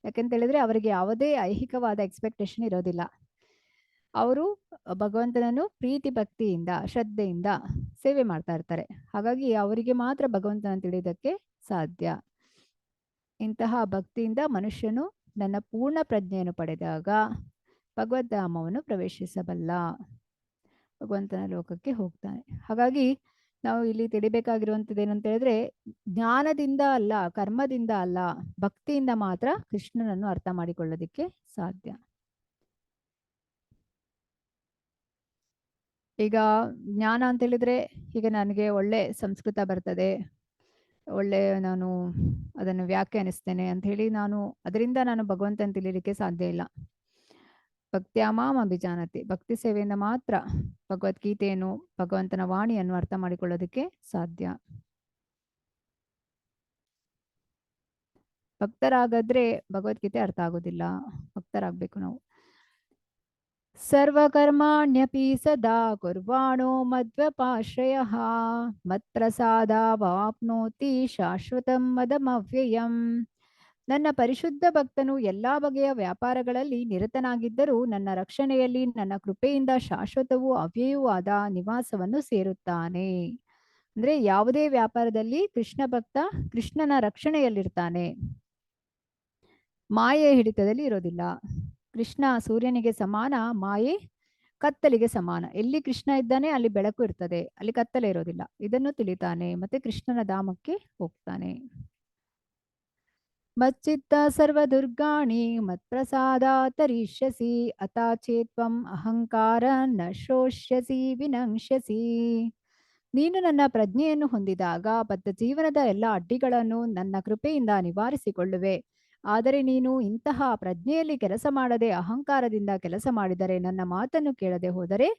ಯಾಕಂತ ಹೇಳಿದ್ರೆ ಅವರಿಗೆ ಯಾವುದೇ ಐಹಿಕವಾದ ಎಕ್ಸ್ಪೆಕ್ಟೇಷನ್ ಇರೋದಿಲ್ಲ. ಅವರು ಭಗವಂತನನ್ನು ಪ್ರೀತಿ ಭಕ್ತಿಯಿಂದ ಶ್ರದ್ಧೆಯಿಂದ ಸೇವೆ ಮಾಡ್ತಾ ಇರ್ತಾರೆ. ಹಾಗಾಗಿ ಅವರಿಗೆ ಮಾತ್ರ ಭಗವಂತನನ್ನು ತಿಳಿಯೋದಕ್ಕೆ ಸಾಧ್ಯ. ಇಂತಹ ಭಕ್ತಿಯಿಂದ ಮನುಷ್ಯನು ನನ್ನ ಪೂರ್ಣ ಪ್ರಜ್ಞೆಯನ್ನು ಪಡೆದಾಗ ಭಗವದ್ಧಾಮವನ್ನು ಪ್ರವೇಶಿಸಬಲ್ಲ, ಭಗವಂತನ ಲೋಕಕ್ಕೆ ಹೋಗ್ತಾನೆ. ಹಾಗಾಗಿ ನಾವು ಇಲ್ಲಿ ತಿಳಿಬೇಕಾಗಿರುವಂಥದ್ದು ಏನಂತ ಹೇಳಿದ್ರೆ, ಜ್ಞಾನದಿಂದ ಅಲ್ಲ, ಕರ್ಮದಿಂದ ಅಲ್ಲ, ಭಕ್ತಿಯಿಂದ ಮಾತ್ರ ಕೃಷ್ಣನನ್ನು ಅರ್ಥ ಮಾಡಿಕೊಳ್ಳೋದಿಕ್ಕೆ ಸಾಧ್ಯ. ಈಗ ಜ್ಞಾನ ಅಂತ ಹೇಳಿದ್ರೆ, ಈಗ ನನಗೆ ಒಳ್ಳೆ ಸಂಸ್ಕೃತ ಬರ್ತದೆ, ಒಳ್ಳೆ ನಾನು ಅದನ್ನು ವ್ಯಾಖ್ಯಾನಿಸ್ತೇನೆ ಅಂತ ಹೇಳಿ ಅದರಿಂದ ನಾನು ಭಗವಂತನ ತಿಳಿಲಿಕ್ಕೆ ಸಾಧ್ಯ ಇಲ್ಲ. ಭಕ್ತ್ಯಾ ಮಾಂ ಅಭಿಜಾನತಿ, ಭಕ್ತಿ ಸೇವೆಯಿಂದ ಮಾತ್ರ ಭಗವದ್ಗೀತೆಯನ್ನು, ಭಗವಂತನ ವಾಣಿಯನ್ನು ಅರ್ಥ ಮಾಡಿಕೊಳ್ಳೋದಕ್ಕೆ ಸಾಧ್ಯ. ಭಕ್ತರಾಗದ್ರೆ ಭಗವದ್ಗೀತೆ ಅರ್ಥ ಆಗೋದಿಲ್ಲ. ಭಕ್ತರಾಗಬೇಕು ನಾವು. ಸರ್ವಕರ್ಮಾಣ್ಯಪಿ ಸದಾ ಕುರ್ವಾಣೋ ಮದ್ವ್ಯಪಾಶ್ರಯಃ ಮತ್ಪ್ರಸಾದಾವಾಪ್ನೋತಿ ಶಾಶ್ವತಂ ಮದಮವ್ಯಯಂ. ನನ್ನ ಪರಿಶುದ್ಧ ಭಕ್ತನು ಎಲ್ಲಾ ಬಗೆಯ ವ್ಯಾಪಾರಗಳಲ್ಲಿ ನಿರತನಾಗಿದ್ದರೂ ನನ್ನ ರಕ್ಷಣೆಯಲ್ಲಿ ನನ್ನ ಕೃಪೆಯಿಂದ ಶಾಶ್ವತವೂ ಅವ್ಯಯವೂ ಆದ ನಿವಾಸವನ್ನು ಸೇರುತ್ತಾನೆ. ಅಂದ್ರೆ ಯಾವುದೇ ವ್ಯಾಪಾರದಲ್ಲಿ ಕೃಷ್ಣ ಭಕ್ತ ಕೃಷ್ಣನ ರಕ್ಷಣೆಯಲ್ಲಿರ್ತಾನೆ, ಮಾಯೆ ಹಿಡಿತದಲ್ಲಿ ಇರೋದಿಲ್ಲ. ಕೃಷ್ಣ ಸೂರ್ಯನಿಗೆ ಸಮಾನ, ಮಾಯೆ ಕತ್ತಲಿಗೆ ಸಮಾನ. ಎಲ್ಲಿ ಕೃಷ್ಣ ಇದ್ದಾನೆ ಅಲ್ಲಿ ಬೆಳಕು ಇರ್ತದೆ, ಅಲ್ಲಿ ಕತ್ತಲೆ ಇರೋದಿಲ್ಲ. ಇದನ್ನು ತಿಳಿತಾನೆ, ಮತ್ತೆ ಕೃಷ್ಣನ ಧಾಮಕ್ಕೆ ಹೋಗ್ತಾನೆ. ಮಚ್ಚಿತ್ತ ಸರ್ವದುರ್ಗಾಣಿ ಮತ್ಪ್ರಸಾದಾತರಿಷ್ಯಸಿ ಅತಾಚೇತ್ವಂ ಅಹಂಕಾರ ನ ಶೋಷ್ಯಸಿ ವಿನಂಶ್ಯಸಿ. ನೀನು ನನ್ನ ಪ್ರಜ್ಞೆಯನ್ನು ಹೊಂದಿದಾಗ ಬದ್ಧ ಜೀವನದ ಎಲ್ಲ ಅಡ್ಡಿಗಳನ್ನು ನನ್ನ ಕೃಪೆಯಿಂದ ನಿವಾರಿಸಿಕೊಳ್ಳುವೆ. ಆದರೆ ನೀನು ಇಂತಹ ಪ್ರಜ್ಞೆಯಲ್ಲಿ ಕೆಲಸ ಮಾಡದೆ ಅಹಂಕಾರದಿಂದ ಕೆಲಸ ಮಾಡಿದರೆ, ನನ್ನ ಮಾತನ್ನು ಕೇಳದೆ ಹೋದರೆ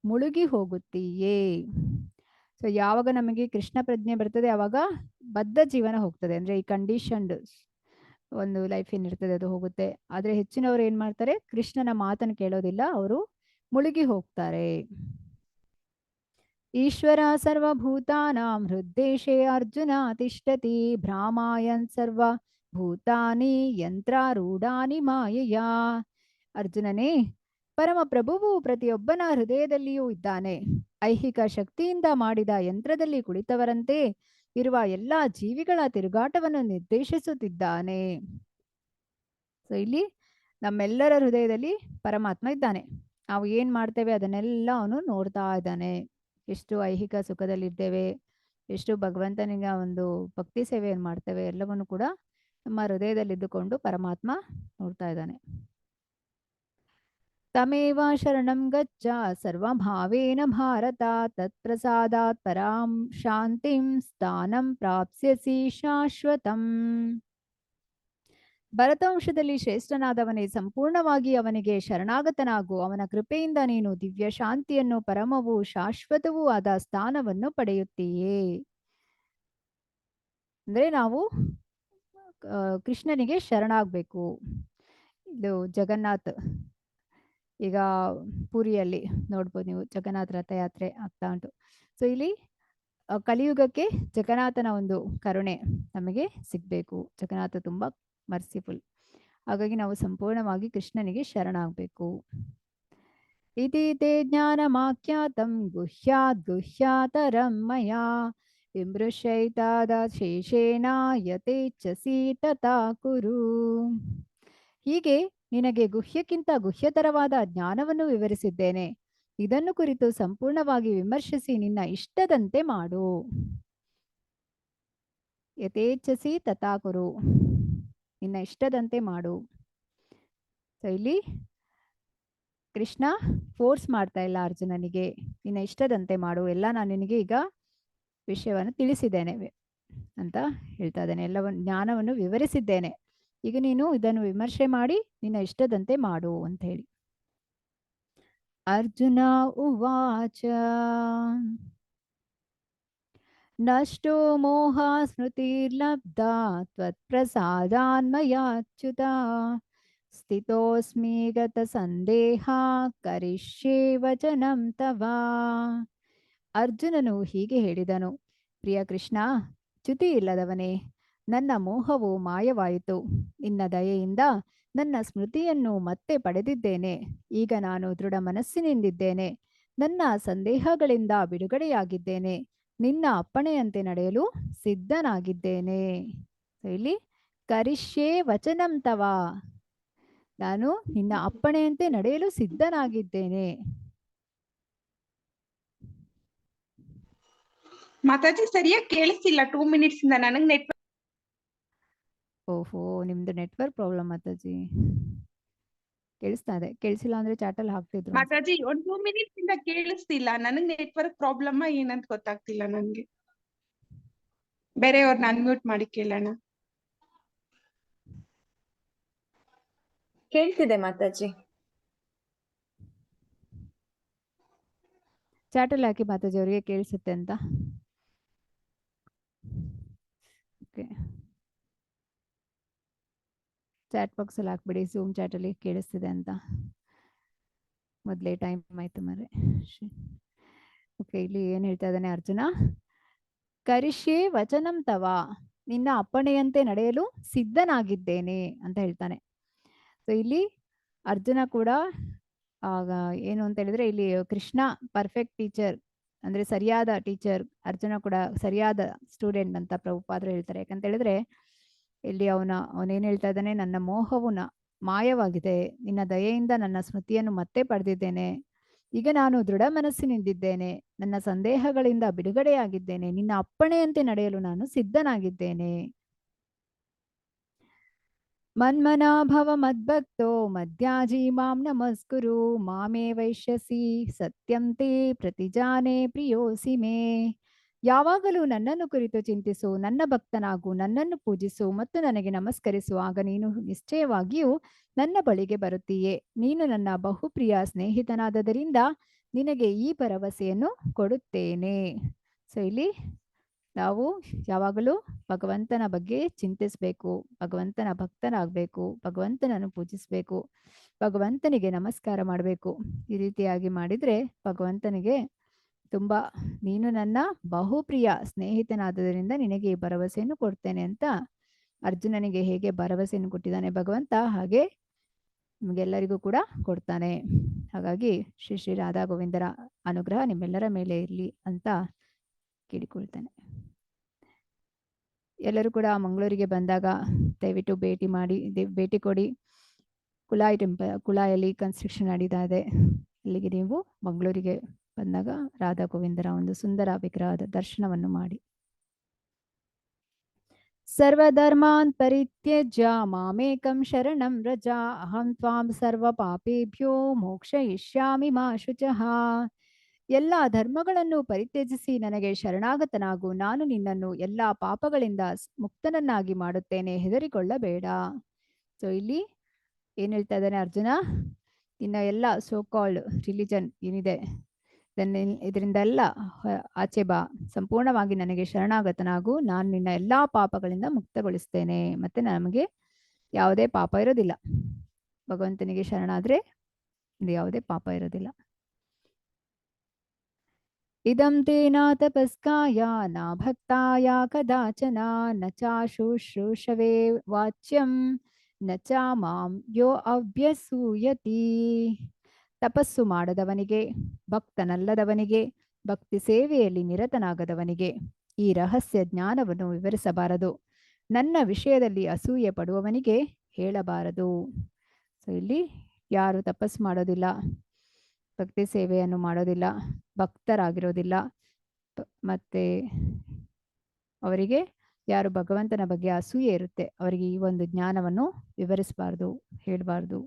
ಮುಳುಗಿ ಹೋಗುತ್ತೀಯೇ. ಸೊ ಯಾವಾಗ ನಮಗೆ ಕೃಷ್ಣ ಪ್ರಜ್ಞೆ ಬರ್ತದೆ ಆವಾಗ ಬದ್ಧ ಜೀವನ ಹೋಗ್ತದೆ. ಅಂದ್ರೆ ಈ ಕಂಡೀಷನ್ಡ್ ಒಂದು ಲೈಫ್ ಏನಿರ್ತದೆ ಅದು ಹೋಗುತ್ತೆ. ಆದ್ರೆ ಹೆಚ್ಚಿನವರು ಏನ್ ಮಾಡ್ತಾರೆ, ಕೃಷ್ಣನ ಮಾತನ್ನು ಕೇಳೋದಿಲ್ಲ, ಅವರು ಮುಳುಗಿ ಹೋಗ್ತಾರೆ. ಈಶ್ವರ ಸರ್ವಭೂತಾನಾಂ ಹೃದ್ದೇಶೇ ಅರ್ಜುನ ತಿಷ್ಠತಿ ಭ್ರಾಮಾಯನ್ ಸರ್ವ ಭೂತಾನಿ ಯಂತ್ರಾರೂಢಾನಿ ಮಾಯೆಯಾ. ಅರ್ಜುನನೇ, ಪರಮಪ್ರಭುವು ಪ್ರತಿಯೊಬ್ಬನ ಹೃದಯದಲ್ಲಿಯೂ ಇದ್ದಾನೆ. ಐಹಿಕ ಶಕ್ತಿಯಿಂದ ಮಾಡಿದ ಯಂತ್ರದಲ್ಲಿ ಕುಳಿತವರಂತೆ ಇರುವ ಎಲ್ಲಾ ಜೀವಿಗಳ ತಿರುಗಾಟವನ್ನು ನಿರ್ದೇಶಿಸುತ್ತಿದ್ದಾನೆ. ಸೊ ಇಲ್ಲಿ ನಮ್ಮೆಲ್ಲರ ಹೃದಯದಲ್ಲಿ ಪರಮಾತ್ಮ ಇದ್ದಾನೆ. ನಾವು ಏನ್ ಮಾಡ್ತೇವೆ ಅದನ್ನೆಲ್ಲ ಅವನು ನೋಡ್ತಾ ಇದ್ದಾನೆ. ಎಷ್ಟು ಐಹಿಕ ಸುಖದಲ್ಲಿರ್ತೇವೆ, ಎಷ್ಟು ಭಗವಂತನಿಗೆ ಒಂದು ಭಕ್ತಿ ಸೇವೆಯನ್ನು ಮಾಡ್ತೇವೆ, ಎಲ್ಲವನ್ನು ಕೂಡ ನಮ್ಮ ಹೃದಯದಲ್ಲಿದ್ದುಕೊಂಡು ಪರಮಾತ್ಮ ನೋಡ್ತಾ ಇದ್ದಾನೆ. ತಮೇವ ಶರಣಂ ಗಚ್ಚ ಸರ್ವಭಾವೇನ ಭಾರತ, ತತ್ಪ್ರಸಾದಾತ್ ಪರಾಂ ಶಾಂತಿಂ ಸ್ಥಾನಂ ಪ್ರಾಪ್ಸ್ಯಸಿ ಶಾಶ್ವತಂ. ಭರತವಂಶದಲ್ಲಿ ಶ್ರೇಷ್ಠನಾದವನೇ, ಸಂಪೂರ್ಣವಾಗಿ ಅವನಿಗೆ ಶರಣಾಗತನಾಗು. ಅವನ ಕೃಪೆಯಿಂದ ನೀನು ದಿವ್ಯ ಶಾಂತಿಯನ್ನು, ಪರಮವೂ ಶಾಶ್ವತವೂ ಆದ ಸ್ಥಾನವನ್ನು ಪಡೆಯುತ್ತೀಯೇ. ಅಂದ್ರೆ ನಾವು ಕೃಷ್ಣನಿಗೆ ಶರಣಾಗಬೇಕು. ಇದು ಜಗನ್ನಾಥ್, ಈಗ ಪುರಿಯಲ್ಲಿ ನೋಡ್ಬೋದು ನೀವು, ಜಗನ್ನಾಥ ರಥಯಾತ್ರೆ ಆಗ್ತಾ ಉಂಟು. ಸೊ ಇಲ್ಲಿ ಕಲಿಯುಗಕ್ಕೆ ಜಗನ್ನಾಥನ ಒಂದು ಕರುಣೆ ನಮಗೆ ಸಿಗ್ಬೇಕು. ಜಗನ್ನಾಥ ತುಂಬಾ ಮರ್ಸಿಫುಲ್. ಹಾಗಾಗಿ ನಾವು ಸಂಪೂರ್ಣವಾಗಿ ಕೃಷ್ಣನಿಗೆ ಶರಣಾಗಬೇಕು. ಇತಿ ತೇ ಜ್ಞಾನಮಾಖ್ಯಾತಂ ಗುಹ್ಯಾತ್ ಗುಹ್ಯಾತರಂ ಮಯಾ ವಿಮೃಶೈತಾದ ಶೇಷೇಣ ಯಥೇಚ್ಛಸಿ ತಥಾ ಕುರು. ಹೀಗೆ ನಿನಗೆ ಗುಹ್ಯಕ್ಕಿಂತ ಗುಹ್ಯತರವಾದ ಜ್ಞಾನವನ್ನು ವಿವರಿಸಿದ್ದೇನೆ. ಇದನ್ನು ಕುರಿತು ಸಂಪೂರ್ಣವಾಗಿ ವಿಮರ್ಶಿಸಿ ನಿನ್ನ ಇಷ್ಟದಂತೆ ಮಾಡು. ಯಥೇಚ್ಛಸಿ ತಥಾ ಕುರು, ನಿನ್ನ ಇಷ್ಟದಂತೆ ಮಾಡು. ಸೊ ಇಲ್ಲಿ ಕೃಷ್ಣ ಫೋರ್ಸ್ ಮಾಡ್ತಾ ಇಲ್ಲ ಅರ್ಜುನನಿಗೆ, ನಿನ್ನ ಇಷ್ಟದಂತೆ ಮಾಡು, ಎಲ್ಲ ನಾನು ನಿನಗೆ ಈಗ ವಿಷಯವನ್ನು ತಿಳಿಸಿದ್ದೇನೆ ಅಂತ ಹೇಳ್ತಾ ಇದ್ದೇನೆ. ಎಲ್ಲವನ್ನು ಜ್ಞಾನವನ್ನು ವಿವರಿಸಿದ್ದೇನೆ, ಈಗ ನೀನು ಇದನ್ನು ವಿಮರ್ಶೆ ಮಾಡಿ ನಿನ್ನ ಇಷ್ಟದಂತೆ ಮಾಡು ಅಂತ ಹೇಳಿ. ಅರ್ಜುನ ಉವಾಚ ನಷ್ಟೋ ಮೋಹ ಸ್ಮೃತಿರ್ಲಬ್ಧಾ ತ್ವತ್ಪ್ರಸಾದಾನ್ಮಯಾಚ್ಯುತ ಸ್ಥಿತೋಸ್ಮಿ ಗತ ಸಂದೇಹ ಕರಿಷ್ಯೆ ವಚನಂ ತವ. ಅರ್ಜುನನು ಹೀಗೆ ಹೇಳಿದನು, ಪ್ರಿಯ ಕೃಷ್ಣ, ಚ್ಯುತಿ ಇಲ್ಲದವನೇ, ನನ್ನ ಮೋಹವು ಮಾಯವಾಯಿತು. ನಿನ್ನ ದಯೆಯಿಂದ ನನ್ನ ಸ್ಮೃತಿಯನ್ನು ಮತ್ತೆ ಪಡೆದಿದ್ದೇನೆ. ಈಗ ನಾನು ದೃಢ ಮನಸ್ಸಿನಿಂದಿದ್ದೇನೆ. ನನ್ನ ಸಂದೇಹಗಳಿಂದ ಬಿಡುಗಡೆಯಾಗಿದ್ದೇನೆ. ನಿನ್ನ ಅಪ್ಪಣೆಯಂತೆ ನಡೆಯಲು ಸಿದ್ಧನಾಗಿದ್ದೇನೆ. ಇಲ್ಲಿ ಕರಿಷ್ಯೆ ವಚನಂ ತವ, ನಾನು ನಿನ್ನ ಅಪ್ಪಣೆಯಂತೆ ನಡೆಯಲು ಸಿದ್ಧನಾಗಿದ್ದೇನೆ. ಮಾತಾಜಿ ಸರಿಯಾಗಿ ಕೇಳಿಸ್ತಿಲ್ಲ 2 minutes ಇಂದ. ನನಗೆ ನೆಟ್ವರ್ಕ್. ಓಹೋ, ನಿಮ್ದು ನೆಟ್ವರ್ಕ್ ಪ್ರಾಬ್ಲಮ್ ಮಾತಾಜಿ. ಕೇಳಿಸ್ತಾ ಇದೆ, ಕೇಳಿಸಿಲ್ಲ ಅಂದ್ರೆ ಚಾಟಲ್ಲಿ ಹಾಕ್ತಿದ್ರು. ಮಾತಾಜಿ 1-2 minutes ಇಂದ ಕೇಳಿಸ್ತಿಲ್ಲ. ನನಗೆ ನೆಟ್ವರ್ಕ್ ಪ್ರಾಬ್ಲಮ್ ಏನಂತ ಗೊತ್ತಾಗ್ತಿಲ್ಲ ನನ್ಗೆ. ಬೇರೆಯವ್ರನ್ನ ಅನ್ಮ್ಯೂಟ್ ಮಾಡಿ ಕೇಳೋಣ. ಕೇಳ್ತಿದೆ ಮಾತಾಜಿ. ಚಾಟಲ್ಲಿ ಹಾಕಿ ಮಾತಾಜಿ, ಅವರಿಗೆ ಕೇಳಿಸುತ್ತೆ ಅಂತ. ಓಕೆ, ಚಾಟ್ ಬಾಕ್ಸ್ ಅಲ್ಲಿ ಹಾಕ್ಬಿಡಿ, ಝೂಮ್ ಚಾಟ್ ಅಲ್ಲಿ ಕೇಳಿಸ್ತಿದೆ ಅಂತ. ಮೊದಲೇ ಟೈಮ್ ಆಯ್ತು ಮರೆ. ಓಕೆ, ಇಲ್ಲಿ ಏನ್ ಹೇಳ್ತಾ ಇದ್ದಾನೆ ಅರ್ಜುನ? ಕರಿಷ್ಯೆ ವಚನಂ ತವ, ನಿನ್ನ ಅಪ್ಪಣೆಯಂತೆ ನಡೆಯಲು ಸಿದ್ಧನಾಗಿದ್ದೇನೆ ಅಂತ ಹೇಳ್ತಾನೆ. ಸೊ ಇಲ್ಲಿ ಅರ್ಜುನ ಕೂಡ ಆಗ ಏನು ಅಂತ ಹೇಳಿದ್ರೆ, ಇಲ್ಲಿ ಕೃಷ್ಣ ಪರ್ಫೆಕ್ಟ್ ಟೀಚರ್, ಅಂದ್ರೆ ಸರಿಯಾದ ಟೀಚರ್, ಅರ್ಜುನ ಕೂಡ ಸರಿಯಾದ ಸ್ಟೂಡೆಂಟ್ ಅಂತ ಪ್ರಭುಪಾದರು ಹೇಳ್ತಾರೆ. ಯಾಕಂತ ಹೇಳಿದ್ರೆ ಇಲ್ಲಿ ಅವನೇನ್ ಹೇಳ್ತಾ ಇದ್ದಾನೆ, ನನ್ನ ಮೋಹವು ಮಾಯವಾಗಿದೆ, ನಿನ್ನ ದಯೆಯಿಂದ ನನ್ನ ಸ್ಮೃತಿಯನ್ನು ಮತ್ತೆ ಪಡೆದಿದ್ದೇನೆ. ಈಗ ನಾನು ದೃಢ ಮನಸ್ಸಿನಿಂದಿದ್ದೇನೆ, ನನ್ನ ಸಂದೇಹಗಳಿಂದ ಬಿಡುಗಡೆಯಾಗಿದ್ದೇನೆ, ನಿನ್ನ ಅಪ್ಪಣೆಯಂತೆ ನಡೆಯಲು ನಾನು ಸಿದ್ಧನಾಗಿದ್ದೇನೆ. ಮನ್ಮನಾ ಭವ ಮದ್ಭಕ್ತೋ ಮಧ್ಯಾಜಿ ಮಾಂ ನಮಸ್ಕುರು, ಮಾಮೇ ವೈಶ್ಯಸಿ ಸತ್ಯಂ ತೇ ಪ್ರತಿಜಾನೆ ಪ್ರಿಯೋಸಿ ಮೇ. ಯಾವಾಗಲೂ ನನ್ನನ್ನು ಕುರಿತು ಚಿಂತಿಸು, ನನ್ನ ಭಕ್ತನಾಗು, ನನ್ನನ್ನು ಪೂಜಿಸು ಮತ್ತು ನನಗೆ ನಮಸ್ಕರಿಸು. ಆಗ ನೀನು ನಿಶ್ಚಯವಾಗಿಯೂ ನನ್ನ ಬಳಿಗೆ ಬರುತ್ತೀಯೆ. ನೀನು ನನ್ನ ಬಹುಪ್ರಿಯ ಸ್ನೇಹಿತನಾದದರಿಂದ ನಿನಗೆ ಈ ಭರವಸೆಯನ್ನು ಕೊಡುತ್ತೇನೆ. ಸೊ ಇಲ್ಲಿ ನಾವು ಯಾವಾಗಲೂ ಭಗವಂತನ ಬಗ್ಗೆ ಚಿಂತಿಸಬೇಕು, ಭಗವಂತನ ಭಕ್ತನಾಗಬೇಕು, ಭಗವಂತನನ್ನು ಪೂಜಿಸಬೇಕು, ಭಗವಂತನಿಗೆ ನಮಸ್ಕಾರ ಮಾಡಬೇಕು. ಈ ರೀತಿಯಾಗಿ ಮಾಡಿದ್ರೆ ಭಗವಂತನಿಗೆ ತುಂಬಾ, ನೀನು ನನ್ನ ಬಹುಪ್ರಿಯ ಸ್ನೇಹಿತನಾದ್ದರಿಂದ ನಿನಗೆ ಈ ಭರವಸೆಯನ್ನು ಕೊಡ್ತೇನೆ ಅಂತ ಅರ್ಜುನನಿಗೆ ಹೇಗೆ ಭರವಸೆಯನ್ನು ಕೊಟ್ಟಿದ್ದಾನೆ ಭಗವಂತ, ಹಾಗೆ ನಿಮಗೆಲ್ಲರಿಗೂ ಕೂಡ ಕೊಡ್ತಾನೆ. ಹಾಗಾಗಿ ಶ್ರೀ ಶ್ರೀ ರಾಧಾ ಗೋವಿಂದರ ಅನುಗ್ರಹ ನಿಮ್ಮೆಲ್ಲರ ಮೇಲೆ ಇರಲಿ ಅಂತ ಕೇಳಿಕೊಳ್ತೇನೆ. ಎಲ್ಲರೂ ಕೂಡ ಮಂಗಳೂರಿಗೆ ಬಂದಾಗ ದಯವಿಟ್ಟು ಭೇಟಿ ಕೊಡಿ. ಕುಲಾಯಲ್ಲಿ ಕನ್ಸ್ಟ್ರಕ್ಷನ್ ನಡೀತಾ ಇದೆ. ಇಲ್ಲಿಗೆ ನೀವು ಮಂಗಳೂರಿಗೆ ಬಂದಾಗ ರಾಧಾ ಗೋವಿಂದರ ಒಂದು ಸುಂದರ ವಿಗ್ರಹದ ದರ್ಶನವನ್ನು ಮಾಡಿ. ಸರ್ವಧರ್ಮಾನ್ ಪರಿತ್ಯಜ್ಯ ಮಾಮೇಕಂ ಶರಣಂ ವ್ರಜ ಅಹಂ ತ್ವಾಂ ಸರ್ವ ಪಾಪೇಭ್ಯೋ ಮೋಕ್ಷಯಿಷ್ಯಾಮಿ ಮಾ ಶುಚಃ. ಎಲ್ಲ ಧರ್ಮಗಳನ್ನು ಪರಿತ್ಯಜಿಸಿ ನನಗೆ ಶರಣಾಗತನಾಗು, ನಾನು ನಿನ್ನನ್ನು ಎಲ್ಲ ಪಾಪಗಳಿಂದ ಮುಕ್ತನನ್ನಾಗಿ ಮಾಡುತ್ತೇನೆ, ಹೆದರಿಕೊಳ್ಳಬೇಡ. ಸೊ ಇಲ್ಲಿ ಏನ್ ಹೇಳ್ತಾ ಇದ್ದಾನೆ ಅರ್ಜುನ, ಇನ್ನ ಎಲ್ಲ ಸೋ ಕಾಲ್ಡ್ ರಿಲಿಜನ್ ಏನಿದೆ ಇದರಿಂದೆಲ್ಲ ಆಚೆ ಬಾ, ಸಂಪೂರ್ಣವಾಗಿ ನನಗೆ ಶರಣಾಗತನಾಗು, ನಾನು ನಿನ್ನ ಎಲ್ಲಾ ಪಾಪಗಳಿಂದ ಮುಕ್ತಗೊಳಿಸ್ತೇನೆ. ಮತ್ತೆ ನಮಗೆ ಯಾವುದೇ ಪಾಪ ಇರೋದಿಲ್ಲ. ಭಗವಂತನಿಗೆ ಶರಣಾದ್ರೆ ಯಾವುದೇ ಪಾಪ ಇರೋದಿಲ್ಲ. ಇದಂ ತೇನ ತಪಸ್ಕಾಯ ನ ಭಕ್ತಾಯ ಕದಾಚನ ನ ಚಾಶುಶ್ರೂಷವೇ ವಾಚ್ಯಂ ನ ಚ ಮಾಂ ಯೋ ಅವ್ಯಸೂಯತಿ. ತಪಸ್ಸು ಮಾಡದವನಿಗೆ, ಭಕ್ತನಲ್ಲದವನಿಗೆ, ಭಕ್ತಿ ಸೇವೆಯಲ್ಲಿ ನಿರತನಾಗದವನಿಗೆ ಈ ರಹಸ್ಯ ಜ್ಞಾನವನ್ನು ವಿವರಿಸಬಾರದು. ನನ್ನ ವಿಷಯದಲ್ಲಿ ಅಸೂಯೆ ಪಡುವವನಿಗೆ ಹೇಳಬಾರದು. ಸೊ ಇಲ್ಲಿ ಯಾರು ತಪಸ್ಸು ಮಾಡೋದಿಲ್ಲ, ಭಕ್ತಿ ಸೇವೆಯನ್ನು ಮಾಡೋದಿಲ್ಲ, ಭಕ್ತರಾಗಿರೋದಿಲ್ಲ, ಮತ್ತೆ ಅವರಿಗೆ ಯಾರು ಭಗವಂತನ ಬಗ್ಗೆ ಅಸೂಯೆ ಇರುತ್ತೆ ಅವರಿಗೆ ಈ ಒಂದು ಜ್ಞಾನವನ್ನು ವಿವರಿಸಬಾರ್ದು, ಹೇಳಬಾರ್ದು.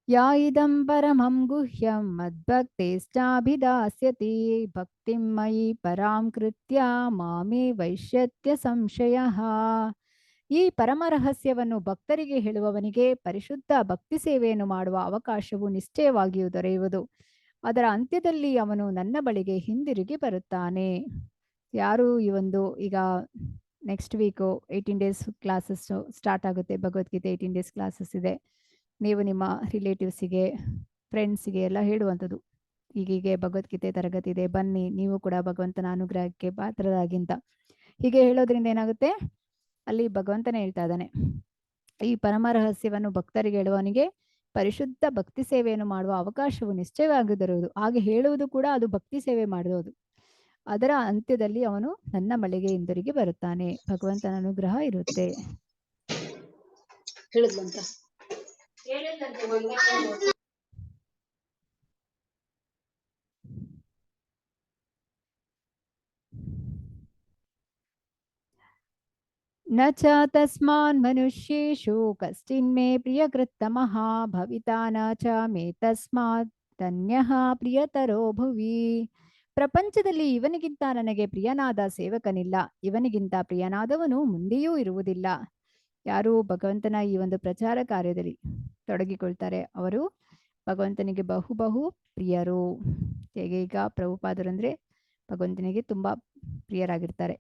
ಯಾ ಇದಂ ಪರಮಂ ಗುಹ್ಯಂ ಮದ್ಭಕ್ತೇಷ್ಟಾಭಿದಾಸ್ಯತಿ ಭಕ್ತಿಂ ಮಯಿ ಪರಾಂ ಕೃತ್ಯ ಮಾಮೇ ವೈಶ್ಯತ್ಯ ಸಂಶಯಃ. ಈ ಪರಮ ರಹಸ್ಯವನ್ನು ಭಕ್ತರಿಗೆ ಹೇಳುವವನಿಗೆ ಪರಿಶುದ್ಧ ಭಕ್ತಿ ಸೇವೆಯನ್ನು ಮಾಡುವ ಅವಕಾಶವು ನಿಶ್ಚಯವಾಗಿಯೂ ದೊರೆಯುವುದು. ಅದರ ಅಂತ್ಯದಲ್ಲಿ ಅವನು ನನ್ನ ಬಳಿಗೆ ಹಿಂದಿರುಗಿ ಬರುತ್ತಾನೆ. ಯಾರು ಈ ಒಂದು ಈಗ next week 18 days classes start ಆಗುತ್ತೆ, ಭಗವದ್ಗೀತೆ 18 days ಕ್ಲಾಸಸ್ ಇದೆ. ನೀವು ನಿಮ್ಮ ರಿಲೇಟಿವ್ಸಿಗೆ, ಫ್ರೆಂಡ್ಸಿಗೆ ಎಲ್ಲ ಹೇಳುವಂಥದ್ದು, ಈಗೀಗೆ ಭಗವದ್ಗೀತೆ ತರಗತಿ ಇದೆ, ಬನ್ನಿ, ನೀವು ಕೂಡ ಭಗವಂತನ ಅನುಗ್ರಹಕ್ಕೆ ಪಾತ್ರರಾಗಿಂತ ಹೀಗೆ ಹೇಳೋದ್ರಿಂದ ಏನಾಗುತ್ತೆ, ಅಲ್ಲಿ ಭಗವಂತನೇ ಹೇಳ್ತಾ ಇದ್ದಾನೆ, ಈ ಪರಮ ರಹಸ್ಯವನ್ನು ಭಕ್ತರಿಗೆ ಹೇಳುವವನಿಗೆ ಪರಿಶುದ್ಧ ಭಕ್ತಿ ಸೇವೆಯನ್ನು ಮಾಡುವ ಅವಕಾಶವು ನಿಶ್ಚಯವಾಗಿ ದೊರೆಯುವುದು. ಹಾಗೆ ಹೇಳುವುದು ಕೂಡ ಅದು ಭಕ್ತಿ ಸೇವೆ ಮಾಡೋದು. ಅದರ ಅಂತ್ಯದಲ್ಲಿ ಅವನು ನನ್ನ ಬಳಿಗೆ ಹಿಂದಿರುಗಿ ಬರುತ್ತಾನೆ, ಭಗವಂತನ ಅನುಗ್ರಹ ಇರುತ್ತೆ. ನ ಚ ತಸ್ಮಾನ್ ಮನುಷ್ಯೇಷು ಕಶ್ಚಿನ್ಮೇ ಪ್ರಿಯಕೃತ್ತಮಃ ಭವಿತಾ ನ ಚ ಮೇ ತಸ್ಮಾತ್ ಧನ್ಯಃ ಪ್ರಿಯತರೋ ಭುವಿ. ಪ್ರಪಂಚದಲ್ಲಿ ಇವನಿಗಿಂತ ನನಗೆ ಪ್ರಿಯನಾದ ಸೇವಕನಿಲ್ಲ, ಇವನಿಗಿಂತ ಪ್ರಿಯನಾದವನು ಮುಂದೆಯೂ ಇರುವುದಿಲ್ಲ. ಯಾರು ಭಗವಂತನ ಈ ಒಂದು ಪ್ರಚಾರ ಕಾರ್ಯದಲ್ಲಿ ತೊಡಗಿಕೊಳ್ತಾರೆ ಅವರು ಭಗವಂತನಿಗೆ ಬಹು ಪ್ರಿಯರು. ಹೇಗೆ ಈಗ ಪ್ರಭುಪಾದರಂದ್ರೆ ಭಗವಂತನಿಗೆ ತುಂಬಾ ಪ್ರಿಯರಾಗಿರ್ತಾರೆ.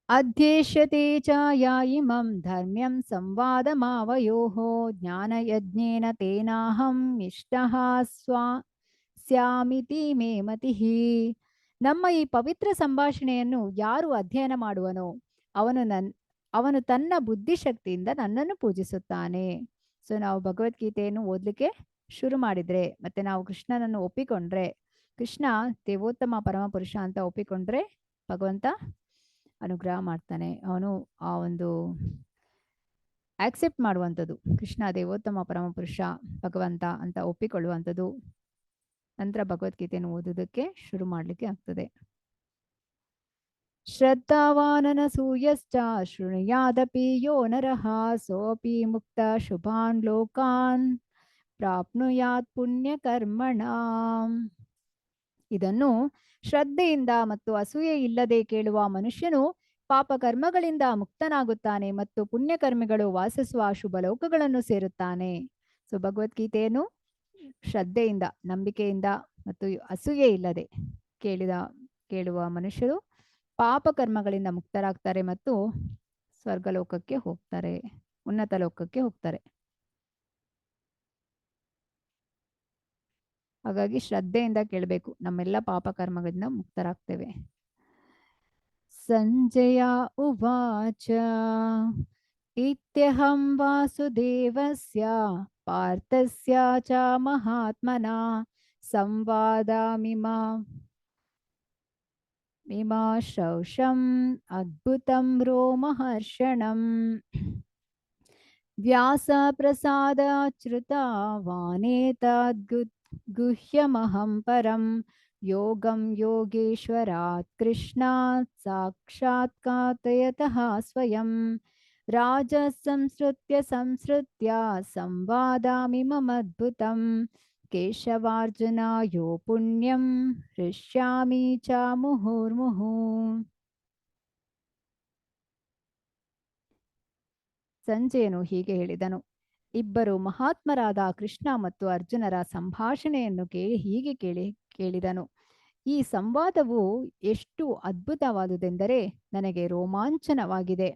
ಅಧ್ಯೇಷ್ಯತೆ ಚ ಯಾ ಇಮಂ ಧರ್ಮ್ಯಂ ಸಂವಾದಮಾವಯೋಃ ಜ್ಞಾನಯಜ್ಞೇನ ತೇನಾಹಂ ಇಷ್ಟಃ ಸ್ಯಾಮಿತಿ ಮೇ ಮತಿಃ. ನಮ್ಮ ಈ ಪವಿತ್ರ ಸಂಭಾಷಣೆಯನ್ನು ಯಾರು ಅಧ್ಯಯನ ಮಾಡುವನೋ ಅವನು ತನ್ನ ಬುದ್ಧಿಶಕ್ತಿಯಿಂದ ನನ್ನನ್ನು ಪೂಜಿಸುತ್ತಾನೆ. ಸೊ ನಾವು ಭಗವದ್ಗೀತೆಯನ್ನು ಓದಲಿಕ್ಕೆ ಶುರು ಮಾಡಿದ್ರೆ, ಮತ್ತೆ ನಾವು ಕೃಷ್ಣನನ್ನು ಒಪ್ಪಿಕೊಂಡ್ರೆ, ಕೃಷ್ಣ ದೇವೋತ್ತಮ ಪರಮಪುರುಷ ಅಂತ ಒಪ್ಪಿಕೊಂಡ್ರೆ ಭಗವಂತ ಅನುಗ್ರಹ ಮಾಡ್ತಾನೆ. ಅವನು ಆ ಒಂದು ಆಕ್ಸೆಪ್ಟ್ ಮಾಡುವಂಥದ್ದು, ಕೃಷ್ಣ ದೇವೋತ್ತಮ ಪರಮಪುರುಷ ಭಗವಂತ ಅಂತ ಒಪ್ಪಿಕೊಳ್ಳುವಂಥದ್ದು. ನಂತರ ಭಗವದ್ಗೀತೆಯನ್ನು ಓದೋದಕ್ಕೆ ಶುರು ಮಾಡ್ಲಿಕ್ಕೆ ಆಗ್ತದೆ. ಶ್ರದ್ಧಾವಾನನಸೂಯಶ್ಚ ಶೃಣುಯಾದಪಿ ಯೋ ನರಃ ಸೋಪಿ ಮುಕ್ತ ಶುಭಾನ್ ಲೋಕಾನ್ ಪ್ರಾಪ್ನುಯಾತ್ ಪುಣ್ಯಕರ್ಮಣಾಂ. ಇದನ್ನು ಶ್ರದ್ಧೆಯಿಂದ ಮತ್ತು ಅಸೂಯೆ ಇಲ್ಲದೆ ಕೇಳುವ ಮನುಷ್ಯನು ಪಾಪ ಕರ್ಮಗಳಿಂದ ಮುಕ್ತನಾಗುತ್ತಾನೆ ಮತ್ತು ಪುಣ್ಯಕರ್ಮಿಗಳು ವಾಸಿಸುವ ಶುಭ ಲೋಕಗಳನ್ನು ಸೇರುತ್ತಾನೆ. ಸೊ ಭಗವದ್ಗೀತೆಯನ್ನು ಶ್ರದ್ಧೆಯಿಂದ, ನಂಬಿಕೆಯಿಂದ ಮತ್ತು ಅಸೂಯೆ ಇಲ್ಲದೆ ಕೇಳುವ ಮನುಷ್ಯರು ಪಾಪ ಕರ್ಮಗಳಿಂದ ಮುಕ್ತರಾಗ್ತಾರೆ ಮತ್ತು ಸ್ವರ್ಗಲೋಕಕ್ಕೆ ಹೋಗ್ತಾರೆ, ಉನ್ನತ ಲೋಕಕ್ಕೆ ಹೋಗ್ತಾರೆ. ಹಾಗಾಗಿ ಶ್ರದ್ಧೆಯಿಂದ ಕೇಳಬೇಕು, ನಮ್ಮೆಲ್ಲ ಪಾಪಕರ್ಮಗಳಿಂದ ಮುಕ್ತರಾಗ್ತೇವೆ. ಸಂಜಯ ಉವಾಚ ಇತ್ಯಹಂ ವಾಸುದೇವಸ್ಯ ಪಾರ್ಥಸ್ಯ ಚ ಮಹಾತ್ಮನಾ ಸಂವಾದಮಿಮಾಶ್ರೌಷಂ ಅದ್ಭುತಂ ರೋಮಹರ್ಷಣಂ ವ್ಯಾಸಪ್ರಸಾದಾಚ್ಯುತವಾನೇತದ್ಗುಹ್ಯಮಹಂ ಪರಂ ಯೋಗಂ ಯೋಗೇಶ್ವರಾತ್ ಕೃಷ್ಣಾತ್ ಸಾಕ್ಷಾತ್ಕಾರಯತಃ ಸ್ವಯಂ ರಾಜಸಂಸ್ಕೃತ್ಯ ಸಂವಾದಾಮಿಮಮದ್ಭುತಂ ಕೇಶವಾರ್ಜುನಾಯೋ ಪುಣ್ಯಂ ಹೃಷ್ಯಾಮಿ ಚ ಮುಹುರ್ಮುಹು. ಸಂಜಯನು ಹೀಗೆ ಹೇಳಿದನು. ಇಬ್ಬರು ಮಹಾತ್ಮರಾದ ಕೃಷ್ಣ ಮತ್ತು ಅರ್ಜುನರ ಸಂಭಾಷಣೆಯನ್ನು ಕೇಳಿದನು. ಈ ಸಂವಾದವು ಎಷ್ಟು ಅದ್ಭುತವಾದುದೆಂದರೆ ನನಗೆ ರೋಮಾಂಚನವಾಗಿದೆ.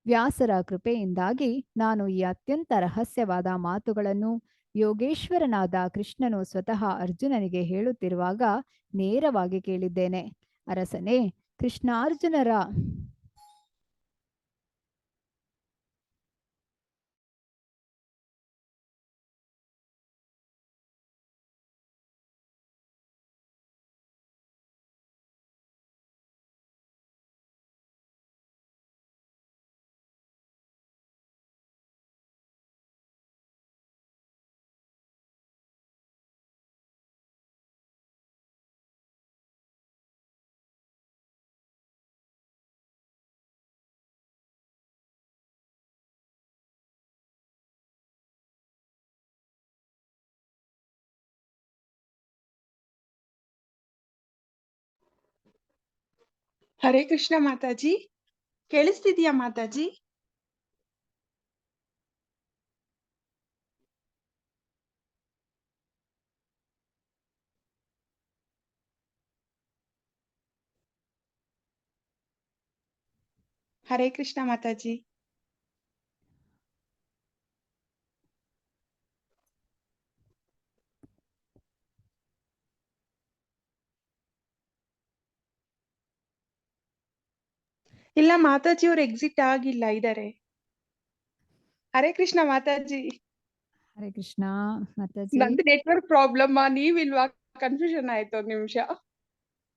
ವ್ಯಾಸರ ಕೃಪೆಯಿಂದಾಗಿ ನಾನು ಈ ಅತ್ಯಂತ ರಹಸ್ಯವಾದ ಮಾತುಗಳನ್ನು ಯೋಗೇಶ್ವರನಾದ ಕೃಷ್ಣನು ಸ್ವತಃ ಅರ್ಜುನನಿಗೆ ಹೇಳುತ್ತಿರುವಾಗ ನೇರವಾಗಿ ಕೇಳಿದ್ದೇನೆ. ಅರಸನೇ, ಕೃಷ್ಣಾರ್ಜುನರ ಹರೇ ಕೃಷ್ಣ ಮಾತಾಜಿ, ಕೇಳಿಸ್ತಿದ್ಯಾ ಮಾತಾಜಿ? ಹರೇ ಕೃಷ್ಣ ಮಾತಾಜಿ. ಇಲ್ಲ ಮಾತಾಜಿ, ಅವ್ರು ಎಕ್ಸಿಟ್ ಆಗಿಲ್ಲ, ಇದಾರೆ. ಹರೇ ಕೃಷ್ಣ ಮಾತಾಜಿ. ಹರೇ ಕೃಷ್ಣ ಮಾತಾಜಿ. ನಂದು ನೆಟ್ವರ್ಕ್ ಪ್ರಾಬ್ಲಮ್, ನೀವಿಲ್ವಾ? ಕನ್ಫ್ಯೂಷನ್ ಆಯ್ತು ಒಂದ್ ನಿಮಿಷ.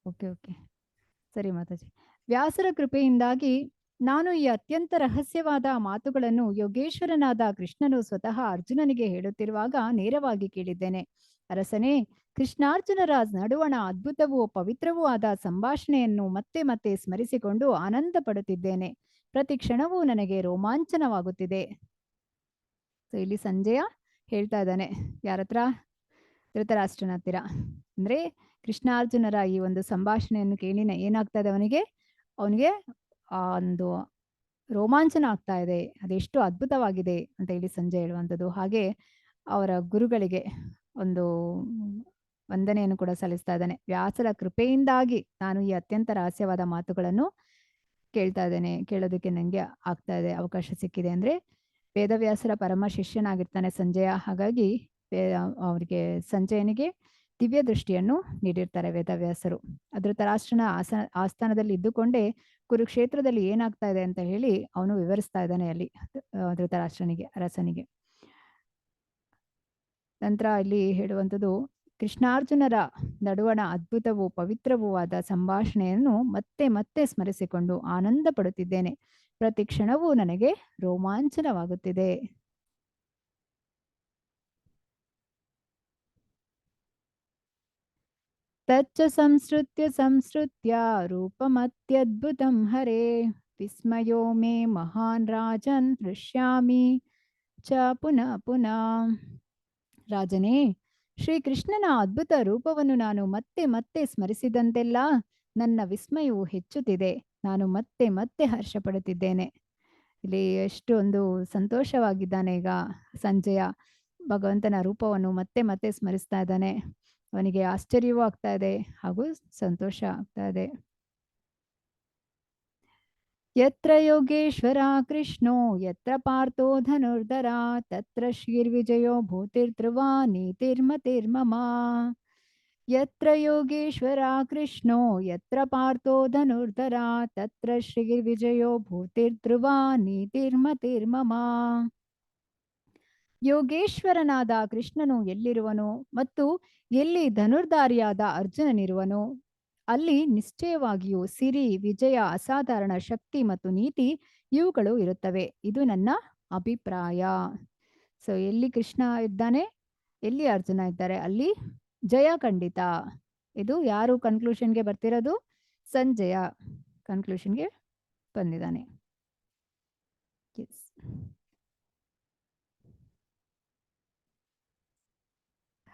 ಓಕೆ ಸರಿ ಮಾತಾಜಿ. ವ್ಯಾಸರ ಕೃಪೆಯಿಂದಾಗಿ ನಾನು ಈ ಅತ್ಯಂತ ರಹಸ್ಯವಾದ ಮಾತುಗಳನ್ನು ಯೋಗೇಶ್ವರನಾದ ಕೃಷ್ಣನು ಸ್ವತಃ ಅರ್ಜುನನಿಗೆ ಹೇಳುತ್ತಿರುವಾಗ ನೇರವಾಗಿ ಕೇಳಿದ್ದೇನೆ. ಅರಸನೇ, ಕೃಷ್ಣಾರ್ಜುನರ ನಡುವಣ ಅದ್ಭುತವೂ ಪವಿತ್ರವೂ ಆದ ಸಂಭಾಷಣೆಯನ್ನು ಮತ್ತೆ ಮತ್ತೆ ಸ್ಮರಿಸಿಕೊಂಡು ಆನಂದ ಪಡುತ್ತಿದ್ದೇನೆ. ಪ್ರತಿ ಕ್ಷಣವೂ ನನಗೆ ರೋಮಾಂಚನವಾಗುತ್ತಿದೆ. ಇಲ್ಲಿ ಸಂಜಯ ಹೇಳ್ತಾ ಇದ್ದಾನೆ, ಯಾರತ್ರ? ಧೃತರಾಷ್ಟ್ರನ ಹತ್ತಿರ. ಅಂದ್ರೆ ಕೃಷ್ಣಾರ್ಜುನರ ಈ ಒಂದು ಸಂಭಾಷಣೆಯನ್ನು ಕೇಳಿನ ಏನಾಗ್ತಾ ಇದೆ ಅವನಿಗೆ ಆ ಒಂದು ರೋಮಾಂಚನ ಆಗ್ತಾ ಇದೆ, ಅದೆಷ್ಟು ಅದ್ಭುತವಾಗಿದೆ ಅಂತ ಹೇಳಿ ಸಂಜಯ್ ಹೇಳುವಂಥದ್ದು. ಹಾಗೆ ಅವರ ಗುರುಗಳಿಗೆ ಒಂದು ವಂದನೆಯನ್ನು ಕೂಡ ಸಲ್ಲಿಸ್ತಾ ಇದ್ದಾನೆ. ವ್ಯಾಸರ ಕೃಪೆಯಿಂದಾಗಿ ನಾನು ಈ ಅತ್ಯಂತ ರಹಸ್ಯವಾದ ಮಾತುಗಳನ್ನು ಕೇಳ್ತಾ ಇದ್ದೇನೆ, ಕೇಳೋದಕ್ಕೆ ನನಗೆ ಆಗ್ತಾ ಇದೆ, ಅವಕಾಶ ಸಿಕ್ಕಿದೆ. ಅಂದ್ರೆ ವೇದವ್ಯಾಸರ ಪರಮ ಶಿಷ್ಯನಾಗಿರ್ತಾನೆ ಸಂಜಯ. ಹಾಗಾಗಿ ಅವರಿಗೆ ಸಂಜಯನಿಗೆ ದಿವ್ಯ ದೃಷ್ಟಿಯನ್ನು ನೀಡಿರ್ತಾರೆ ವೇದವ್ಯಾಸರು. ಧೃತರಾಷ್ಟ್ರನ ಆಸ್ಥಾನದಲ್ಲಿ ಇದ್ದುಕೊಂಡೇ ಕುರುಕ್ಷೇತ್ರದಲ್ಲಿ ಏನಾಗ್ತಾ ಇದೆ ಅಂತ ಹೇಳಿ ಅವನು ವಿವರಿಸ್ತಾ ಇದ್ದಾನೆ ಅಲ್ಲಿ ಧೃತರಾಷ್ಟ್ರನಿಗೆ, ಅರಸನಿಗೆ. ನಂತರ ಇಲ್ಲಿ ಹೇಳುವಂಥದ್ದು, ಕೃಷ್ಣಾರ್ಜುನರ ನಡುವಣ ಅದ್ಭುತವೂ ಪವಿತ್ರವೂ ಆದ ಸಂಭಾಷಣೆಯನ್ನು ಮತ್ತೆ ಮತ್ತೆ ಸ್ಮರಿಸಿಕೊಂಡು ಆನಂದ ಪಡುತ್ತಿದ್ದೇನೆ. ಪ್ರತಿ ಕ್ಷಣವೂ ನನಗೆ ರೋಮಾಂಚನವಾಗುತ್ತಿದೆ. ತಚ್ಚ ಸಂಸ್ಕೃತ್ಯ ರೂಪಮತ್ಯದ್ಭುತಂ ಹರೇ ವಿಸ್ಮಯೋ ಮೇ ಮಹಾನ್ ರಾಜನ್ ಹೃಷ್ಯಾಮಿ ಚ ಪುನಃ ಪುನಃ. ರಾಜನೇ, ಶ್ರೀಕೃಷ್ಣನ ಅದ್ಭುತ ರೂಪವನ್ನು ನಾನು ಮತ್ತೆ ಮತ್ತೆ ಸ್ಮರಿಸಿದಂತೆಲ್ಲ ನನ್ನ ವಿಸ್ಮಯವು ಹೆಚ್ಚುತ್ತಿದೆ. ನಾನು ಮತ್ತೆ ಮತ್ತೆ ಹರ್ಷ ಪಡುತ್ತಿದ್ದೇನೆ. ಇಲ್ಲಿ ಎಷ್ಟು ಒಂದು ಸಂತೋಷವಾಗಿದ್ದಾನೆ ಈಗ ಸಂಜಯ. ಭಗವಂತನ ರೂಪವನ್ನು ಮತ್ತೆ ಮತ್ತೆ ಸ್ಮರಿಸ್ತಾ ಇದ್ದಾನೆ. ಅವನಿಗೆ ಆಶ್ಚರ್ಯವೂ ಆಗ್ತಾ ಇದೆ ಹಾಗೂ ಸಂತೋಷ ಆಗ್ತಾ ಇದೆ. ಯತ್ರ ಯೋಗೇಶ್ವರ ಕೃಷ್ಣೋ ಯತ್ರ ಪಾರ್ಥೋ ಧನುರ್ಧರ ತತ್ರ ಶ್ರೀರ್ವಿಜಯೋ ಭೂತಿರ್ಧ್ರುವ ನೀತಿರ್ಮತಿರ್ಮಮ. ಯತ್ರ ಯೋಗೇಶ್ವರ ಕೃಷ್ಣೋ ಯತ್ರ ಪಾರ್ಥೋ ಧನುರ್ಧರ ತತ್ರ ಶ್ರೀರ್ವಿಜಯೋ ಭೂತಿರ್ಧ್ರುವ ನೀತಿರ್ಮತಿರ್ಮಮ. ಯೋಗೇಶ್ವರನಾದ ಕೃಷ್ಣನು ಎಲ್ಲಿರುವನು ಮತ್ತು ಎಲ್ಲಿ ಧನುರ್ಧಾರಿಯಾದ ಅರ್ಜುನನಿರುವನು ಅಲ್ಲಿ ನಿಶ್ಚಯವಾಗಿಯೂ ಸಿರಿ, ವಿಜಯ, ಅಸಾಧಾರಣ ಶಕ್ತಿ ಮತ್ತು ನೀತಿ ಇವುಗಳು ಇರುತ್ತವೆ. ಇದು ನನ್ನ ಅಭಿಪ್ರಾಯ. ಸೊ ಎಲ್ಲಿ ಕೃಷ್ಣ ಇದ್ದಾನೆ, ಎಲ್ಲಿ ಅರ್ಜುನ ಇದ್ದಾರೆ, ಅಲ್ಲಿ ಜಯ ಖಂಡಿತ. ಇದು ಯಾರು ಕನ್ಕ್ಲೂಷನ್ಗೆ ಬರ್ತಿರೋದು? ಸಂಜಯ ಕನ್ಕ್ಲೂಷನ್ಗೆ ಬಂದಿದ್ದಾನೆ.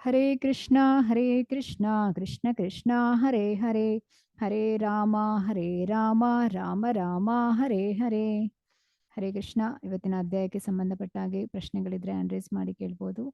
ಹರೇ ಕೃಷ್ಣ ಕೃಷ್ಣ ಕೃಷ್ಣ ಹರೇ ಹರೇ, ಹರೇ ರಾಮ ರಾಮ ರಾಮ ಹರೇ ಹರೇ. ಹರೇ ಕೃಷ್ಣ. ಇವತ್ತಿನ ಅಧ್ಯಾಯಕ್ಕೆ ಸಂಬಂಧಪಟ್ಟ ಹಾಗೆ ಪ್ರಶ್ನೆಗಳಿದ್ರೆ ಹ್ಯಾಂಡ್ ರೈಸ್ ಮಾಡಿ ಕೇಳ್ಬೋದು.